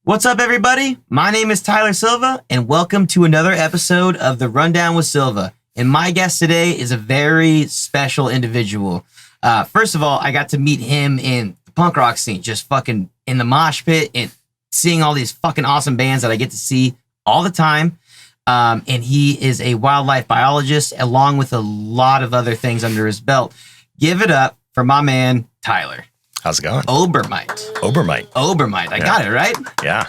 What's up, everybody? My name is Tyler Silva, and welcome to another episode of The Rundown with Silva. And my guest today is a very special individual. First of all, I got to meet him in the punk rock scene, just fucking in the mosh pit and seeing all these fucking awesome bands that I get to see all the time. And he is a wildlife biologist, along with a lot of other things under his belt. Give it up for my man, Tyler. How's it going? Obermeit. I got it, right? Yeah.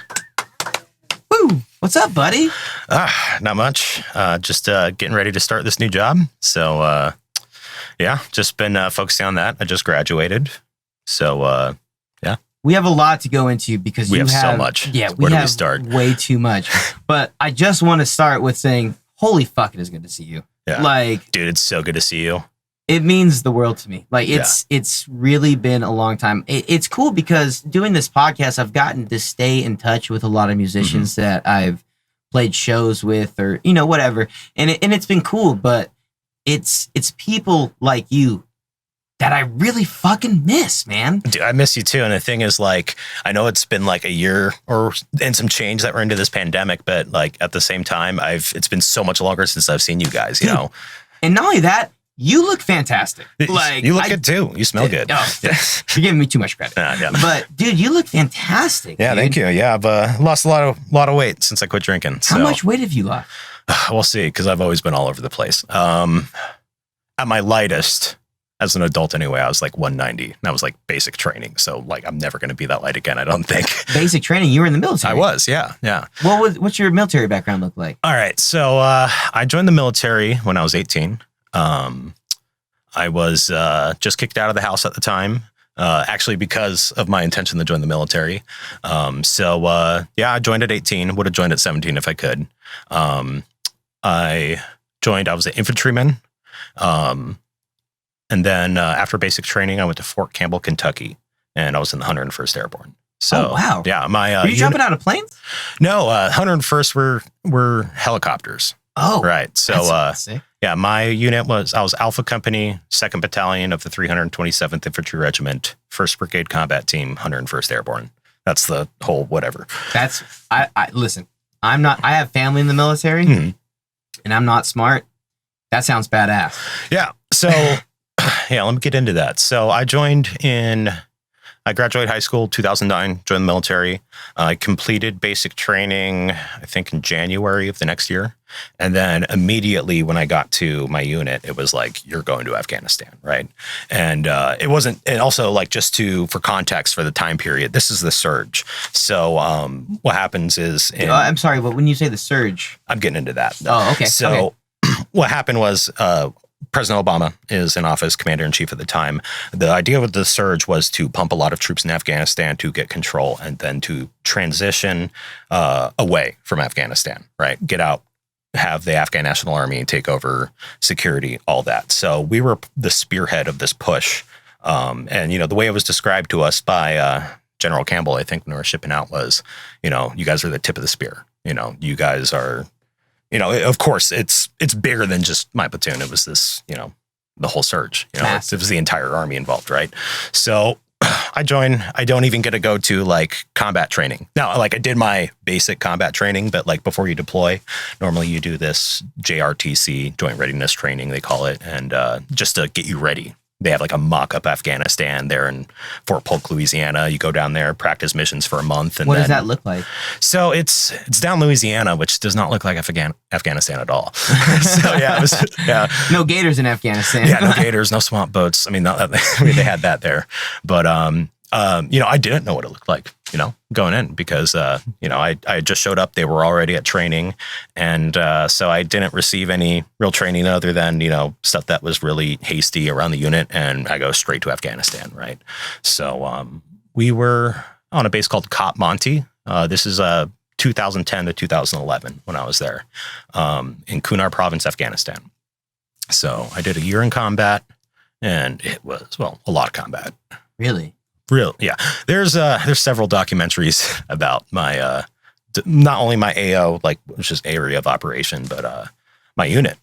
Woo! What's up, buddy? Not much. Just getting ready to start this new job. So, just been focusing on that. I just graduated. So, yeah. We have a lot to go into because we have so much. Yeah, Where do we start? Way too much. But I just want to start with saying, holy fuck, it is good to see you. Yeah. Dude, it's so good to see you. It means the world to me. It's really been a long time. It's cool because doing this podcast, I've gotten to stay in touch with a lot of musicians that I've played shows with, or whatever, and it's been cool. But it's people like you that I really fucking miss, man. Dude, I miss you too. And the thing is, I know it's been like a year and some change that we're into this pandemic, but at the same time, it's been so much longer since I've seen you guys. Dude, and not only that. You look fantastic. You look good too. You smell good. Oh, you're giving me too much credit. Yeah. But dude, you look fantastic. Yeah, dude. thank you. Yeah, I've lost a lot of weight since I quit drinking. How much weight have you lost? We'll see, because I've always been all over the place. At my lightest, as an adult anyway, I was 190. That was basic training. So I'm never going to be that light again, I don't think. Basic training? You were in the military? I was, yeah. What's your military background look like? All right. So I joined the military when I was 18. I was just kicked out of the house at the time, actually because of my intention to join the military. I joined at 18, would have joined at 17 if I could. I was an infantryman. And then after basic training, I went to Fort Campbell, Kentucky, and I was in the 101st Airborne. So, wow. Yeah, were you jumping out of planes? No, 101st were helicopters. Oh, right. So, sick. Yeah, my unit I was Alpha Company, 2nd Battalion of the 327th Infantry Regiment, 1st Brigade Combat Team, 101st Airborne. That's the whole whatever. Listen, I have family in the military, and I'm not smart. That sounds badass. Yeah. So, let me get into that. So I graduated high school 2009, joined the military. I completed basic training, I think in January of the next year. And then immediately when I got to my unit, it was you're going to Afghanistan, right? And it wasn't, and also for context for the time period, this is the surge. So what happens is... I'm sorry, but when you say the surge... I'm getting into that. Oh, okay. So what happened was... President Obama is in office, commander-in-chief at the time. The idea with the surge was to pump a lot of troops in Afghanistan to get control and then to transition away from Afghanistan, right? Get out, have the Afghan National Army take over security, all that. So we were the spearhead of this push. And, the way it was described to us by General Campbell, I think, when we were shipping out was, you guys are the tip of the spear. You guys are... of course, it's bigger than just my platoon. It was this, the whole surge. It was the entire army involved, right? So I joined. I don't even get to go to combat training. Now, I did my basic combat training, but before you deploy, normally you do this JRTC, Joint Readiness Training, they call it, and just to get you ready. They have a mock-up Afghanistan there in Fort Polk, Louisiana. You go down there, practice missions for a month. And what does that look like? So it's down Louisiana, which does not look like Afghanistan at all. So no gators in Afghanistan. Yeah, no gators, no swamp boats. I mean, they had that there. But, I didn't know what it looked like, going in because, I just showed up. They were already at training. And so I didn't receive any real training other than, stuff that was really hasty around the unit. And I go straight to Afghanistan, right? So we were on a base called Cop Monte. This is 2010 to 2011 when I was there in Kunar Province, Afghanistan. So I did a year in combat, and it was, a lot of combat. Really? Yeah. There's several documentaries about my not only my AO, which is area of operation, but my unit.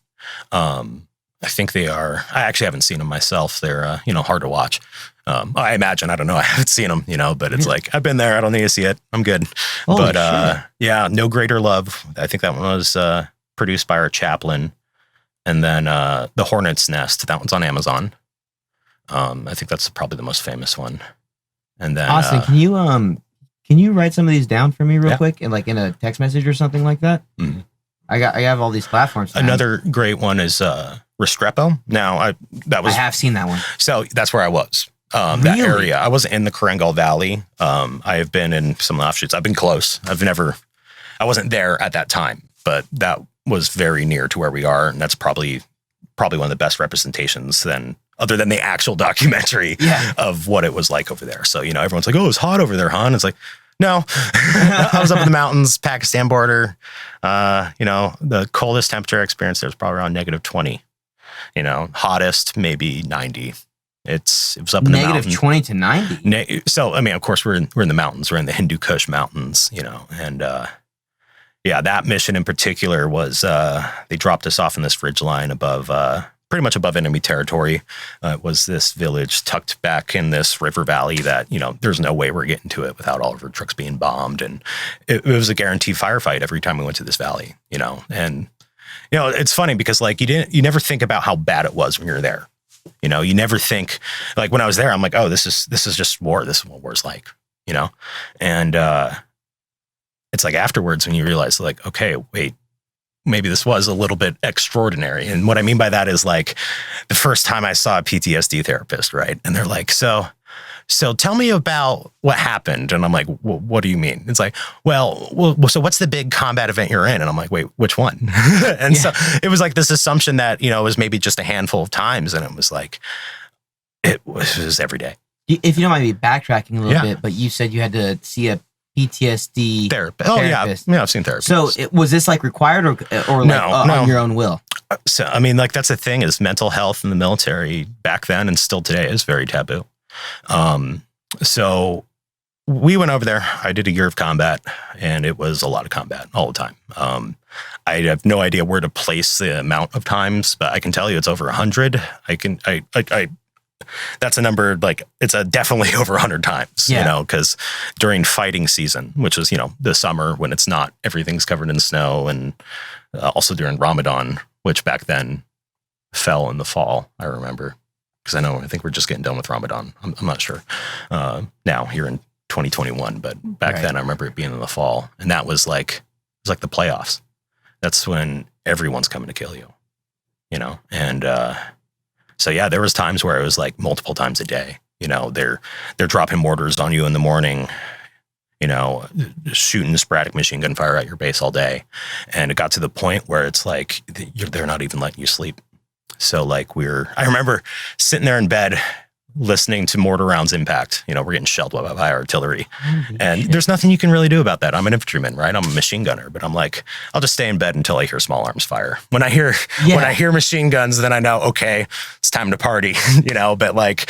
I think they are. I actually haven't seen them myself. They're, hard to watch. I imagine, I don't know. I haven't seen them, but it's like, I've been there. I don't need to see it. I'm good. Holy But shit. yeah, No Greater Love. I think that one was produced by our chaplain. And then The Hornet's Nest. That one's on Amazon. I think that's probably the most famous one. And then Austin, can you write some of these down for me real quick and like in a text message or something like that? Mhm. I have all these platforms. Now. Another great one is Restrepo. Now I have seen that one. So that's where I was. That Really? area. I wasn't in the Kangal Valley. I have been in some offshoots. I've been close. I wasn't there at that time, but that was very near to where we are. And that's probably one of the best representations other than the actual documentary of what it was like over there. So, everyone's like, oh, it's hot over there, huh? And it's like, no, I was up in the mountains, Pakistan border. The coldest temperature I experienced there was probably around -20. Hottest, maybe 90. It was up in the mountains. -20 to 90. So, I mean, of course, we're in the mountains. We're in the Hindu Kush mountains, and that mission in particular was they dropped us off in this ridge line pretty much above enemy territory. It was this village tucked back in this river valley that, there's no way we're getting to it without all of our trucks being bombed. And it was a guaranteed firefight every time we went to this valley, and, it's funny because like you never think about how bad it was when you're there. You never think, like when I was there, I'm like, oh, this is just war. This is what war's like, and it's like afterwards when you realize like, okay, wait, maybe this was a little bit extraordinary. And what I mean by that is like the first time I saw a PTSD therapist, right? And they're like, so tell me about what happened. And I'm like, what do you mean? It's like, well, so what's the big combat event you're in? And I'm like, wait, which one? And so it was like this assumption that, it was maybe just a handful of times. And it was like, it was every day. If you don't mind me backtracking a little bit, but you said you had to see a PTSD therapist. Oh yeah, I've seen therapists. So was this like required or like on your own will? So I mean, like that's the thing is mental health in the military back then and still today is very taboo. So we went over there. I did a year of combat, and it was a lot of combat all the time. I have no idea where to place the amount of times, but I can tell you it's over 100. That's a number, like it's definitely over 100 times, because during fighting season, which is, the summer when it's not, everything's covered in snow, and also during Ramadan, which back then fell in the fall, I remember, because I think we're just getting done with Ramadan. I'm not sure now here in 2021, but back then I remember it being in the fall, and that was like, it was like the playoffs. That's when everyone's coming to kill you, and, so yeah, there was times where it was like multiple times a day. They're dropping mortars on you in the morning, shooting sporadic machine gun fire at your base all day, and it got to the point where it's like they're not even letting you sleep. So like I remember sitting there in bed listening to mortar rounds impact. We're getting shelled by artillery, and there's nothing you can really do about that. I'm an infantryman, right? I'm a machine gunner, but I'm like, I'll just stay in bed until I hear small arms fire. When I hear machine guns, then I know, okay, it's time to party, but like,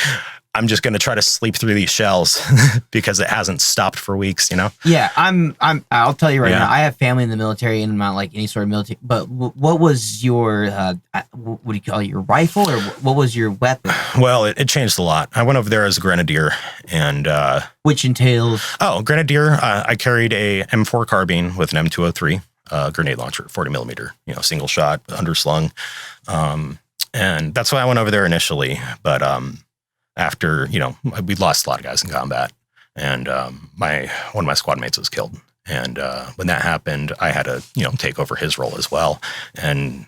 I'm just going to try to sleep through these shells because it hasn't stopped for weeks, Yeah, I'll tell you right now, I have family in the military and I'm not like any sort of military, but what was your, what do you call it, your rifle, or what was your weapon? Well, it changed a lot. I went over there as a grenadier, and which entails? Oh, grenadier, I carried a M4 carbine with an M203 grenade launcher, 40 millimeter, single shot, underslung. And that's why I went over there initially. But after, we lost a lot of guys in combat, and one of my squad mates was killed. And when that happened, I had to, take over his role as well. And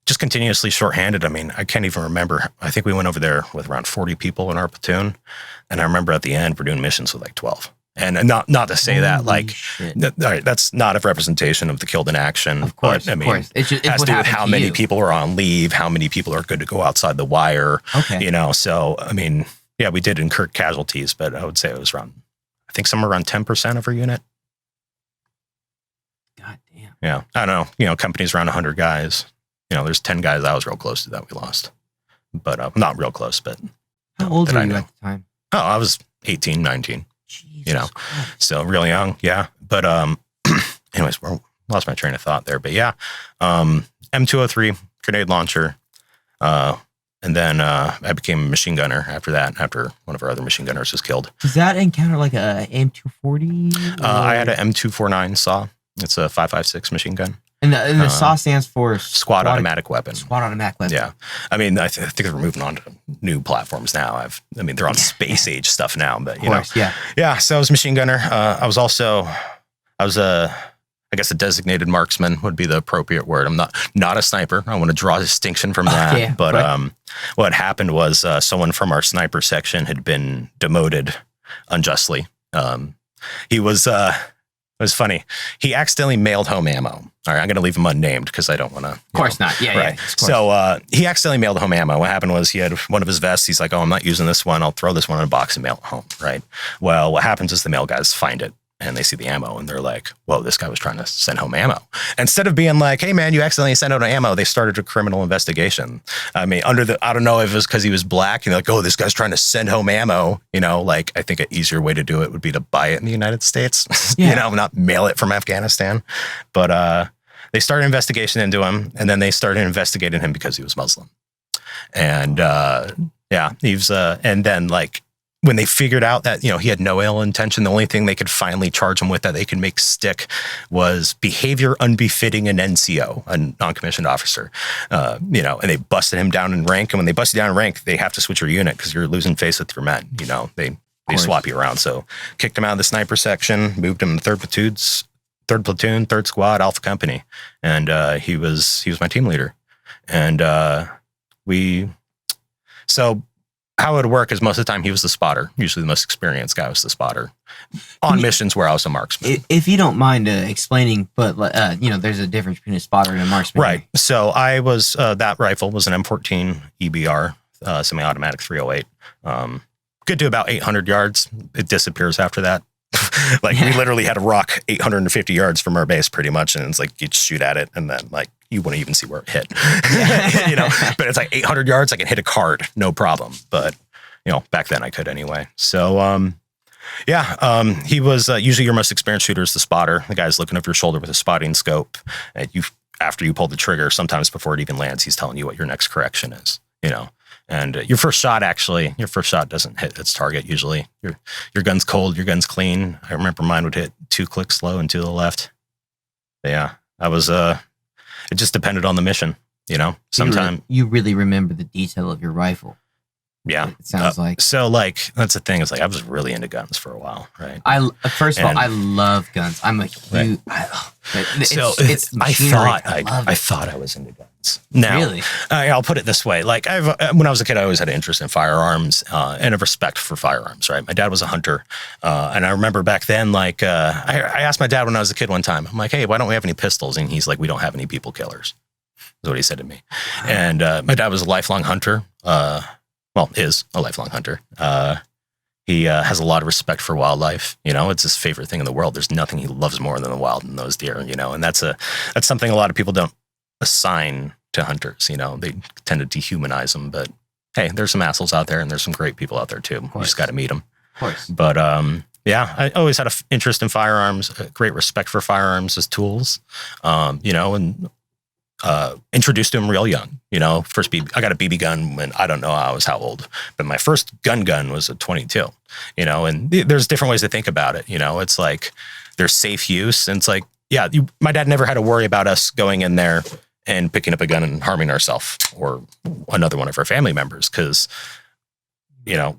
just continuously shorthanded. I mean, I can't even remember. I think we went over there with around 40 people in our platoon. And I remember at the end, we're doing missions with like 12. And not to say that, like, that's not a representation of the killed in action. Of course, but, I mean, it's it has to do with how many people are on leave, how many people are good to go outside the wire. Okay. So, I mean, yeah, we did incur casualties, but I would say it was around, I think somewhere around 10% of our unit. God damn. Yeah. I don't know. Company's around 100 guys. There's 10 guys I was real close to that we lost. But not real close, but. How old were you at the time? Oh, I was 18, 19. Jesus Christ. So really young, yeah. But anyways, lost my train of thought there. But yeah, M203 grenade launcher. And then I became a machine gunner after that, after one of our other machine gunners was killed. Does that encounter like a M240? I had an M249 SAW. It's a 5.56 machine gun. And the SAW stands for Squad Automatic Weapon. Squad Automatic Weapon. Yeah. I mean, I think they're moving on to new platforms now. They're on space age stuff now, but you know. Yeah. Yeah, so I was a machine gunner. I was I guess a designated marksman would be the appropriate word. I'm not a sniper. I want to draw a distinction from that. Yeah, but right. What happened was someone from our sniper section had been demoted unjustly. It was funny. He accidentally mailed home ammo. All right, I'm going to leave him unnamed because I don't want to. Of course not. Yeah, right. Yeah. So he accidentally mailed home ammo. What happened was he had one of his vests. He's like, "Oh, I'm not using this one. I'll throw this one in a box and mail it home." Right. Well, what happens is the mail guys find it and they see the ammo and they're like, "Whoa, this guy was trying to send home ammo." Instead of being like, "Hey, man, you accidentally sent out ammo," they started a criminal investigation. I mean, I don't know if it was because he was black. Like, "Oh, this guy's trying to send home ammo." Like I think an easier way to do it would be to buy it in the United States. Yeah. Not mail it from Afghanistan. But they started an investigation into him, and then they started investigating him because he was Muslim. And he was. And then like, when they figured out that, he had no ill intention, the only thing they could finally charge him with that they could make stick was behavior unbefitting an NCO, a non-commissioned officer. And they busted him down in rank. And when they bust you down in rank, they have to switch your unit because you're losing face with your men. They swap you around. So kicked him out of the sniper section, moved him to third platoon, third squad, Alpha Company. And he was my team leader. And so how it would work is most of the time he was the spotter. Usually the most experienced guy was the spotter on missions where I was a marksman. If you don't mind explaining, but there's a difference between a spotter and a marksman. Right. So I was, that rifle was an M14 EBR, semi-automatic 308. Could do about 800 yards. It disappears after that. We literally had a rock 850 yards from our base pretty much. And it's like, you just shoot at it and then you wouldn't even see where it hit, but it's like 800 yards. I can hit a card, no problem. But, back then I could anyway. So, he was usually your most experienced shooter is the spotter. The guy's looking over your shoulder with a spotting scope. And after you pull the trigger, sometimes before it even lands, he's telling you what your next correction is, And your first shot doesn't hit its target usually. Your gun's cold, your gun's clean. I remember mine would hit 2 clicks low and 2 to the left. But yeah, I was it just depended on the mission, Sometimes you really remember the detail of your rifle. Yeah, it sounds like. So that's the thing. It's like I was really into guns for a while, right? I love guns. I'm a huge. I thought I was into guns. Now, really? I'll put it this way: when I was a kid, I always had an interest in firearms and a respect for firearms. Right? My dad was a hunter, and I remember back then, I asked my dad when I was a kid one time. I'm like, "Hey, why don't we have any pistols?" And he's like, "We don't have any people killers." Is what he said to me. And my dad was a lifelong hunter. Is a lifelong hunter. He has a lot of respect for wildlife. It's his favorite thing in the world. There's nothing he loves more than the wild and those deer, and that's something a lot of people don't assign to hunters. They tend to dehumanize them, but hey, there's some assholes out there and there's some great people out there too. You just got to meet them. Of course. But I always had an interest in firearms, a great respect for firearms as tools, and introduced to him real young. I got a BB gun when I don't know I was how old, but my first gun was a 22. And there's different ways to think about it. It's like there's safe use, and it's like, my dad never had to worry about us going in there and picking up a gun and harming ourselves or another one of our family members because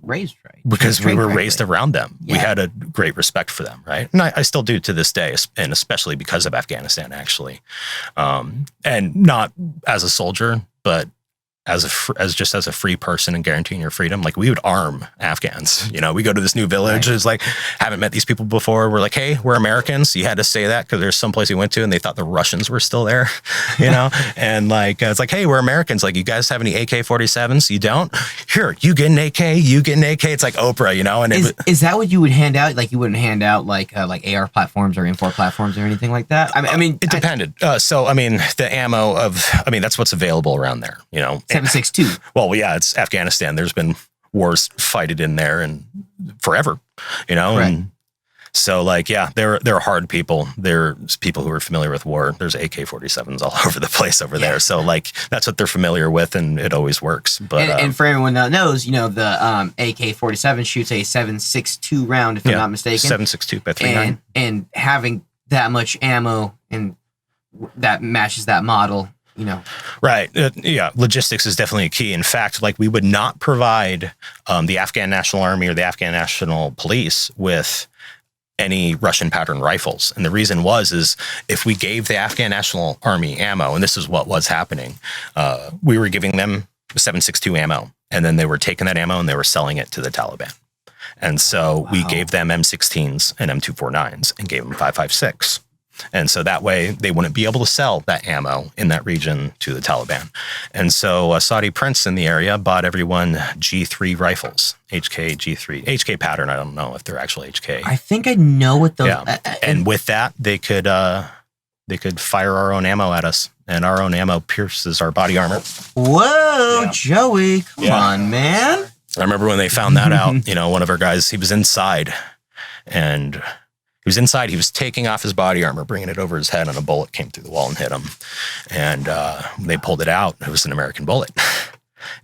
raised right because we were raised around them. Yeah. We had a great respect for them, right? And I still do to this day, and especially because of Afghanistan, actually, and not as a soldier, but as a free person and guaranteeing your freedom. Like, we would arm Afghans. We go to this new village. Right. It's like, haven't met these people before. We're like, hey, we're Americans. You had to say that because there's some place we went to and they thought the Russians were still there, and it's like, hey, we're Americans. Like, you guys have any AK-47s? You don't? Here, you get an AK, you get an AK. It's like Oprah, and is that what you would hand out? Like, you wouldn't hand out like AR platforms or M4 platforms or anything like that? I mean, it depended. The ammo that's what's available around there, 7.62. Well, yeah, it's Afghanistan. There's been wars fighted in there and forever, Right. and So like, yeah, they're hard people. There's people who are familiar with war. There's AK-47s all over the place over there. So like, that's what they're familiar with, and it always works. But and for everyone that knows, the AK-47 shoots a 7.62 round, if I'm not mistaken. 7.62 by 3.9. And having that much ammo and that matches that model, Right. Yeah. Logistics is definitely a key. In fact, like we would not provide the Afghan National Army or the Afghan National Police with any Russian pattern rifles. And the reason is if we gave the Afghan National Army ammo, and this is what was happening, we were giving them 7.62 ammo, and then they were taking that ammo and they were selling it to the Taliban. And so we gave them M16s and M249s and gave them 5.56. And so that way they wouldn't be able to sell that ammo in that region to the Taliban. And so a Saudi prince in the area bought everyone G3 rifles, HK G3, HK pattern. I don't know if they're actual HK. I think I know what those. Yeah. And with that, they could fire our own ammo at us, and our own ammo pierces our body armor. Whoa, Joey, come on, man. I remember when they found that out, one of our guys, he was inside, and he was taking off his body armor, bringing it over his head, and a bullet came through the wall and hit him. And they pulled it out. It was an American bullet.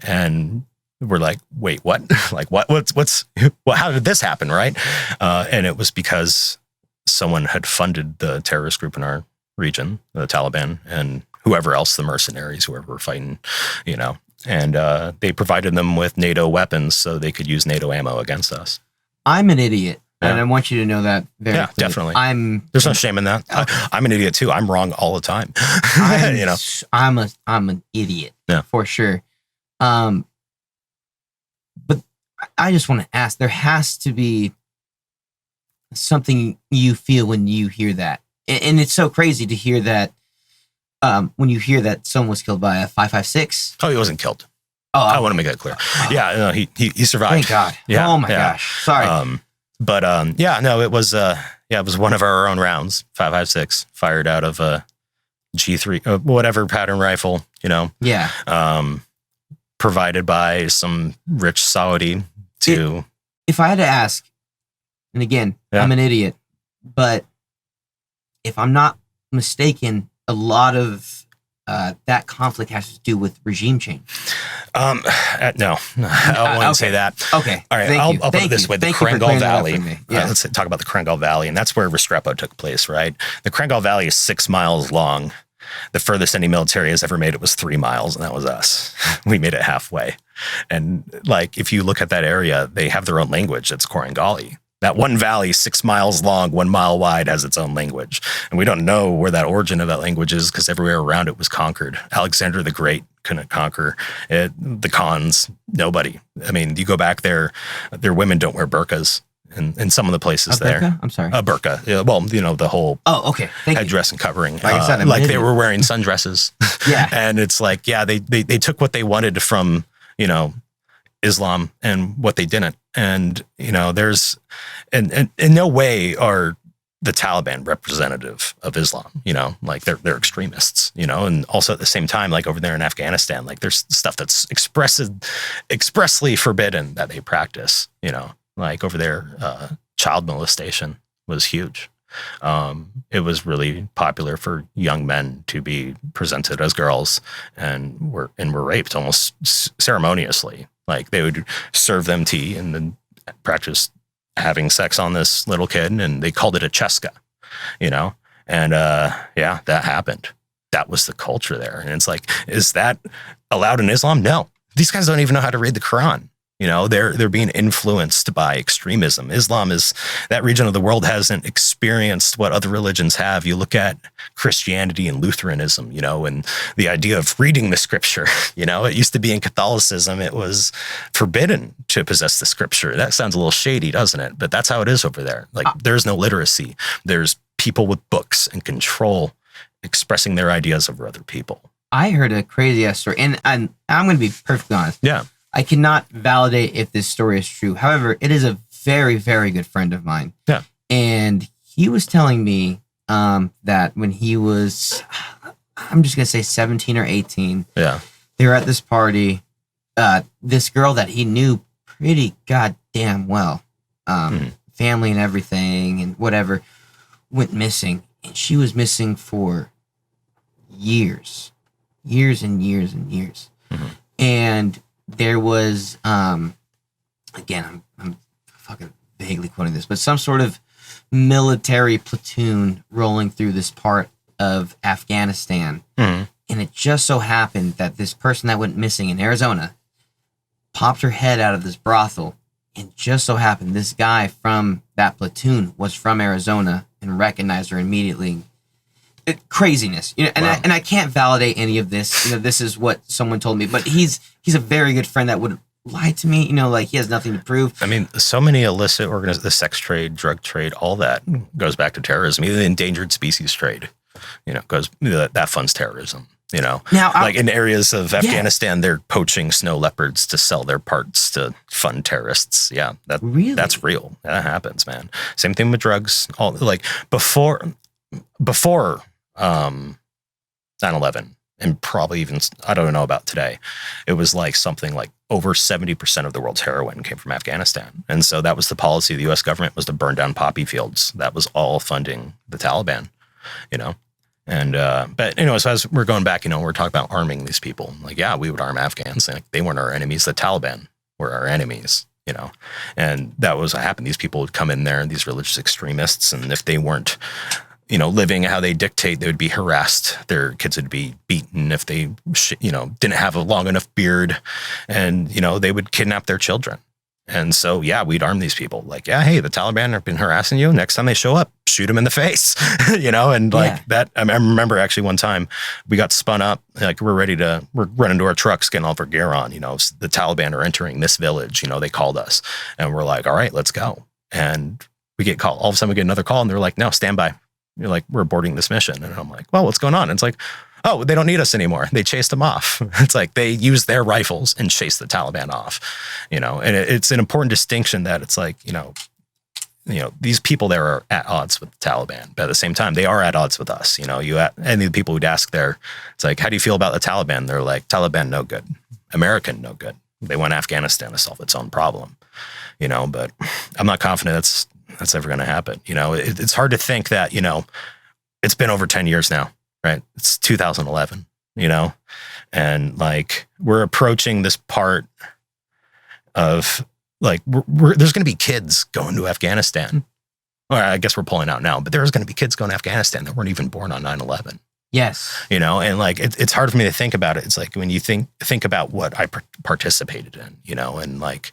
And we're like, wait, what? Like, how did this happen, right? And it was because someone had funded the terrorist group in our region, the Taliban, and whoever else, the mercenaries, whoever were fighting, and they provided them with NATO weapons so they could use NATO ammo against us. I'm an idiot. Yeah. And I want you to know that very clearly. Definitely. There's no shame in that. I'm an idiot too. I'm wrong all the time. I'm an idiot for sure. But I just want to ask, there has to be something you feel when you hear that. And it's so crazy to hear that when you hear that someone was killed by a 5.56. Oh, he wasn't killed. Oh, I want to make that clear. Yeah, no, he survived. Thank God. Yeah, oh my gosh. Sorry. But it was one of our own rounds, 5.56, fired out of a G3, whatever pattern rifle, Yeah. Provided by some rich Saudi to. If I had to ask, and again, I'm an idiot, but if I'm not mistaken, a lot of that conflict has to do with regime change. No, I wouldn't say that. Okay. All right. I'll put it this way. The Kangal Valley. Let's talk about the Kangal Valley. And that's where Restrepo took place, right? The Kangal Valley is 6 miles long. The furthest any military has ever made it was 3 miles, and that was us. We made it halfway. And like, if you look at that area, they have their own language. It's Korangali. That one valley, 6 miles long, 1 mile wide, has its own language. And we don't know where that origin of that language is because everywhere around it was conquered. Alexander the Great couldn't conquer it. The Khans, nobody. I mean, you go back there, their women don't wear burqas in some of the places there. Burqa? I'm sorry. A burqa. Yeah, well, the whole okay. headdress and covering. Like I said, like they were wearing sundresses. Yeah. And it's like, they took what they wanted from, Islam and what they didn't. And, there's, and in no way are the Taliban representative of Islam, like they're extremists, and also at the same time, like over there in Afghanistan, like there's stuff that's expressly forbidden that they practice, like over there, child molestation was huge. It was really popular for young men to be presented as girls and were raped almost ceremoniously. Like they would serve them tea and then practice having sex on this little kid, and they called it a cheska, and that happened. That was the culture there. And it's like, is that allowed in Islam? No. These guys don't even know how to read the Quran. They're being influenced by extremism. Islam is, that region of the world hasn't experienced what other religions have. You look at Christianity and Lutheranism, and the idea of reading the scripture, it used to be in Catholicism, it was forbidden to possess the scripture. That sounds a little shady, doesn't it? But that's how it is over there. Like there's no literacy. There's people with books and control expressing their ideas over other people. I heard a crazy ass story, and I'm going to be perfectly honest. Yeah. I cannot validate if this story is true. However, it is a very, very good friend of mine. Yeah. And he was telling me that when he was, I'm just going to say 17 or 18. Yeah. They were at this party. This girl that he knew pretty goddamn well family and everything and whatever, went missing. And she was missing for years and years and years. Mm-hmm. And there was, again, I'm fucking vaguely quoting this, but some sort of military platoon rolling through this part of Afghanistan. Mm-hmm. And it just so happened that this person that went missing in Arizona popped her head out of this brothel. And just so happened this guy from that platoon was from Arizona and recognized her immediately. Craziness, you know, and Wow. I can't validate any of this. You know, this is what someone told me, but he's a very good friend that would lie to me. You know, like he has nothing to prove. I mean, so many illicit the sex trade, drug trade, all that goes back to terrorism. Even the endangered species trade, you know, that funds terrorism. You know, Now, like in areas of Afghanistan, they're poaching snow leopards to sell their parts to fund terrorists. Yeah, Really? that's real. That happens, man. Same thing with drugs. All like before 9/11, and probably even, I don't know about today, it was like something like over 70% of the world's heroin came from Afghanistan. And so that was the policy of the US government, was to burn down poppy fields. That was all funding the Taliban, you know? And, but you know, so as we're going back, you know, we're talking about arming these people. Like, yeah, we would arm Afghans. Like, they weren't our enemies. The Taliban were our enemies, you know? And that was what happened. These people would come in there, these religious extremists, and if they weren't, you know, living how they dictate, they would be harassed. Their kids would be beaten if they, you know, didn't have a long enough beard, and, you know, they would kidnap their children. And so, yeah, we'd arm these people. Like, yeah, hey, the Taliban have been harassing you. Next time they show up, shoot them in the face, you know? And like that, I remember actually one time we got spun up, like we're running to our trucks, getting all of our gear on, you know, the Taliban are entering this village, you know, they called us, and we're like, all right, let's go. And we get called, all of a sudden we get another call, and they're like, no, stand by. You're like, we're aborting this mission. And I'm like, well, what's going on? And it's like, oh, they don't need us anymore. They chased them off. It's like they used their rifles and chased the Taliban off, you know? And it's an important distinction that it's like, you know, these people there are at odds with the Taliban, but at the same time, they are at odds with us. You know, any of the people who'd ask there, it's like, how do you feel about the Taliban? They're like, Taliban, no good. American, no good. They want Afghanistan to solve its own problem, you know, but I'm not confident that's ever going to happen. You know, it's hard to think that, you know, it's been over 10 years now, right? It's 2011, you know, and like we're approaching this part of like, there's going to be kids going to Afghanistan. Or I guess we're pulling out now, but there's going to be kids going to Afghanistan that weren't even born on 9/11. Yes. You know, and like, it's hard for me to think about it. It's like when you think about what I participated in, you know, and like,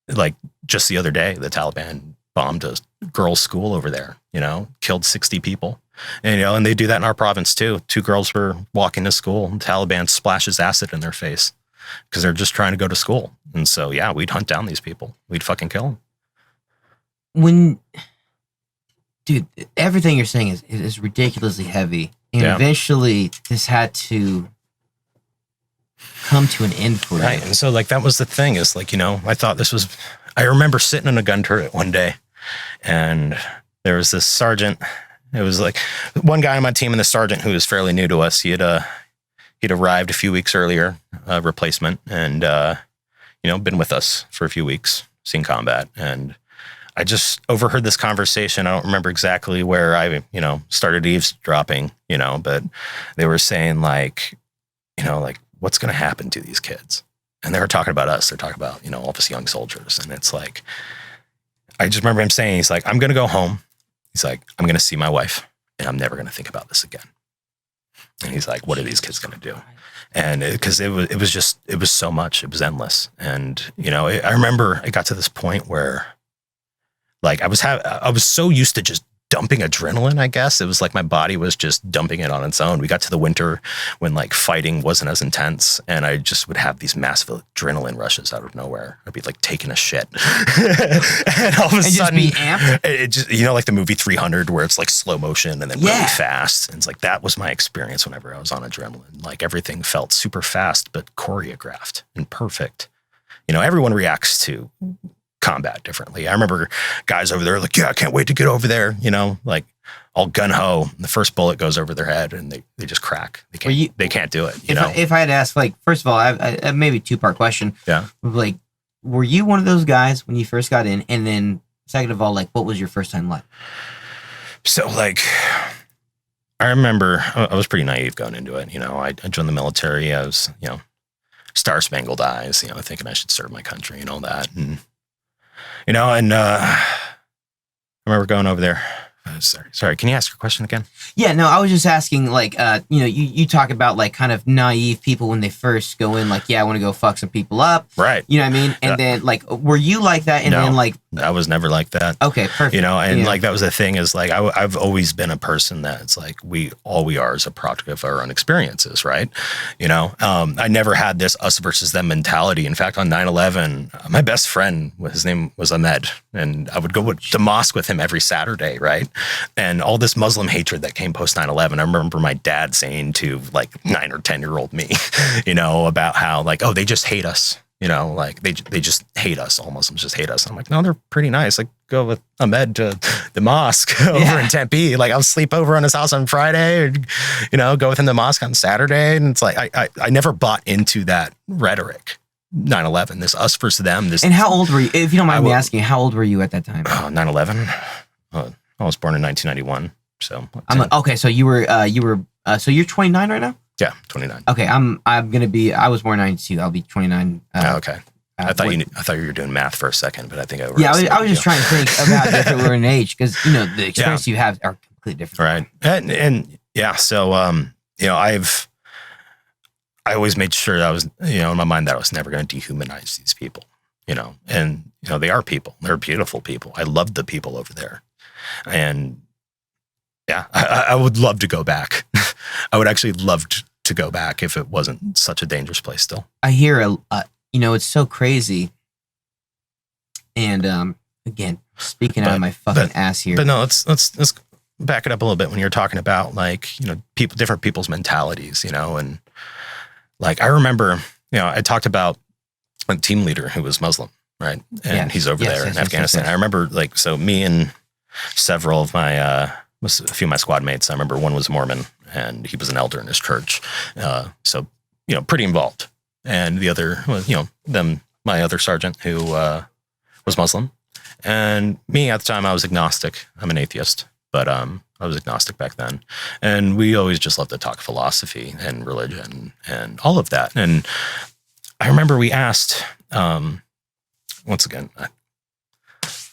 like just the other day, the Taliban bombed a girls' school over there, you know, killed 60 people. And, you know, and they do that in our province too. 2 girls were walking to school, and Taliban splashes acid in their face because they're just trying to go to school. And so, yeah, we'd hunt down these people. We'd fucking kill them. Dude, everything you're saying is ridiculously heavy. And eventually this had to come to an end for you. Right. And so like, that was the thing, is like, you know, I remember sitting in a gun turret one day, and there was this sergeant. It was like one guy on my team, and the sergeant who was fairly new to us. He'd arrived a few weeks earlier, replacement, and, you know, been with us for a few weeks, seen combat. And I just overheard this conversation. I don't remember exactly where I, you know, started eavesdropping, you know, but they were saying like, you know, like, what's going to happen to these kids? And they were talking about us. They're talking about, you know, all of us young soldiers. And it's like, I just remember him saying, he's like, I'm going to go home. He's like, I'm going to see my wife, and I'm never going to think about this again. And he's like, what are these kids going to do? And because it was so much, it was endless. And, you know, I remember it got to this point where like I was so used to just dumping adrenaline, I guess. It was like my body was just dumping it on its own. We got to the winter when like fighting wasn't as intense, and I just would have these massive adrenaline rushes out of nowhere. I'd be like taking a shit. And all of a sudden, just be amped? it just, you know, like the movie 300 where it's like slow motion and then really fast. And it's like, that was my experience whenever I was on adrenaline. Like everything felt super fast, but choreographed and perfect. You know, everyone reacts to combat differently. I remember guys over there like, yeah, I can't wait to get over there, you know, like all gun-ho. The first bullet goes over their head and they just crack. They can't do it. You know? If I had asked, like, first of all, I maybe 2-part question. Yeah. Like, were you one of those guys when you first got in? And then second of all, like, what was your first time like? So like, I remember I was pretty naive going into it. I joined the military. I was, Star Spangled Eyes, thinking I should serve my country and all that. And, I remember going over there. Sorry. Can you ask your question again? Yeah, no, I was just asking, like, you talk about, like, kind of naive people when they first go in, like, yeah, I want to go fuck some people up. Right. You know what I mean? And then, like, were you like that? And No, then, like... I was never like that. Okay, perfect. Like, that was the thing is, like, I've always been a person that's, like, all we are is a product of our own experiences, right? I never had this us versus them mentality. In fact, on 9/11, my best friend, his name was Ahmed, and I would go to mosque with him every Saturday, right? And all this Muslim hatred that came post 9/11, I remember my dad saying to like 9 or 10-year-old me, about how like, oh, they just hate us, like they just hate us. All Muslims just hate us. And I'm like, no, they're pretty nice. Like go with Ahmed to the mosque over in Tempe. Like I'll sleep over on his house on Friday or, go with him to the mosque on Saturday. And it's like, I never bought into that rhetoric. 9/11, this us versus them. And how old were you? If you don't mind me asking, how old were you at that time? 9/11. I was born in 1991, so okay. So you were so you're 29 right now? Yeah, 29. Okay, I was born 92. I'll be 29. Okay. I thought you were doing math for a second, but I think I was just trying to think about different we're in age because the experience you have are completely different. Right. And yeah, so I always made sure that I was in my mind that I was never going to dehumanize these people, and they are people. They're beautiful people. I love the people over there. And yeah, I would love to go back. I would actually love to go back if it wasn't such a dangerous place still. I hear, it's so crazy. And again, speaking out of my fucking ass here. But no, let's back it up a little bit when you're talking about like, different people's mentalities, and like I remember, I talked about a team leader who was Muslim, right? And he's over there in Afghanistan. Yes. I remember like, so me and several of my, a few of my squad mates. I remember one was Mormon and he was an elder in his church. So, pretty involved. And the other was, my other sergeant who was Muslim. And me at the time, I was agnostic. I'm an atheist, but I was agnostic back then. And we always just loved to talk philosophy and religion and all of that. And I remember we asked, once again,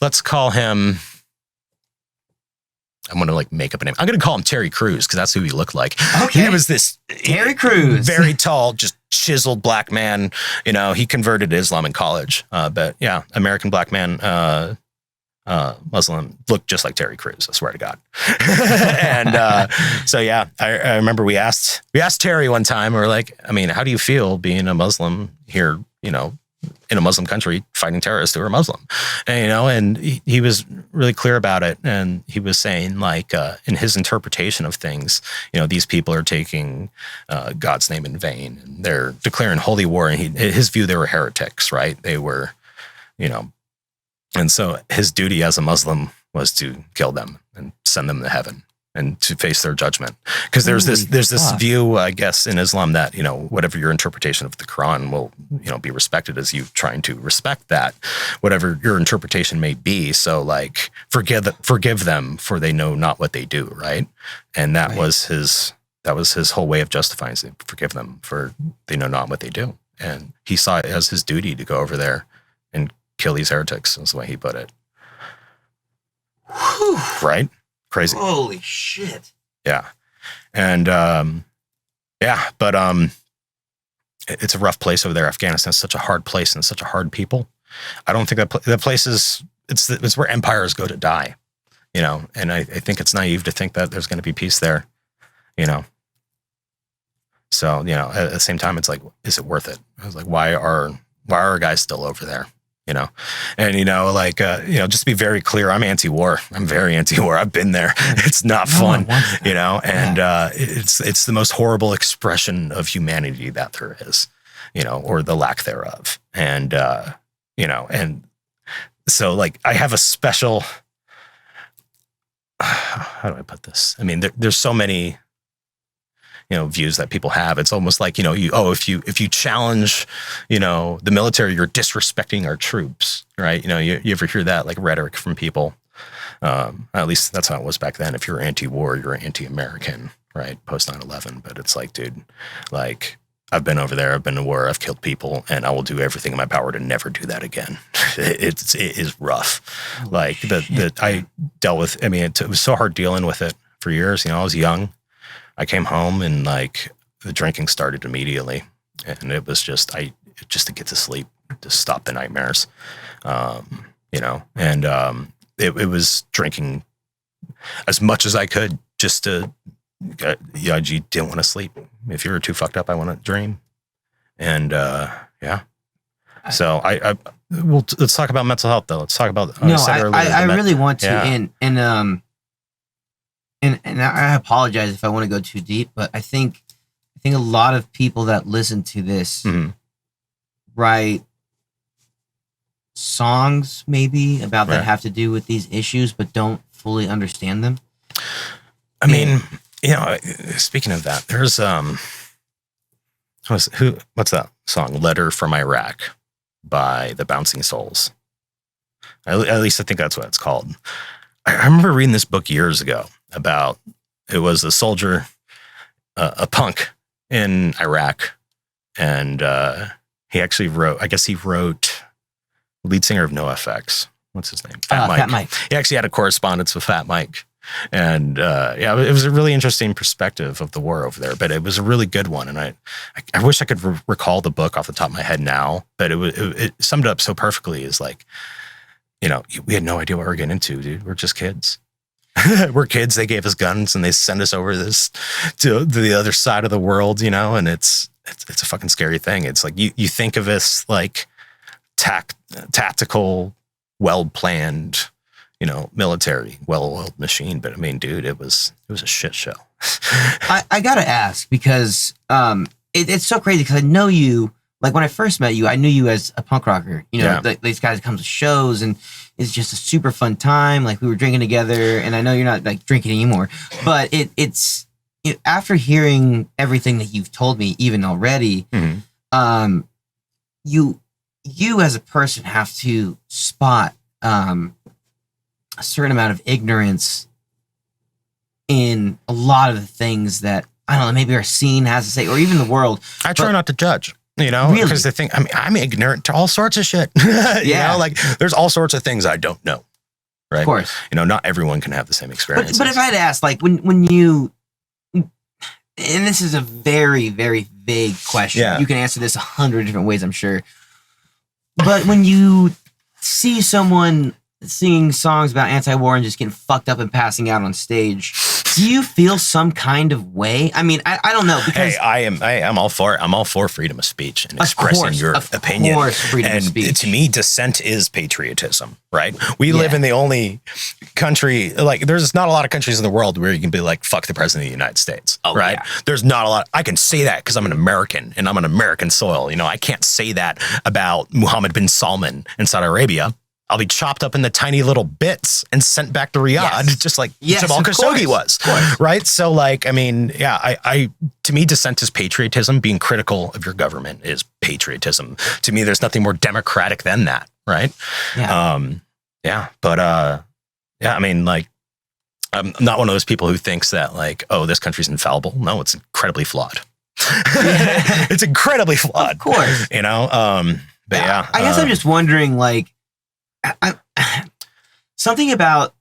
let's call him... I'm going to like make up a name. I'm going to call him Terry Crews because that's who he looked like. Okay. He was this Terry Crews, very tall, just chiseled black man. He converted to Islam in college. But yeah, American black man, Muslim, looked just like Terry Crews. I swear to God. And so yeah, I remember we asked Terry one time. We were like, I mean, how do you feel being a Muslim here? In a Muslim country fighting terrorists who are Muslim, and he was really clear about it. And he was saying like, in his interpretation of things, these people are taking God's name in vain and they're declaring holy war. And his view, they were heretics, right? They were, and so his duty as a Muslim was to kill them and send them to heaven and to face their judgment. Because there's this view, I guess, in Islam that, whatever your interpretation of the Quran will, be respected as you trying to respect that, whatever your interpretation may be. So like, forgive them for they know not what they do. Right. And that was his whole way of justifying it. Forgive them for they know not what they do. And he saw it as his duty to go over there and kill these heretics. That's the way he put it. Whew. Right. Crazy. Holy shit. Yeah. And but it's a rough place over there. Afghanistan is such a hard place and such a hard people. I don't think that place is, it's where empires go to die, and I think it's naive to think that there's going to be peace there, So, at the same time, it's like, is it worth it? I was like, why are guys still over there? And, just to be very clear, I'm anti-war. I'm very anti-war. I've been there. It's not fun, and it's the most horrible expression of humanity that there is, or the lack thereof. And, and so like, I have a special, how do I put this? I mean, there's so many, views that people have. It's almost like, if you challenge, the military, you're disrespecting our troops, right? You ever hear that like rhetoric from people? At least that's how it was back then. If you're anti-war, you're anti-American, right? Post 9/11. But it's like, dude, like, I've been over there, I've been to war, I've killed people, and I will do everything in my power to never do that again. It is rough. Like that I dealt with, I mean, it was so hard dealing with it for years. I was young. I came home and like the drinking started immediately. And it was just to get to sleep, to stop the nightmares. It was drinking as much as I could just to, you didn't want to sleep. If you were too fucked up, I want to dream. And so let's talk about mental health though. Let's talk about. I really want to, and I apologize if I want to go too deep, but I think a lot of people that listen to this write songs maybe about that have to do with these issues, but don't fully understand them. I mean, speaking of that, there's what's that song? Letter from Iraq by the Bouncing Souls. At least I think that's what it's called. I remember reading this book years ago about, it was a soldier, a punk in Iraq. And he actually wrote lead singer of NoFX. What's his name? Fat Mike. He actually had a correspondence with Fat Mike. And it was a really interesting perspective of the war over there, but it was a really good one. And I wish I could recall the book off the top of my head now, but it summed it up so perfectly. Is like, we had no idea what we were getting into, dude. We're just kids. We're kids. They gave us guns and they sent us over this to the other side of the world, and it's a fucking scary thing. It's like you think of this like tactical, well-planned, military, well-oiled machine. But I mean, dude, it was a shit show. I gotta ask because it's so crazy because I know you. Like when I first met you, I knew you as a punk rocker. These guys come to shows and it's just a super fun time. Like we were drinking together, and I know you're not like drinking anymore, but it's after hearing everything that you've told me, even already, you as a person have to spot a certain amount of ignorance in a lot of the things that, I don't know, maybe our scene has to say, or even the world. I try not to judge, really? Because they think, I'm ignorant to all sorts of shit. Like there's all sorts of things I don't know. Right. Of course. Not everyone can have the same experience. But if I had asked, like when you, and this is a very, very vague question. You can answer this 100 different ways, I'm sure. But when you see someone singing songs about anti-war and just getting fucked up and passing out on stage, do you feel some kind of way? I mean, I don't know, because I'm all for freedom of speech and expressing your opinion. Of course, freedom of speech. To me, dissent is patriotism, right? We live in the only country, like there's not a lot of countries in the world where you can be like, fuck the president of the United States, right? Yeah. There's not a lot. I can say that because I'm an American and I'm on American soil. I can't say that about Mohammed bin Salman in Saudi Arabia. I'll be chopped up into tiny little bits and sent back to Riyadh, just like Jamal Khashoggi was, right? So, like, I mean, to me, dissent is patriotism. Being critical of your government is patriotism. To me, there's nothing more democratic than that, right? I mean, like, I'm not one of those people who thinks that, like, oh, this country's infallible. No, it's incredibly flawed. It's incredibly flawed. Of course. I guess I'm just wondering, like, something about.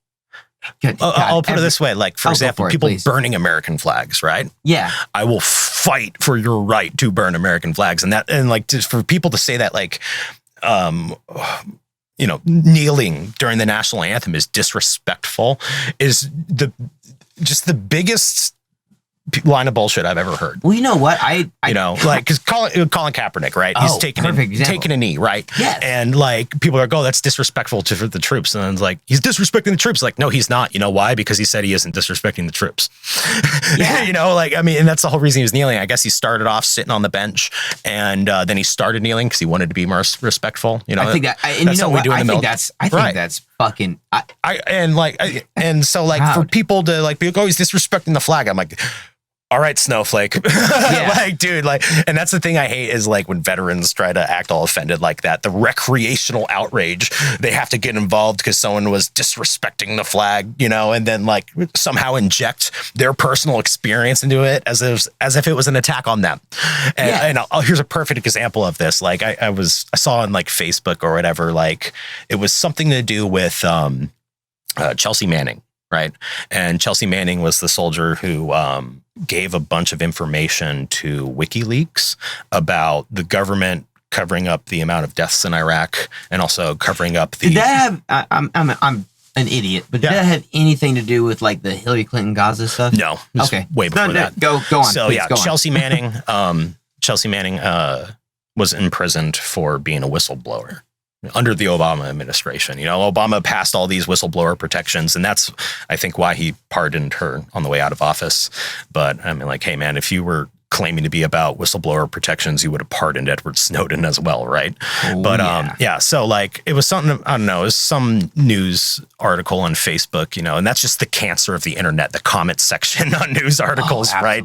I'll put it this way: like, for example, people burning American flags, right? Yeah, I will fight for your right to burn American flags, and like, just for people to say that, like, kneeling during the national anthem is disrespectful, is the biggest line of bullshit I've ever heard. Well, you know what? Because Colin Kaepernick, right? He's taking a knee, right? Yes. And like people are like, oh, that's disrespectful to the troops. And it's like, he's disrespecting the troops. Like, no, he's not. You know why? Because he said he isn't disrespecting the troops. Yeah. And that's the whole reason he was kneeling. I guess he started off sitting on the bench, and then he started kneeling because he wanted to be more respectful. I think that, and that's what we do in the military. I think that's fucking. For people to like be like, oh, he's disrespecting the flag. I'm like, all right, snowflake. Yeah. Like, dude, like, and that's the thing I hate is like when veterans try to act all offended like that, the recreational outrage, they have to get involved because someone was disrespecting the flag, you know, and then like somehow inject their personal experience into it as if it was an attack on them. And, here's a perfect example of this. Like I saw on like Facebook or whatever, like it was something to do with Chelsea Manning. Right. And Chelsea Manning was the soldier who gave a bunch of information to WikiLeaks about the government covering up the amount of deaths in Iraq and also covering up the. Did that have? I'm an idiot, but did that have anything to do with like the Hillary Clinton Gaza stuff? No. Okay. Way before that. Go on. So please, yeah, go on. Chelsea Manning. Chelsea Manning was imprisoned for being a whistleblower under the Obama administration. You know, Obama passed all these whistleblower protections, and that's, I think, why he pardoned her on the way out of office. But I mean, like, hey, man, if you were claiming to be about whistleblower protections, you would have pardoned Edward Snowden as well, right? Oh, but yeah, so like it was something, I don't know, it was some news article on Facebook, you know, and that's just the cancer of the internet, the comment section on news articles, right?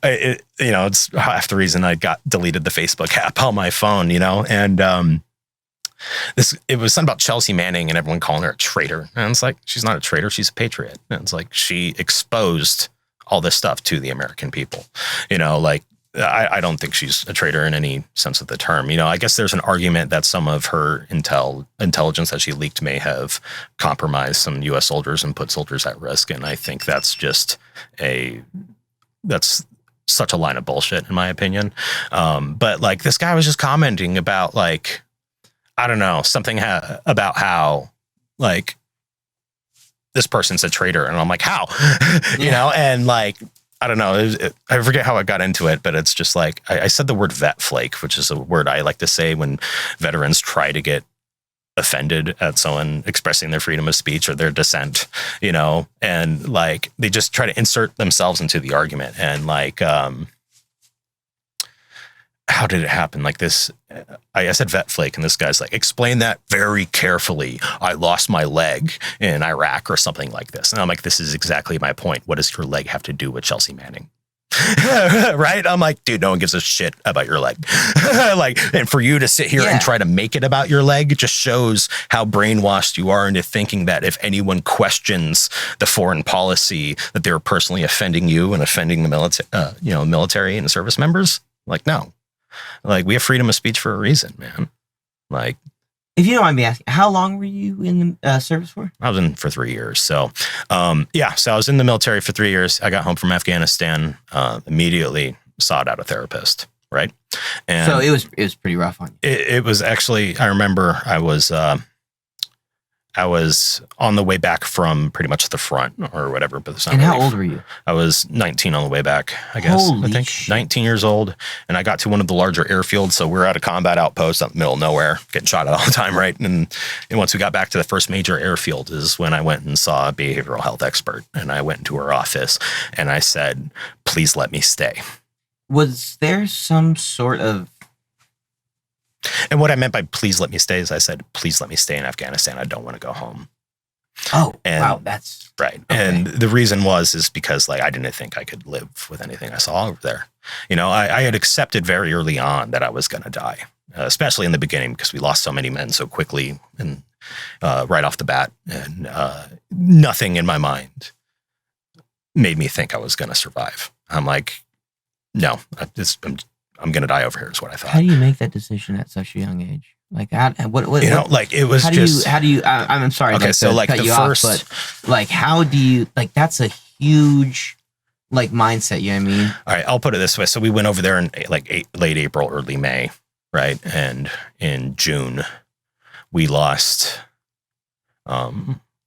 You know, it's half the reason I got deleted the Facebook app on my phone, you know, and it was something about Chelsea Manning and everyone calling her a traitor. And it's like, she's not a traitor. She's a patriot. And it's like, she exposed all this stuff to the American people. You know, like, I don't think she's a traitor in any sense of the term. You know, I guess there's an argument that some of her intelligence that she leaked may have compromised some U.S. soldiers and put soldiers at risk. And I think that's just that's such a line of bullshit, in my opinion. But like, this guy was just commenting about like, I don't know, something about how, like, this person's a traitor. And I'm like, how? You know, and like, I don't know. I forget how I got into it, but it's just like, I said the word vet flake, which is a word I like to say when veterans try to get offended at someone expressing their freedom of speech or their dissent, you know, and like, they just try to insert themselves into the argument. And like, how did it happen? Like this, I said vet flake, and this guy's like, explain that very carefully. I lost my leg in Iraq or something like this. And I'm like, this is exactly my point. What does your leg have to do with Chelsea Manning? Right? I'm like, dude, no one gives a shit about your leg. Like, and for you to sit here and try to make it about your leg, it just shows how brainwashed you are into thinking that if anyone questions the foreign policy, that they're personally offending you and offending the military and service members. Like, no. Like, we have freedom of speech for a reason, man. Like, if you don't mind me asking, how long were you in the service for? I was in for 3 years. So, so I was in the military for 3 years. I got home from Afghanistan, immediately sought out a therapist, right? And so it was pretty rough on you. It was actually, I remember I was on the way back from pretty much the front or whatever. But and how old were you? I was 19 on the way back, I guess. Holy I think shit. 19 years old. And I got to one of the larger airfields. So we're at a combat outpost out in the middle of nowhere, getting shot at all the time, right? And once we got back to the first major airfield is when I went and saw a behavioral health expert. And I went into her office and I said, please let me stay. Was there some sort of... And what I meant by please let me stay is I said, please let me stay in Afghanistan. I don't want to go home. Oh, wow. That's right. Okay. And the reason is because like, I didn't think I could live with anything I saw over there. You know, I had accepted very early on that I was going to die, especially in the beginning, because we lost so many men so quickly and right off the bat. And nothing in my mind made me think I was going to survive. I'm like, no, I'm going to die over here is what I thought. How do you make that decision at such a young age? Like, what you know, like it was how do you, I'm sorry. Okay. So like the first, but like, how do you, like, that's a huge, like, mindset. You know what I mean? All right. I'll put it this way. So we went over there in like late April, early May. Right. And in June, we lost,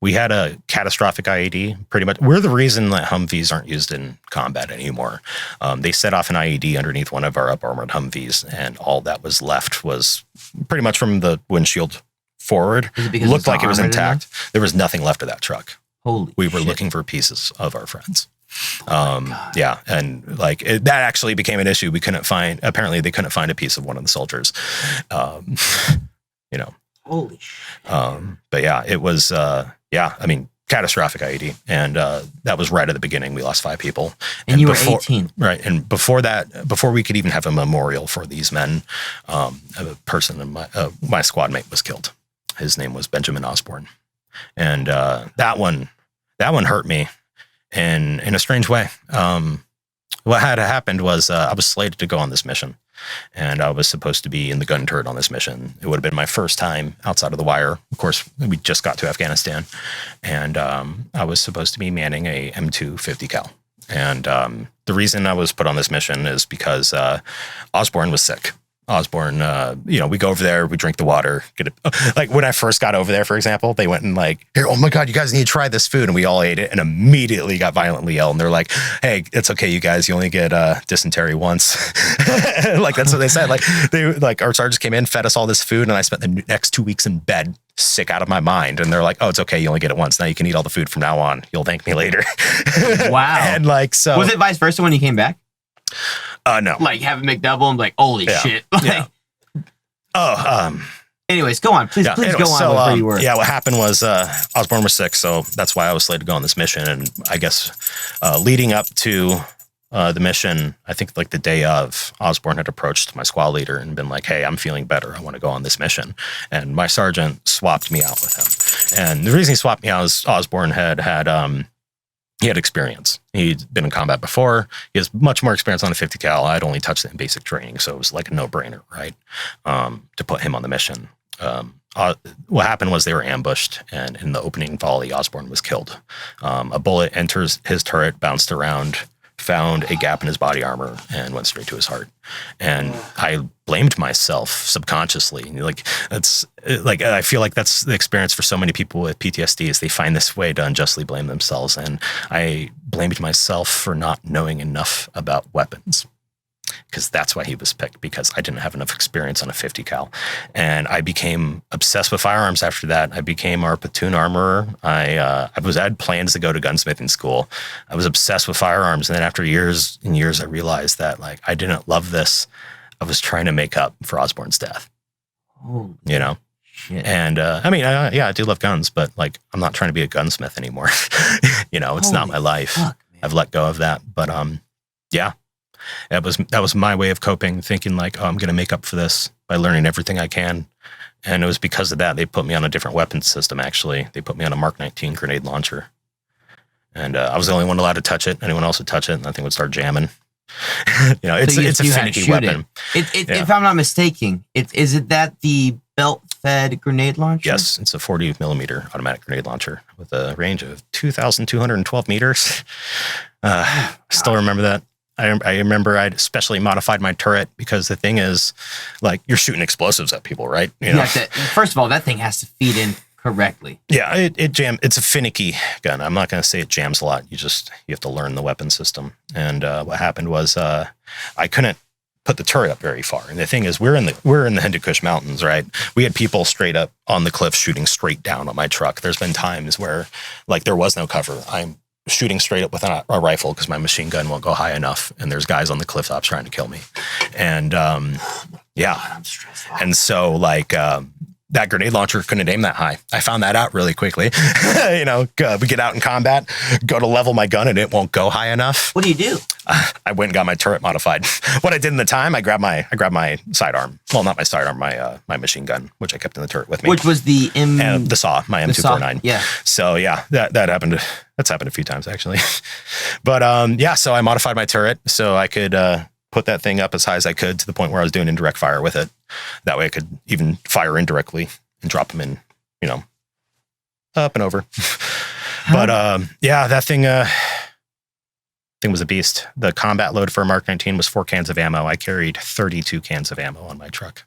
we had a catastrophic IED, pretty much. We're the reason that Humvees aren't used in combat anymore. They set off an IED underneath one of our up-armored Humvees, and all that was left was pretty much from the windshield forward. It looked like it was intact. There was nothing left of that truck. We were looking for pieces of our friends. Yeah. And like that actually became an issue. Apparently they couldn't find a piece of one of the soldiers. You know. Holy shit. But yeah, it was, I mean, catastrophic IED. And that was right at the beginning. We lost 5 people. And you were 18. Right. And before that, before we could even have a memorial for these men, a person in my squad mate was killed. His name was Benjamin Osborne. And that one hurt me in a strange way. What had happened was I was slated to go on this mission. And I was supposed to be in the gun turret on this mission. It would have been my first time outside of the wire. Of course, we just got to Afghanistan. And I was supposed to be manning a M2 50 cal. And the reason I was put on this mission is because Osborne was sick. Osborne, we go over there, we drink the water, like when I first got over there, for example, they went and like, here, oh my God, you guys need to try this food. And we all ate it and immediately got violently ill. And they're like, hey, it's okay, you guys, you only get dysentery once. Like, that's what they said. Like our sergeants came in, fed us all this food. And I spent the next 2 weeks in bed, sick out of my mind. And they're like, oh, it's okay, you only get it once. Now you can eat all the food from now on. You'll thank me later. Wow. And like, so. Was it vice versa when you came back? No. Like have a McDouble and like, holy shit. Like, anyways, go on. Please go on with where you were. Yeah, what happened was Osborne was sick, so that's why I was slated to go on this mission. And I guess leading up to the mission, I think like the day of, Osborne had approached my squad leader and been like, hey, I'm feeling better. I want to go on this mission. And my sergeant swapped me out with him. And the reason he swapped me out is Osborne he had experience. He'd been in combat before. He has much more experience on a 50 cal. I'd only touched it in basic training, so it was like a no-brainer, right? To put him on the mission. What happened was they were ambushed, and in the opening volley, Osborne was killed. A bullet enters his turret, bounced around, found a gap in his body armor, and went straight to his heart. And I blamed myself subconsciously. I feel like that's the experience for so many people with PTSD is they find this way to unjustly blame themselves. And I blamed myself for not knowing enough about weapons. Because that's why he was picked, because I didn't have enough experience on a 50 cal. And I became obsessed with firearms after that. I became our platoon armorer. I had plans to go to gunsmithing school. I was obsessed with firearms. And then after years and years, I realized that like I didn't love this. I was trying to make up for Osborne's death. Oh, shit. And I do love guns, but like I'm not trying to be a gunsmith anymore. It's not my life. Fuck, I've let go of that. But yeah. That was my way of coping, thinking like, oh, I'm going to make up for this by learning everything I can. And it was because of that they put me on a different weapons system, actually. They put me on a Mark 19 grenade launcher. And I was the only one allowed to touch it. Anyone else would touch it, and that thing would start jamming. It's a finicky weapon. If I'm not mistaken, is it that the belt-fed grenade launcher? Yes, it's a 40 millimeter automatic grenade launcher with a range of 2,212 meters. Still remember that. I remember I'd especially modified my turret because the thing is, like, you're shooting explosives at people, right? First of all, that thing has to feed in correctly. Yeah, it jams. It's a finicky gun. I'm not going to say it jams a lot. You have to learn the weapon system. And what happened was I couldn't put the turret up very far. And the thing is, we're in the Hindu Kush Mountains, right? We had people straight up on the cliff shooting straight down at my truck. There's been times where, like, there was no cover. I'm shooting straight up with a rifle because my machine gun won't go high enough, and there's guys on the cliff tops trying to kill me. And yeah, I'm stressed out. And so like that grenade launcher couldn't aim that high. I found that out really quickly. We get out in combat, go to level my gun, and it won't go high enough. What do you do? I went and got my turret modified. What I did in the time, I grabbed my sidearm. Well, not my sidearm, my machine gun, which I kept in the turret with me. Which was the the saw, my M249. Yeah. So yeah, that happened. That's happened a few times actually. But so I modified my turret so I could put that thing up as high as I could to the point where I was doing indirect fire with it. That way I could even fire indirectly and drop them in, up and over. But that thing was a beast. The combat load for a Mark 19 was 4 cans of ammo. I carried 32 cans of ammo on my truck.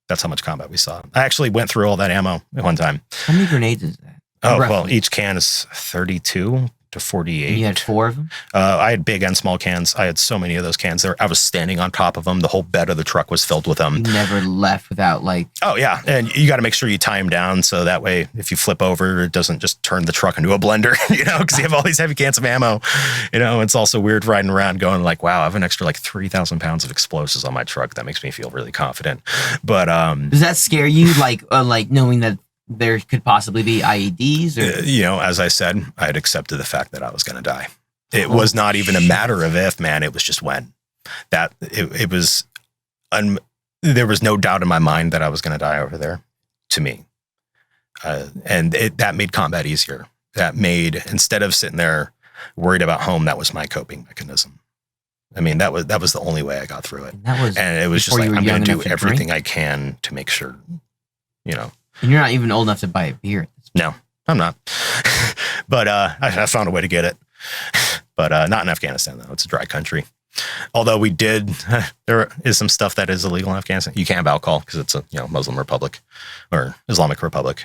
That's how much combat we saw. I actually went through all that ammo at one time. How many grenades is that? Oh, well, each can is 32 to 48. And you had 4 of them? I had big and small cans. I had so many of those cans there. I was standing on top of them. The whole bed of the truck was filled with them. You never left without like... Oh, yeah. And you got to make sure you tie them down so that way if you flip over, it doesn't just turn the truck into a blender, because you have all these heavy cans of ammo. It's also weird riding around going like, wow, I have an extra like 3,000 pounds of explosives on my truck. That makes me feel really confident. But... does that scare you, like knowing that there could possibly be IEDs? Or? As I said, I had accepted the fact that I was going to die. It was not even a matter of if, man. It was just when. It was. There was no doubt in my mind that I was going to die over there. To me, and that made combat easier. That made, instead of sitting there worried about home, that was my coping mechanism. I mean, that was the only way I got through it. And it was just like, I'm going to do everything I can to make sure, And you're not even old enough to buy a beer. No, I'm not. But I found a way to get it. But not in Afghanistan, though. It's a dry country. Although there is some stuff that is illegal in Afghanistan. You can't have alcohol because it's a Muslim republic or Islamic republic.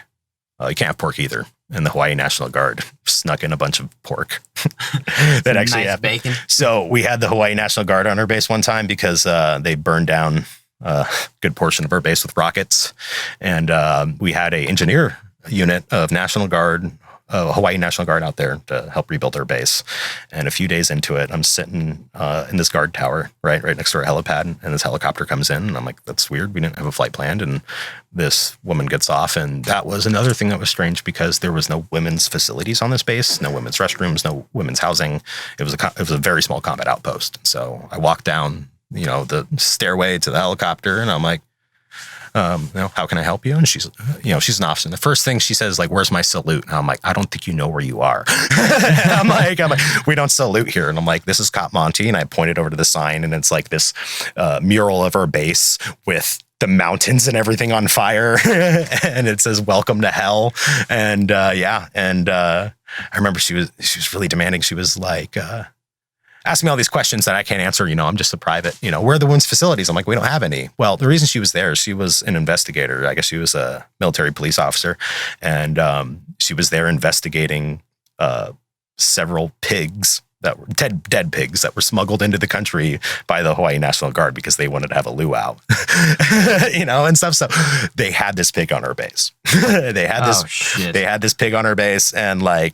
You can't have pork either. And the Hawaii National Guard snuck in a bunch of pork that actually nice bacon. So we had the Hawaii National Guard on our base one time because they burned down a good portion of our base with rockets. And we had a engineer unit of National Guard, Hawaii National Guard out there to help rebuild our base. And a few days into it, I'm sitting in this guard tower, right next to our helipad, and this helicopter comes in, and I'm like, that's weird. We didn't have a flight planned. And this woman gets off, and that was another thing that was strange because there was no women's facilities on this base, no women's restrooms, no women's housing. It was a very small combat outpost. So I walked down, the stairway to the helicopter, and I'm like, how can I help you? And she's an officer. And the first thing she says, like, where's my salute? And I'm like, I don't think you know where you are. I'm like, we don't salute here. And I'm like, this is Cop Monty. And I pointed over to the sign, and it's like this mural of our base with the mountains and everything on fire. And it says, welcome to hell. And I remember she was really demanding. She was like, asking me all these questions that I can't answer. I'm just a private, where are the women's facilities? I'm like, we don't have any. Well, the reason she was there, she was an investigator. I guess she was a military police officer. And she was there investigating several pigs that were dead pigs that were smuggled into the country by the Hawaii National Guard because they wanted to have a luau, and stuff. So they had this pig on our base. They had this pig on our base, and I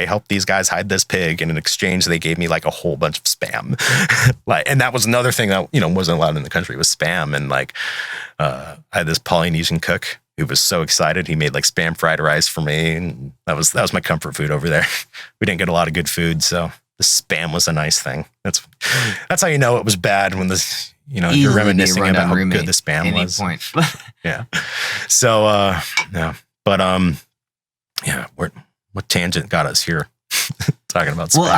helped these guys hide this pig, and in exchange they gave me like a whole bunch of spam. And that was another thing that wasn't allowed in the country, was spam. And I had this Polynesian cook who was so excited. He made like spam fried rice for me, and that was my comfort food over there. We didn't get a lot of good food, so the spam was a nice thing. That's how you know it was bad, when you're reminiscing about how good the spam was. Point. Yeah. So but what tangent got us here talking about spam? Well,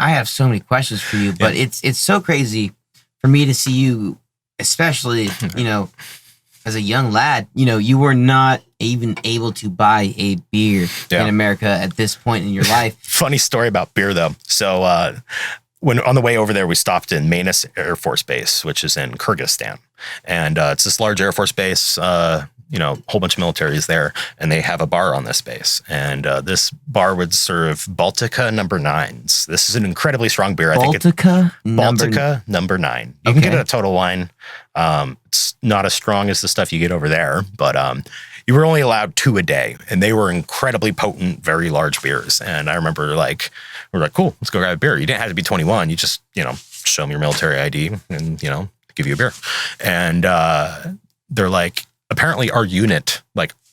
I have so many questions for you, but it's so crazy for me to see you, especially as a young lad. You were not even able to buy a beer in America at this point in your life. Funny story about beer, though. So when on the way over there, we stopped in Manus Air Force Base, which is in Kyrgyzstan. And it's this large Air Force base, a whole bunch of military is there, and they have a bar on this base. And this bar would serve Baltica number 9s. This is an incredibly strong beer. Baltica number 9. You can get it at Total Wine. It's not as strong as the stuff you get over there, but you were only allowed 2 a day, and they were incredibly potent, very large beers. And I remember we're like, cool, let's go grab a beer. You didn't have to be 21. You just, show them your military ID and, give you a beer. And they're like, apparently our unit,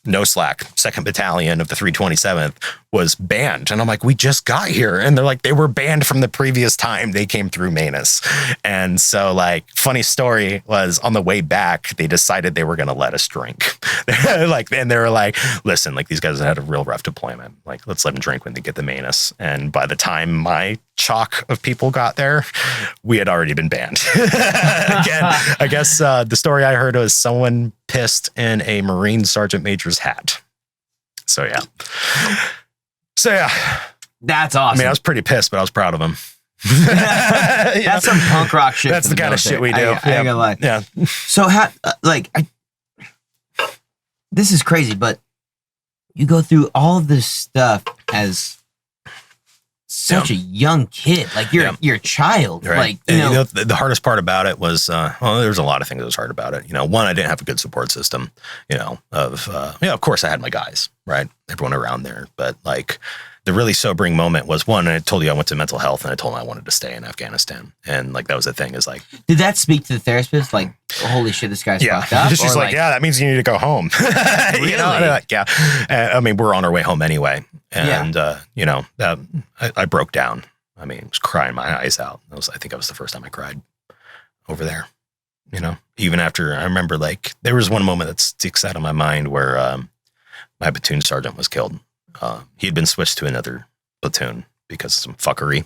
no slack, 2nd Battalion of the 327th, was banned. And I'm like, we just got here. And they're like, they were banned from the previous time they came through Manus. And so funny story was, on the way back, they decided they were going to let us drink. And they were like, listen, these guys had a real rough deployment. Let's let them drink when they get to Manus. And by the time my chalk of people got there, we had already been banned. Again, I guess the story I heard was someone pissed in a Marine Sergeant Major's hat. So yeah. That's awesome. I mean, I was pretty pissed, but I was proud of him. That's some punk rock shit. That's the kind of shit we do. I ain't gonna lie. Yeah. So this is crazy, but you go through all of this stuff as such a young kid. You're a child. Right. The hardest part about it was, there's a lot of things that was hard about it. One, I didn't have a good support system, of course I had my guys, right? Everyone around there. But the really sobering moment was, one, I told you I went to mental health, and I told them I wanted to stay in Afghanistan. And that was the thing, is did that speak to the therapist? holy shit, this guy's Yeah. fucked up? She's Or like, yeah, that means you need to go home. Really? You know? And I'm like, yeah. I mean, we're on our way home anyway. And, you know, I broke down. I mean, I was crying my eyes out. I think that was the first time I cried over there. You know, even after, I remember like, there was one moment that sticks out of my mind where my platoon sergeant was killed. He had been switched to another platoon because of some fuckery.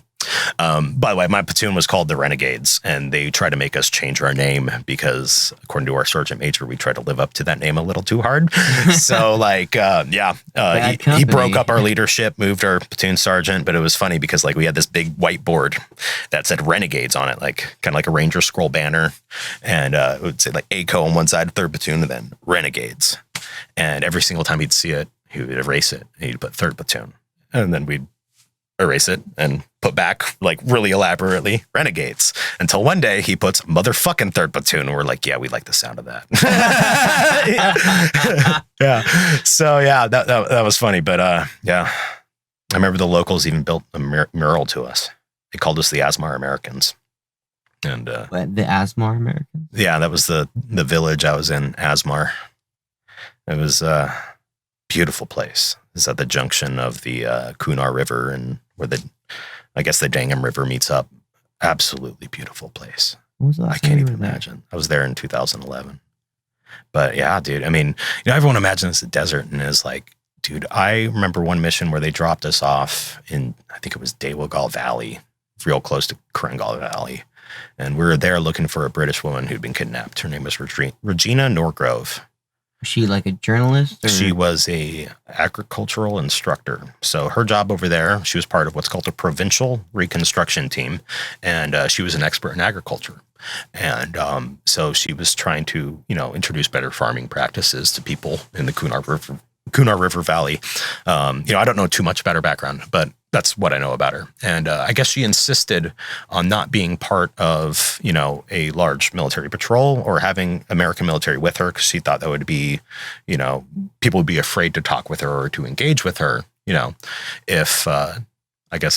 By the way, my platoon was called the Renegades, and they tried to make us change our name because, according to our sergeant major, we tried to live up to that name a little too hard. So, like, he broke up our leadership, moved our platoon sergeant, but it was funny because, like, we had this big whiteboard that said Renegades on it, like, kind of like a Ranger Scroll banner, and it would say, like, ACO on one side, 3rd Platoon, and then Renegades. And every single time he'd see it, he would erase it, and he'd put 3rd Platoon, and then we'd erase it and put back like really elaborately Renegades until one day he puts motherfucking 3rd Platoon and we're like, yeah, we like the sound of that. Yeah. So yeah, that was funny. But yeah, I remember the locals even built a mural to us. They called us the Asmar Americans. And the Asmar Americans? Yeah, that was the village I was in, Asmar. It was a beautiful place. It's at the junction of the Kunar River and where the Dangam River meets up. Absolutely beautiful place. I can't even imagine. I was there in 2011. But yeah, dude, I mean, you know, everyone imagines the desert and is like, dude, I remember one mission where they dropped us off in, I think it was Kangal Valley, real close to Kangal Valley. And we were there looking for a British woman who'd been kidnapped. Her name was Regina Norgrove. Was she like a journalist? Or? She was a agricultural instructor. So her job over there, she was part of what's called a provincial reconstruction team. And she was an expert in agriculture. And so she was trying to, you know, introduce better farming practices to people in the Kunar River Valley. You know, I don't know too much about her background, but that's what I know about her. And I guess she insisted on not being part of, you know, a large military patrol or having American military with her because she thought that would be, you know, people would be afraid to talk with her or to engage with her, you know, if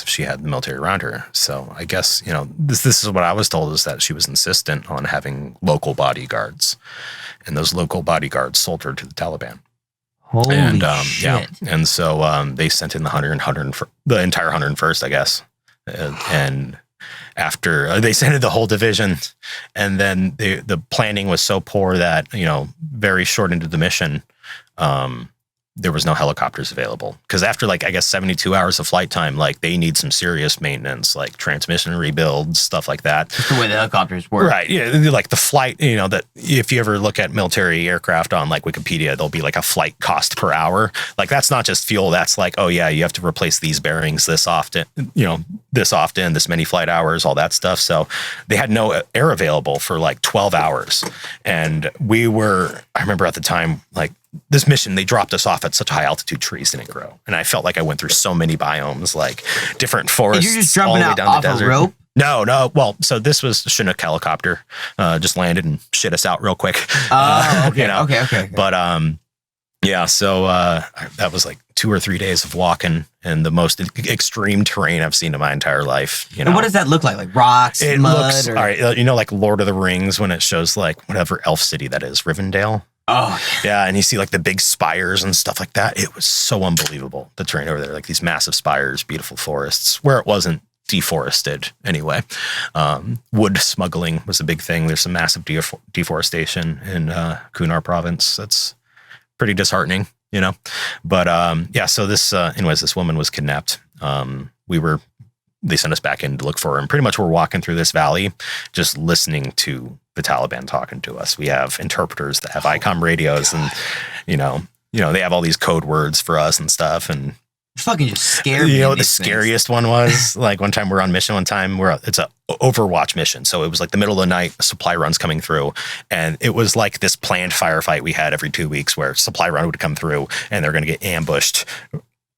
she had the military around her. So I guess, you know, this is what I was told, is that she was insistent on having local bodyguards, and those local bodyguards sold her to the Taliban. Holy shit. Yeah. And so they sent in the entire 101st, I guess. And after they sent in the whole division, and then the planning was so poor that, you know, very short into the mission, there was no helicopters available. Because after, like, I guess 72 hours of flight time, like, they need some serious maintenance, like transmission rebuilds, stuff like that. Just the way the helicopters work. Right. Yeah. Like the flight, you know, that if you ever look at military aircraft on like Wikipedia, there'll be like a flight cost per hour. Like, that's not just fuel. That's like, oh yeah, you have to replace these bearings this often, this many flight hours, all that stuff. So they had no air available for like 12 hours. And I remember at the time, like, this mission, they dropped us off at such high altitude, trees didn't grow. And I felt like I went through so many biomes, like different forests. And you're just jumping out off a rope? No. Well, so this was a Chinook helicopter, just landed and shit us out real quick. Okay. You know? Okay. But yeah, so that was like 2 or 3 days of walking in the most extreme terrain I've seen in my entire life. You know? And what does that look like? Like rocks, mud? All right, you know, like Lord of the Rings when it shows like whatever elf city that is, Rivendell. Oh, yeah. And you see like the big spires and stuff like that. It was so unbelievable, the terrain over there, like these massive spires, beautiful forests, where it wasn't deforested anyway. Wood smuggling was a big thing. There's some massive deforestation in Kunar province. That's pretty disheartening, you know. But yeah, so this woman was kidnapped. They sent us back in to look for her, and pretty much we're walking through this valley just listening to the Taliban talking to us. We have interpreters that have ICOM radios, and you know they have all these code words for us and stuff. And fucking just scared me. You know what the scariest one was? Like one time we're on mission. It's a Overwatch mission. So it was like the middle of the night, a supply run's coming through, and it was like this planned firefight we had every 2 weeks where supply run would come through and they're going to get ambushed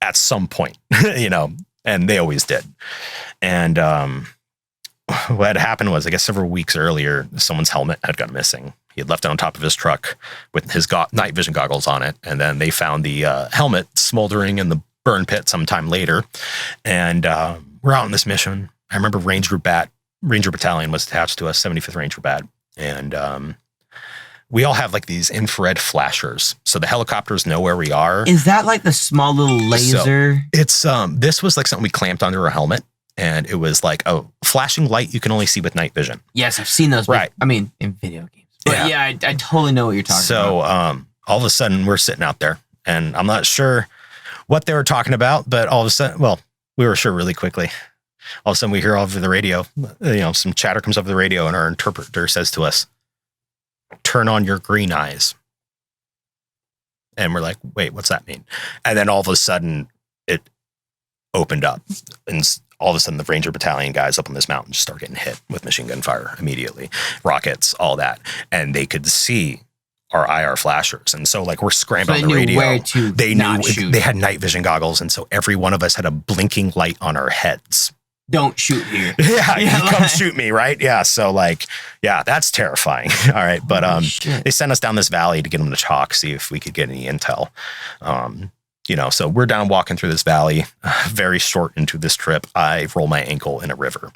at some point, you know. And they always did. And what had happened was, I guess several weeks earlier, someone's helmet had gone missing. He had left it on top of his truck with his night vision goggles on it. And then they found the helmet smoldering in the burn pit sometime later. And we're out on this mission. I remember Ranger Battalion was attached to us, 75th Ranger Bat. And we all have like these infrared flashers. So the helicopters know where we are. Is that like the small little laser? So it's this was like something we clamped under a helmet, and it was like a flashing light you can only see with night vision. Yes, I've seen those. Right. I mean, in video games. But yeah, I totally know what you're talking about. So all of a sudden we're sitting out there, and I'm not sure what they were talking about, but all of a sudden, well, we were sure really quickly. All of a sudden we hear over the radio, some chatter comes over the radio, and our interpreter says to us, "Turn on your green eyes." And we're like, wait, what's that mean? And then all of a sudden it opened up, and all of a sudden the Ranger Battalion guys up on this mountain just start getting hit with machine gun fire immediately, rockets, all that. And they could see our IR flashers. And so like we're scrambling on the radio. Where to they not knew shoot. they had night vision goggles. And so every one of us had a blinking light on our heads. Don't shoot here. Yeah, you come shoot me, right? Yeah. So like, yeah, that's terrifying. All right. But they sent us down this valley to get them to talk, see if we could get any intel. So we're down walking through this valley, very short into this trip. I roll my ankle in a river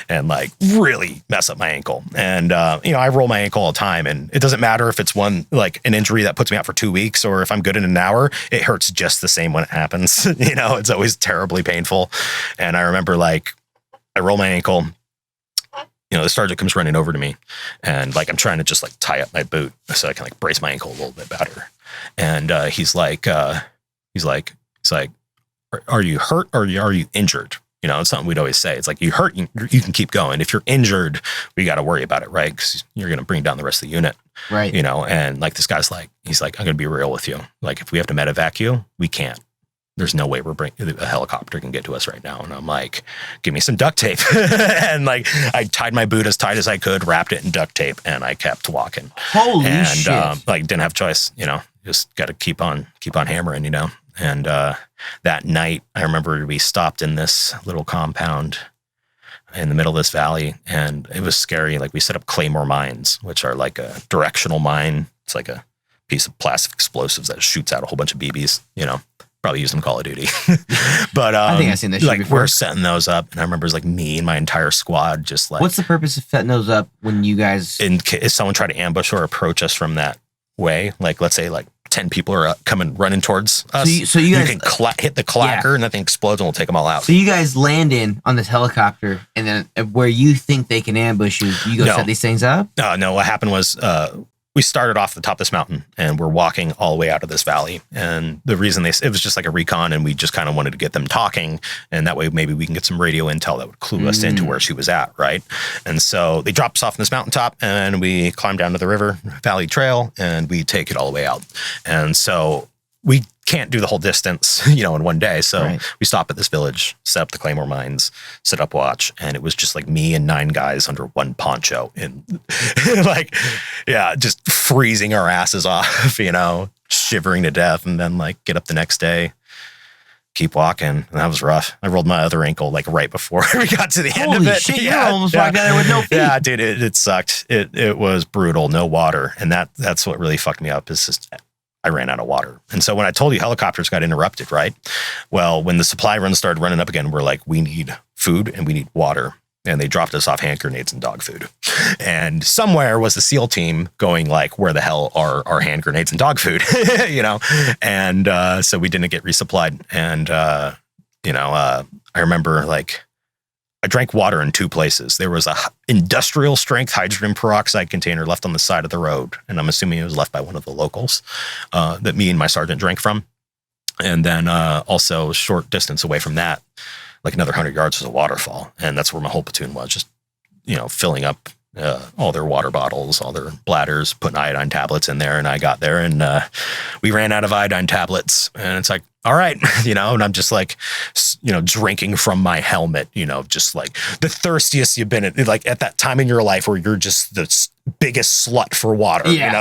and like really mess up my ankle. And, I roll my ankle all the time, and it doesn't matter if it's an injury that puts me out for 2 weeks, or if I'm good in an hour, it hurts just the same when it happens. It's always terribly painful. And I remember like, I roll my ankle, the sergeant comes running over to me, and like, I'm trying to just like tie up my boot so I can like brace my ankle a little bit better. And he's like, are you hurt or are you injured? It's something we'd always say. It's like, you hurt, you can keep going. If you're injured, we got to worry about it, right? Because you're going to bring down the rest of the unit. Right. And like this guy's like, he's like, I'm going to be real with you. Like, if we have to medevac you, we can't. There's no way a helicopter can get to us right now. And I'm like, give me some duct tape. And like, I tied my boot as tight as I could, wrapped it in duct tape, and I kept walking. Holy shit. Didn't have a choice, just got to keep on hammering, And that night, I remember we stopped in this little compound in the middle of this valley, and it was scary. Like, we set up claymore mines, which are like a directional mine. It's like a piece of plastic explosives that shoots out a whole bunch of BBs, Probably use them in Call of Duty. But I think I've seen this shit before. We're setting those up, and I remember it was like me and my entire squad just like... What's the purpose of setting those up when you guys... If someone tried to ambush or approach us from that way, like let's say like 10 people are running towards us, so you guys can hit the clacker and that thing explodes and we'll take them all out. So you guys land on this helicopter, and then where you think they can ambush you, you go set these things up? No, what happened was... we started off the top of this mountain, and we're walking all the way out of this valley. And the reason it was just like a recon, and we just kind of wanted to get them talking. And that way, maybe we can get some radio intel that would clue us into where she was at. Right. And so they dropped us off on this mountaintop, and we climbed down to the river valley trail, and we take it all the way out. And so we can't do the whole distance, in one day. So we stop at this village, set up the claymore mines, set up watch, and it was just like me and 9 guys under one poncho, and just freezing our asses off, shivering to death, and then like get up the next day, keep walking, and that was rough. I rolled my other ankle like right before we got to the end of it. Holy shit, you're almost walking there with no feet. Yeah, dude, it sucked. It was brutal, no water, and that's what really fucked me up. Is just I ran out of water. And so when I told you helicopters got interrupted, right? Well, when the supply runs started running up again, we're like, we need food and we need water. And they dropped us off hand grenades and dog food. And somewhere was the SEAL team going like, where the hell are our hand grenades and dog food? And so we didn't get resupplied. And, I remember like, I drank water in 2 places. There was a industrial strength hydrogen peroxide container left on the side of the road. And I'm assuming it was left by one of the locals that me and my sergeant drank from. And then also short distance away from that, like another 100 yards was a waterfall. And that's where my whole platoon was, just, filling up all their water bottles, all their bladders, putting iodine tablets in there. And I got there, and we ran out of iodine tablets. And it's like, all right, and I'm just like, drinking from my helmet, just like the thirstiest you've been at, like at that time in your life where you're just the biggest slut for water, and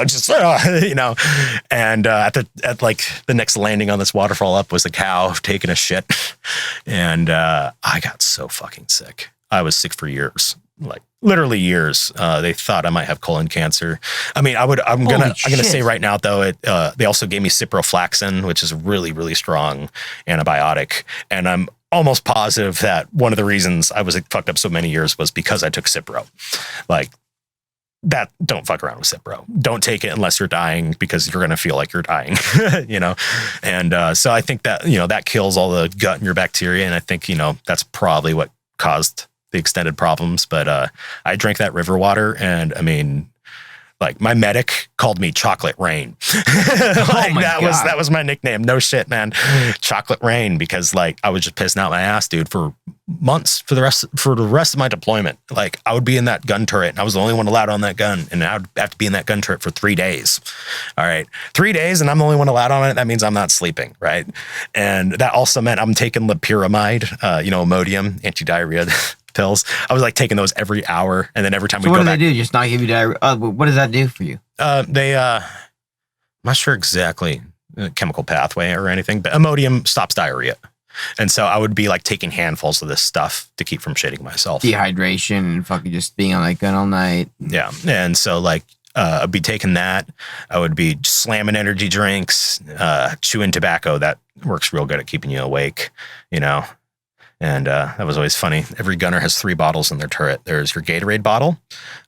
at the next landing on this waterfall up was a cow taking a shit. And I got so fucking sick. I was sick for years, like literally years. They thought I might have colon cancer. I mean, I'm gonna say right now though, they also gave me ciprofloxacin, which is a really, really strong antibiotic. And I'm almost positive that one of the reasons I was fucked up so many years was because I took Cipro. Like, that don't fuck around with Cipro. Don't take it unless you're dying, because you're going to feel like you're dying, you know? And so I think that, you know, that kills all the gut and your bacteria. And I think, you know, that's probably what caused the extended problems. But I drank that river water, and I mean, like, my medic called me Chocolate Rain. Like, that was my nickname. No shit, man. Chocolate Rain, because like I was just pissing out my ass, dude, for months, for the rest of my deployment. Like, I would be in that gun turret, and I was the only one allowed on that gun, and I would have to be in that gun turret for 3 days. All right, 3 days, and I'm the only one allowed on it. That means I'm not sleeping, right? And that also meant I'm taking loperamide, you know, Imodium, anti-diarrhea pills. I was like taking those every hour, and then every time we go back. What do they do? Just not give you diarrhea? What does that do for you? I'm not sure exactly the chemical pathway or anything, but Imodium stops diarrhea. And so I would be like taking handfuls of this stuff to keep from shitting myself. Dehydration and fucking just being on that gun all night. Yeah. And so like, I'd be taking that. I would be slamming energy drinks, chewing tobacco. That works real good at keeping you awake, you know? And that was always funny. Every gunner has 3 bottles in their turret. There's your Gatorade bottle,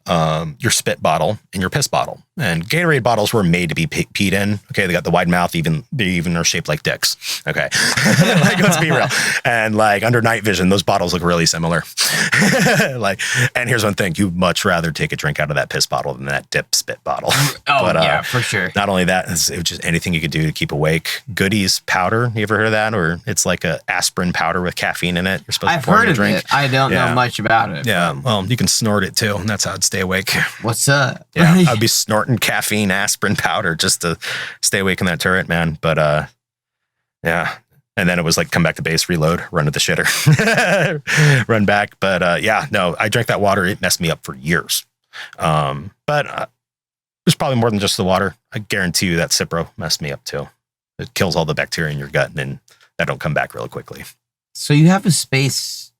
your spit bottle, and your piss bottle. And Gatorade bottles were made to be peed in. Okay, they got the wide mouth. They even are shaped like dicks. Okay, like, let's be real. And like under night vision, those bottles look really similar. Like, and here's one thing: you'd much rather take a drink out of that piss bottle than that dip spit bottle. Oh, but, yeah, for sure. Not only that, it was just anything you could do to keep awake. Goodies powder. You ever heard of that? Or it's like a aspirin powder with caffeine in it. You're supposed to pour in your drink. I've heard of it. I don't know much about it. Yeah, well, you can snort it too, and that's how I'd stay awake. What's up? Yeah, I'd be snorting caffeine aspirin powder just to stay awake in that turret, man. But yeah. And then it was like, come back to base, reload, run to the shitter, run back. But yeah, no, I drank that water. It messed me up for years. But it was probably more than just the water. I guarantee you that Cipro messed me up too. It kills all the bacteria in your gut, and then that don't come back really quickly. So you have a space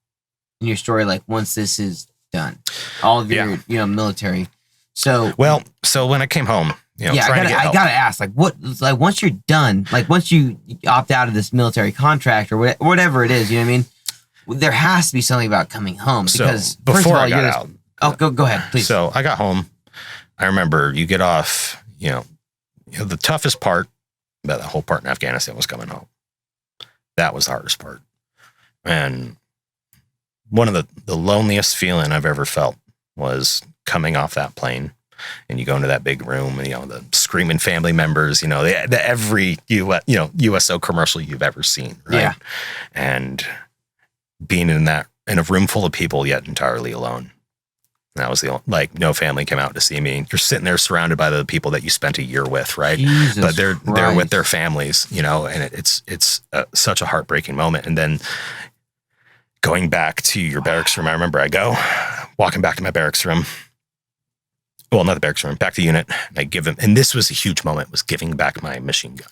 in your story, like once this is done, all of your, you know, military. So, well, so when I came home, you know, I gotta ask, like, what, like, once you're done, like, once you opt out of this military contract or whatever it is, you know what I mean? There has to be something about coming home, because so before I got out. Oh, go ahead, please. So I got home. I remember you get off, you know, the toughest part about that whole part in Afghanistan was coming home. That was the hardest part. And one of the loneliest feeling I've ever felt was coming off that plane, and you go into that big room, and, you know, the screaming family members, you know, the every USO commercial you've ever seen. Right? Yeah. And being in a room full of people, yet entirely alone. And that was like, no family came out to see me. You're sitting there surrounded by the people that you spent a year with, right? Jesus but they're Christ. with their families, you know, and it's such a heartbreaking moment. And then going back to your barracks room, I remember walking back to my barracks room. Well, not the barracks room, back to the unit. And I give them, and this was a huge moment, was giving back my machine gun.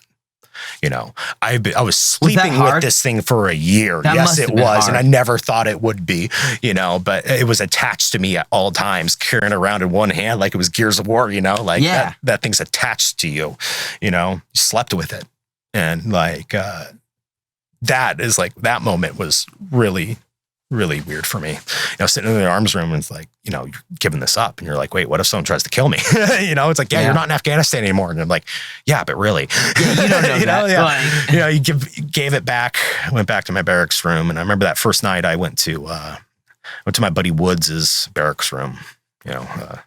You know, I was sleeping with this thing for a year. Yes, it was. And I never thought it would be, you know, but it was attached to me at all times, carrying around in one hand like it was Gears of War, you know, like that thing's attached to you, you know, you slept with it. And like, that is like, that moment was really, really weird for me. You know, sitting in the arms room, and it's like, you know, you're giving this up, and you're like, wait, what if someone tries to kill me? You know, it's like, you're not in Afghanistan anymore. And I'm like, yeah, but really, yeah, you don't know you know, that. You know, you gave it back. I went back to my barracks room, and I remember that first night I went to my buddy Woods's barracks room. You know,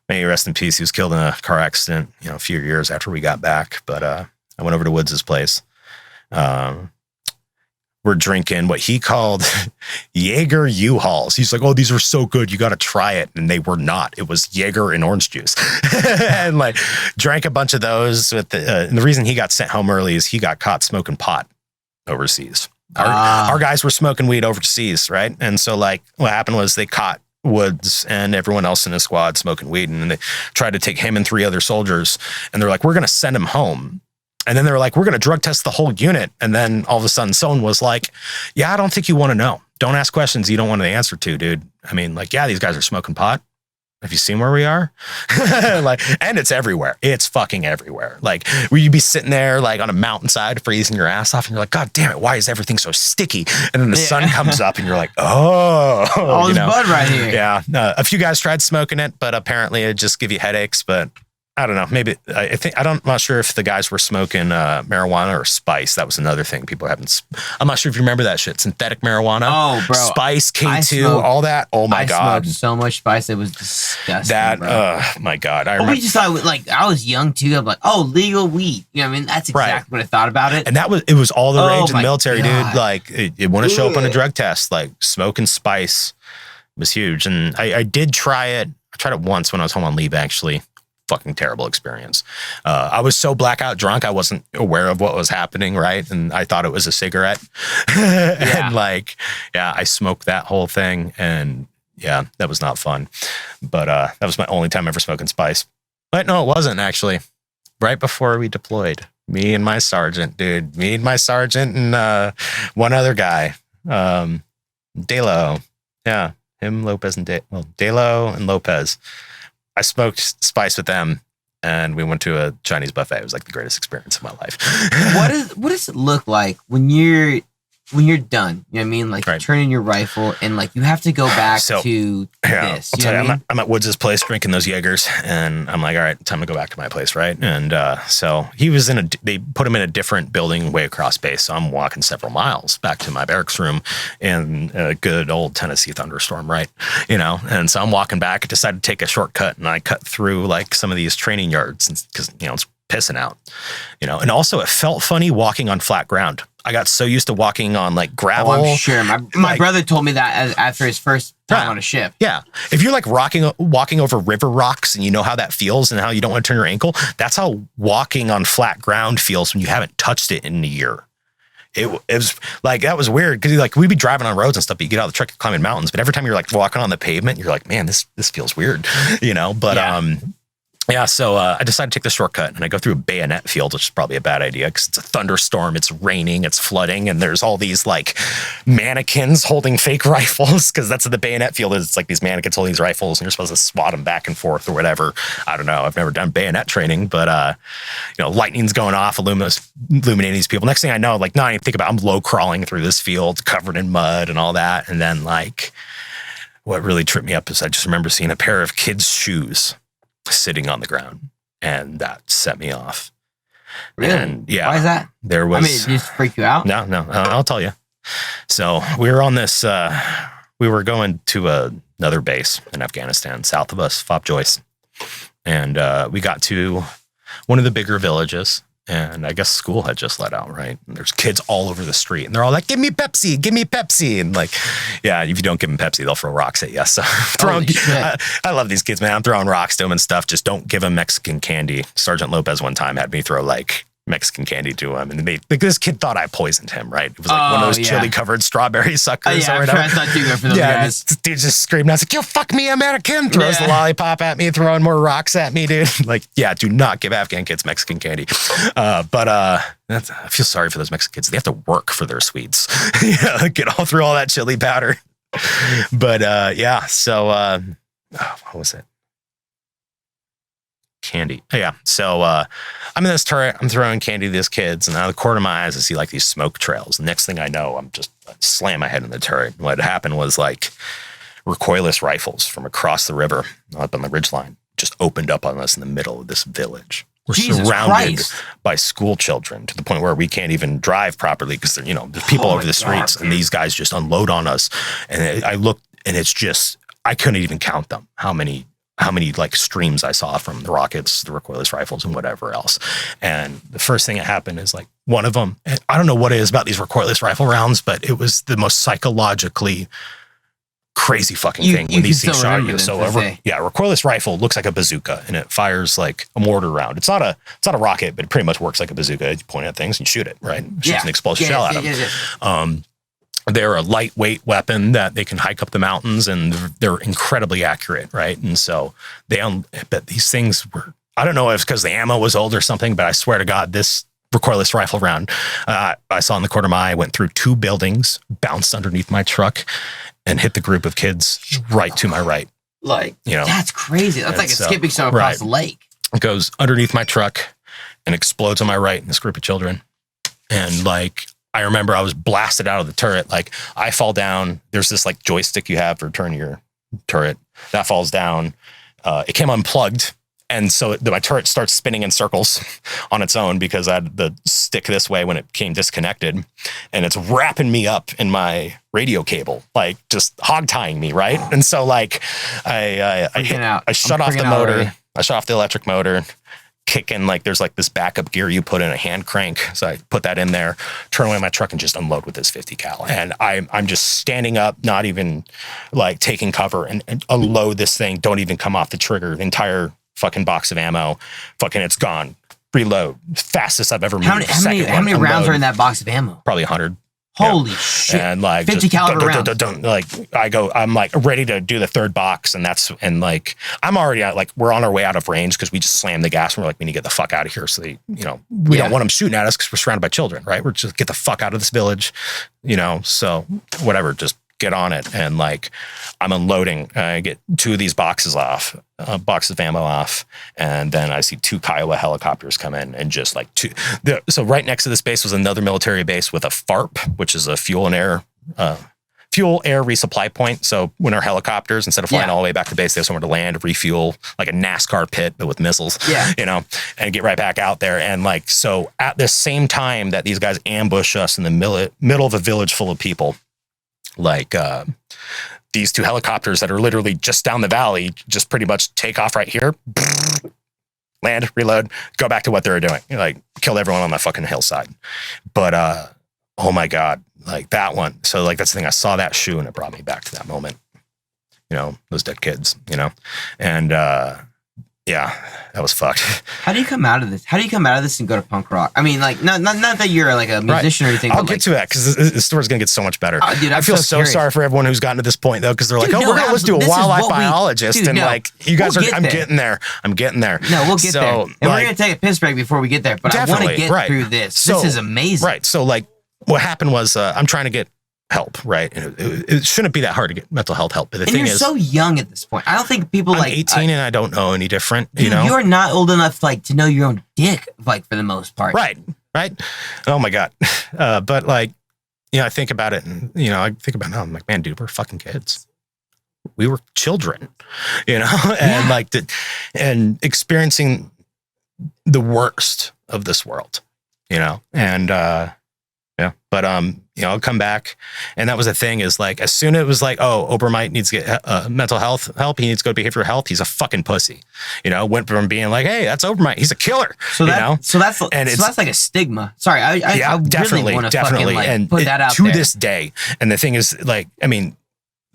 may he rest in peace. He was killed in a car accident, you know, a few years after we got back. But I went over to Woods's place. We're drinking what he called Jaeger U-Hauls. He's like, oh, these are so good. You got to try it. And they were not. It was Jaeger and orange juice. And like drank a bunch of those with and the reason he got sent home early is he got caught smoking pot overseas. Our guys were smoking weed overseas. Right. And so like what happened was they caught Woods and everyone else in his squad smoking weed. And they tried to take him and 3 other soldiers. And they're like, we're going to send him home. And then they were like, we're going to drug test the whole unit. And then all of a sudden someone was like, yeah, I don't think you want to know. Don't ask questions you don't want the answer to, dude. I mean, like, yeah, these guys are smoking pot. have you seen where we are? Like, and it's everywhere. It's fucking everywhere. Like, where you'd be sitting there, like, on a mountainside, freezing your ass off, and you're like, God damn it, why is everything so sticky? And then the sun comes up, and you're like, oh. All this bud right here. Yeah. A few guys tried smoking it, but apparently it just give you headaches, but I don't know. Maybe I'm not sure if the guys were smoking marijuana or spice. That was another thing people haven't. I'm not sure if you remember that shit. Synthetic marijuana. Oh, bro. Spice, K2, all that. Oh my God. I smoked so much spice. It was disgusting. My God. We just thought, like, I was young too. I'm like, oh, legal weed. You know what I mean? That's exactly what I thought about it. And it was all the rage in the military, God. dude. Like, it wouldn't show up on a drug test. Like, smoking spice was huge. And I did try it. I tried it once when I was home on leave, actually. Fucking terrible experience. I was so blackout drunk, I wasn't aware of what was happening, right? And I thought it was a cigarette. And I smoked that whole thing, and yeah, that was not fun. But that was my only time ever smoking spice. But no, it wasn't actually. Right before we deployed, me and my sergeant, and one other guy, Dalo. Yeah, him, Lopez, and Dalo and Lopez. I smoked spice with them, and we went to a Chinese buffet. It was like the greatest experience of my life. What does it look like when you're done? You know what I mean? Like, turning your rifle, and like you have to go back to this. I'll tell you, I'm at Woods' place drinking those Jaegers, and I'm like, all right, time to go back to my place, right? And so he was they put him in a different building way across base, so I'm walking several miles back to my barracks room in a good old Tennessee thunderstorm, right? You know, and so I'm walking back, I decided to take a shortcut, and I cut through like some of these training yards because, you know, it's pissing out, you know, and also it felt funny walking on flat ground. I got so used to walking on like gravel. Oh, I'm sure. My brother told me that after his first time on a ship. Yeah. If you're like walking over river rocks and you know how that feels and how you don't want to turn your ankle, that's how walking on flat ground feels when you haven't touched it in a year. It was like, that was weird because like we'd be driving on roads and stuff, but you get out of the truck, climbing mountains. But every time you're like walking on the pavement, you're like, man, this feels weird, you know? But so I decided to take the shortcut, and I go through a bayonet field, which is probably a bad idea because it's a thunderstorm, it's raining, it's flooding, and there's all these like mannequins holding fake rifles because that's what the bayonet field is. It's like these mannequins holding these rifles, and you're supposed to swat them back and forth or whatever. I don't know. I've never done bayonet training, but you know, lightning's going off, illuminating these people. Next thing I know, like, not even think about, I'm low crawling through this field covered in mud and all that, and then like, what really tripped me up is I just remember seeing a pair of kids' shoes sitting on the ground, and that set me off. Really? And why is that? There was. I mean, it just freaked you out? No, I'll tell you. So we were on this. We were going to another base in Afghanistan, south of us, Fob Joyce, and we got to one of the bigger villages. And I guess school had just let out, right? And there's kids all over the street, and they're all like, "Give me Pepsi, give me Pepsi!" And like, yeah, if you don't give them Pepsi, they'll throw rocks at you. So I love these kids, man. I'm throwing rocks to them and stuff. Just don't give them Mexican candy. Sergeant Lopez one time had me throw like Mexican candy to him, and this kid thought I poisoned him, right? It was like one of those chili covered strawberry suckers. I'm sure I thought you were for those guys. This dude just screamed. I was like, "You fuck me, American!" Throws the lollipop at me, throwing more rocks at me, dude. Like, yeah, do not give Afghan kids Mexican candy. But I feel sorry for those Mexican kids. They have to work for their sweets. Get all through all that chili powder. But so what was it? Candy. Yeah. So I'm in this turret. I'm throwing candy to these kids, and out of the corner of my eyes, I see like these smoke trails. The next thing I know, I'm just slam my head in the turret. And what happened was like recoilless rifles from across the river up on the ridgeline just opened up on us in the middle of this village. We're surrounded by school children to the point where we can't even drive properly because there's people over the streets, and these guys just unload on us. And I looked, and it's just, I couldn't even count them. How many like streams I saw from the rockets, the recoilless rifles, and whatever else. And the first thing that happened is like one of them, I don't know what it is about these recoilless rifle rounds, but it was the most psychologically crazy fucking thing when these things shot you. So recoilless rifle looks like a bazooka, and it fires like a mortar round. It's not a rocket, but it pretty much works like a bazooka. You point at things and shoot it, right? Shoots an explosive shell at them. They're a lightweight weapon that they can hike up the mountains, and they're incredibly accurate, right? And so but these things were, I don't know if it's because the ammo was old or something, but I swear to God, this recoilless rifle round I saw in the corner of my eye went through 2 buildings, bounced underneath my truck, and hit the group of kids right to my right. Like, you know, that's crazy. That's like a skipping stone across the lake. It goes underneath my truck and explodes on my right in this group of children. And like, I remember I was blasted out of the turret. Like, I fall down. There's this like joystick you have for turning your turret that falls down. It came unplugged. And so my turret starts spinning in circles on its own because I had the stick this way when it came disconnected, and it's wrapping me up in my radio cable, like just hog tying me. Right. And so like I shut off the motor. I shut off the electric motor, kick in, like there's like this backup gear you put in a hand crank. So I put that in there, turn away my truck and just unload with this 50 cal. And I'm just standing up, not even like taking cover, and unload this thing. Don't even come off the trigger. The entire fucking box of ammo, fucking it's gone. Reload. Fastest I've ever moved. How many rounds are in that box of ammo? Probably 100. Holy shit. And like 50 caliber rounds. Like I'm like ready to do the third box, and like I'm already out, like we're on our way out of range because we just slammed the gas and we're like, we need to get the fuck out of here. So they, you know, we don't want them shooting at us because we're surrounded by children, right? We're just get the fuck out of this village, you know. So whatever, just get on it. And like I'm unloading, I get 2 of these boxes off, boxes of ammo off, and then I see 2 Kiowa helicopters come in, and just like 2. So right next to this base was another military base with a FARP, which is a fuel air resupply point. So when our helicopters, instead of flying all the way back to base, they have somewhere to land, refuel, like a NASCAR pit, but with missiles, you know, and get right back out there. And like, so at the same time that these guys ambush us in the middle of a village full of people, like these 2 helicopters that are literally just down the valley, just pretty much take off right here, land, reload, go back to what they were doing. Like, killed everyone on that fucking hillside. But oh my God, like that one. So like, that's the thing. I saw that shoe and it brought me back to that moment, you know, those dead kids, you know. And yeah, that was fucked. How do you come out of this? How do you come out of this and go to punk rock? I mean, like, not that you're like a musician or anything. I'll get to that because the story's going to get so much better. Dude, I feel so sorry for everyone who's gotten to this point, though, because they're like, let's do a wildlife biologist. Like, you guys are, I'm getting there. I'm getting there. No, we'll get there. And we're going to take a piss break before we get there. But I want to get through this. This is amazing. Right. So, like, what happened was I'm trying to get help, right? And it shouldn't be that hard to get mental health help. But the thing is, you're so young at this point. I don't think people I'm 18 and I don't know any different. You know, you're not old enough like to know your own dick, like for the most part. Right. Oh my God. But like, you know, I think about it, and you know, I'm like, man, dude, we're fucking kids. We were children, you know, and like and experiencing the worst of this world, you know, and but you know, I'll come back. And that was the thing, is like, as soon as it was like, oh, Obermeit needs to get mental health help, he needs to go to behavioral health, he's a fucking pussy. You know, went from being like, hey, that's Obermeit, he's a killer. So that's like a stigma. Sorry, I definitely, really want to fucking like and put that out to there. this day. And the thing is, like, I mean,